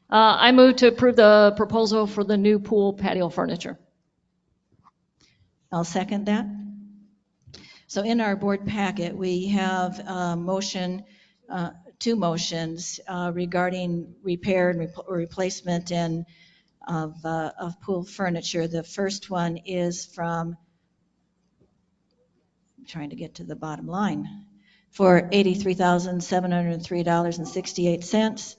I move to approve the proposal for the new pool patio furniture. I'll second that. So in our board packet, we have a motion, 2 motions regarding repair and replacement of pool furniture. The first one is from, I'm trying to get to the bottom line, for $83,703.68.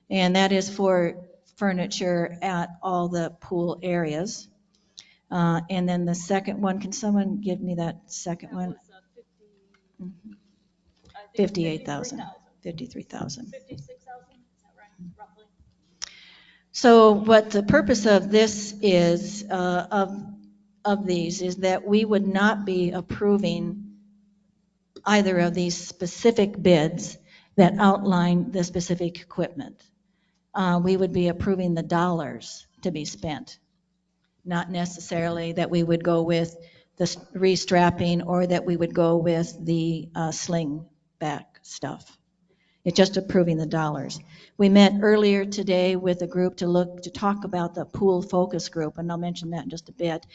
And that is for furniture at all the pool areas. And then the second one, can someone give me that second one? 58,000, 53,000. So what the purpose of this is, of these, is that we would not be approving either of these specific bids that outline the specific equipment. we would be approving the dollars to be spent. Not necessarily that we would go with the restrapping or that we would go with the sling back stuff. It's just approving the dollars. We met earlier today with a group to talk about the pool focus group, and I'll mention that in just a bit.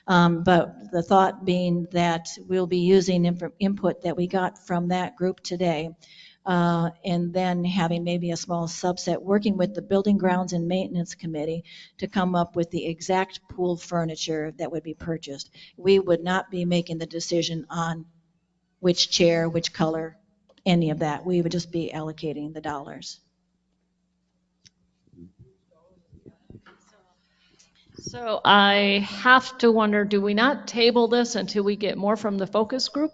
But the thought being that we'll be using input that we got from that group today, and then having maybe a small subset working with the Building Grounds and Maintenance Committee to come up with the exact pool furniture that would be purchased. We would not be making the decision on which chair, which color, any of that. We would just be allocating the dollars. So I have to wonder, do we not table this until we get more from the focus group?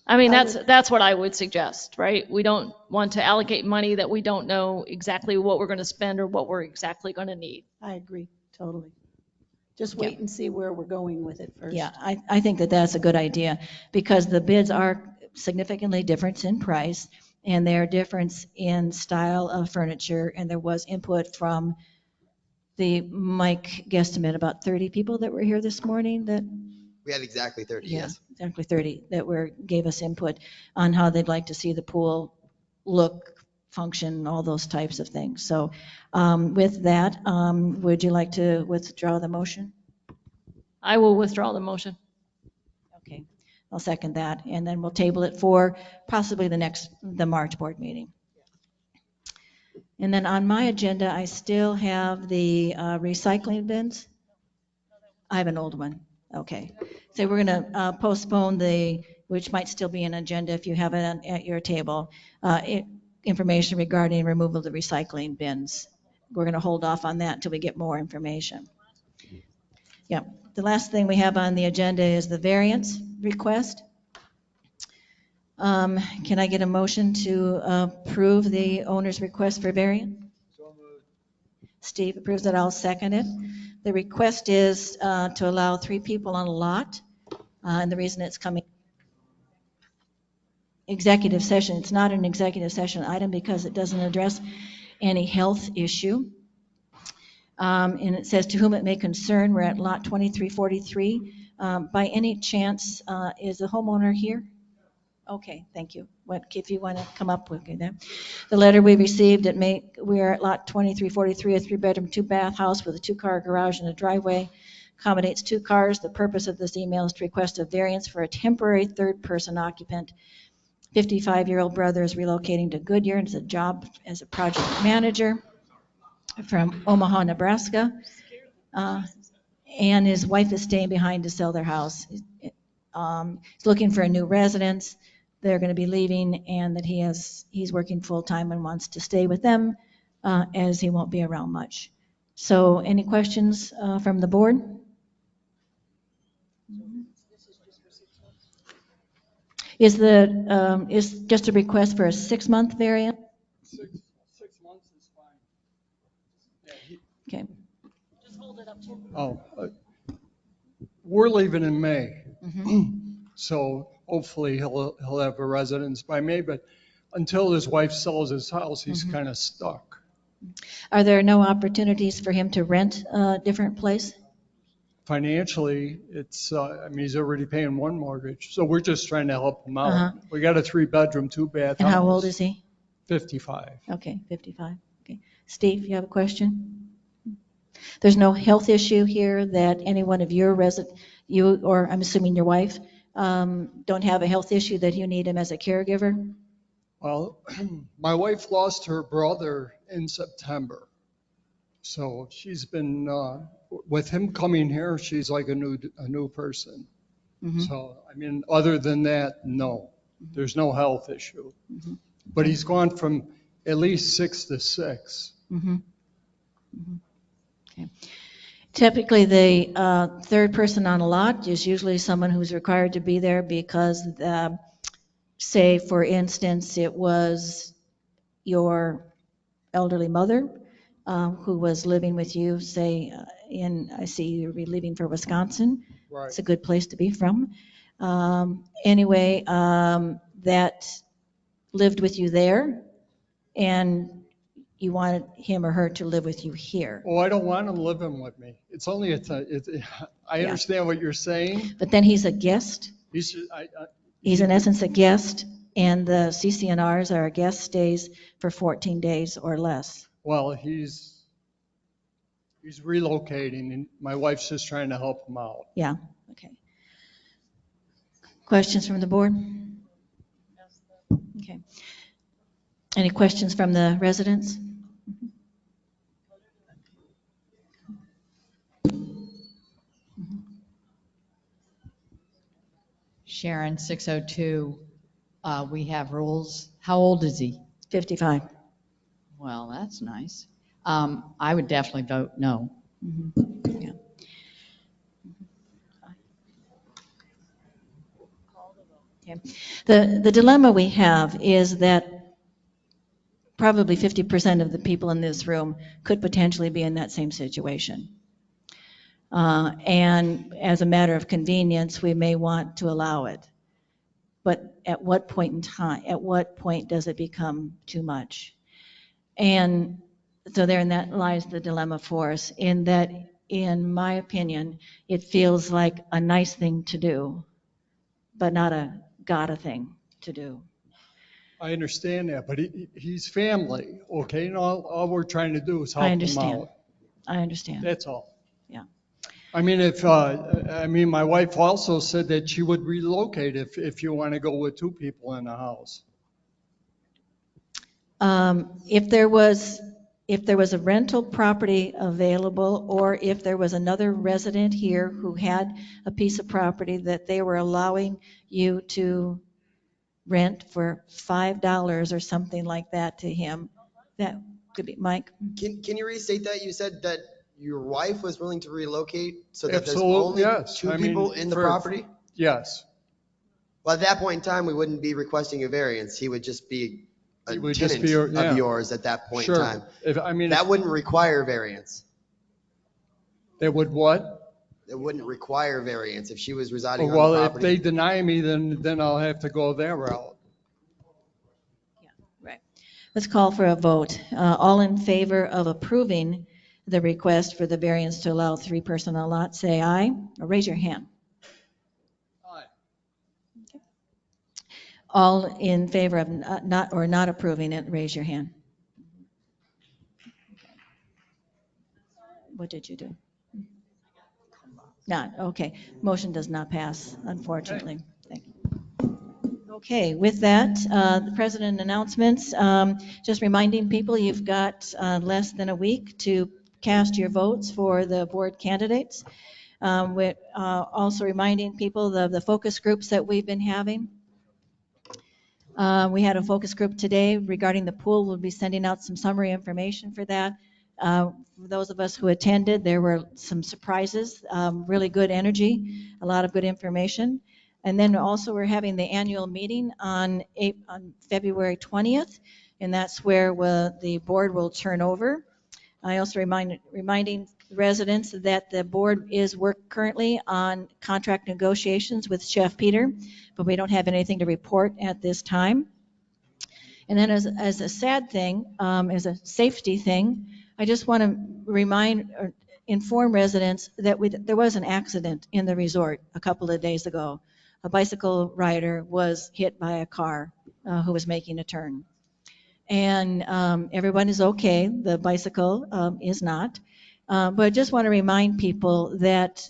I mean, that's what I would suggest, right? We don't want to allocate money that we don't know exactly what we're going to spend or what we're exactly going to need. I agree, totally. Just wait and see where we're going with it first. Yeah, I think that that's a good idea because the bids are significantly different in price and they're different in style of furniture, and there was input from the Mike guesstimate about 30 people that were here this morning that We had exactly 30, yeah, yes. exactly 30 that gave us input on how they'd like to see the pool look, function, all those types of things. So with that, would you like to withdraw the motion? I will withdraw the motion. Okay, I'll second that, and then we'll table it for possibly the March board meeting. And then on my agenda, I still have the recycling bins. I have an old one. Okay, so we're going to postpone which might still be an agenda if you have it at your table, information regarding removal of the recycling bins. We're going to hold off on that until we get more information. Yeah, the last thing we have on the agenda is the variance request. Can I get a motion to approve the owner's request for variance? Steve approves it, I'll second it. The request is to allow 3 people on a lot, and the reason it's coming executive session, it's not an executive session item because it doesn't address any health issue. And it says to whom it may concern, we're at lot 2343. By any chance, is the homeowner here? Okay, thank you. If you want to come up with it. The letter we received, we're at lot 2343, a 3-bedroom, 2-bath house with a 2-car garage and a driveway. Accommodates 2 cars. The purpose of this email is to request a variance for a temporary 3rd-person occupant. 55-year-old brother is relocating to Goodyear and has a job as a project manager from Omaha, Nebraska. And his wife is staying behind to sell their house. He's looking for a new residence. They're going to be leaving, and that he's working full-time and wants to stay with them as he won't be around much. So any questions from the board? Is just a request for a 6-month variant? 6 months is fine. Okay. Oh, we're leaving in May. Mm-hmm. So hopefully he'll have a residence by May, but until his wife sells his house, he's kind of stuck. Are there no opportunities for him to rent a different place? Financially, he's already paying 1 mortgage, so we're just trying to help him out. Uh-huh. We got a 3-bedroom, 2-bath house. And how old is he? 55. Okay, 55. Okay. Steve, you have a question? There's no health issue here that any one of you, or I'm assuming your wife, don't have a health issue that you need him as a caregiver? Well, my wife lost her brother in September. So she's been, with him coming here, she's like a new person. Mm-hmm. So, other than that, no, there's no health issue. Mm-hmm. But he's gone from at least 6 to 6. Mm-hmm. Mm-hmm. Okay. Typically, the 3rd person on a lot is usually someone who's required to be there because, say, for instance, it was your elderly mother who was living with you, say, I see you're leaving for Wisconsin. Right. It's a good place to be from. Anyway, that lived with you there, and you wanted him or her to live with you here. Oh, I don't want him living with me. It's only I Yeah. understand what you're saying. But then he's a guest. He's, He's in essence a guest, and the CCNRs are a guest stays for 14 days or less. well, he's relocating, and my wife's just trying to help him out. Yeah, okay. Questions from the board? Okay. Any questions from the residents? Sharon, 602, we have rules. How old is he? 55. Well, that's nice. I would definitely vote no. Mm-hmm. Yeah. Okay. The dilemma we have is that probably 50% of the people in this room could potentially be in that same situation. And as a matter of convenience, we may want to allow it. But at what point in time, at what point does it become too much? And so therein that lies the dilemma for us, in that, in my opinion, it feels like a nice thing to do, but not a gotta thing to do. I understand that, but he's family, okay? And all we're trying to do is help I him understand. out. I understand. That's all. Yeah. I mean, my wife also said that she would relocate if you want to go with two people in the house. If there was a rental property available, or if there was another resident here who had a piece of property that they were allowing you to rent for $5 or something like that to him, that could be, Mike? Can you restate that? You said that your wife was willing to relocate so that Absolutely, there's only yes. two I mean, people in the for- property? Yes. Well, at that point in time, we wouldn't be requesting a variance. He would just be a He would tenant just be yeah. of yours at that point Sure. in time. That That wouldn't require variance. They would what? It wouldn't require variance if she was residing on Well, the if property. they deny me, then I'll have to go that route. Right. Let's call for a vote. All in favor of approving the request for the variance to allow three-person on a lot, say aye, or raise your hand. Aye. Okay. All in favor of not approving it, raise your hand. What did you do? Not, okay. Motion does not pass, unfortunately. Thank you. Okay, with that, the president announcements. Just reminding people, you've got less than a week to cast your votes for the board candidates. We're also reminding people of the focus groups that we've been having. We had a focus group today regarding the pool. We'll be sending out some summary information for that. For those of us who attended, there were some surprises, really good energy, a lot of good information. And then also we're having the annual meeting on February 20th, and that's where the board will turn over. I also reminding residents that the board is currently on contract negotiations with Chef Peter, but we don't have anything to report at this time. And then as a sad thing, as a safety thing, I just want to remind or inform residents that there was an accident in the resort a couple of days ago. A bicycle rider was hit by a car who was making a turn. And everyone is okay. The bicycle is not. But I just want to remind people that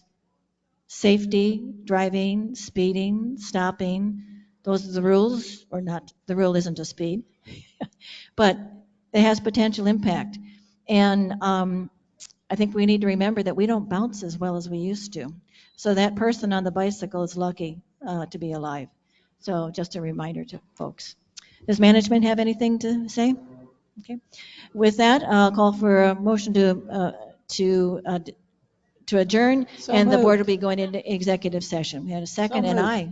safety, driving, speeding, stopping, those are the rules, or not, the rule isn't to speed, but it has potential impact. And I think we need to remember that we don't bounce as well as we used to. So that person on the bicycle is lucky to be alive. So just a reminder to folks. Does management have anything to say? Okay. With that, I'll call for a motion to adjourn, So and the board will moved. be going into executive session. We had a second, So and moved. aye.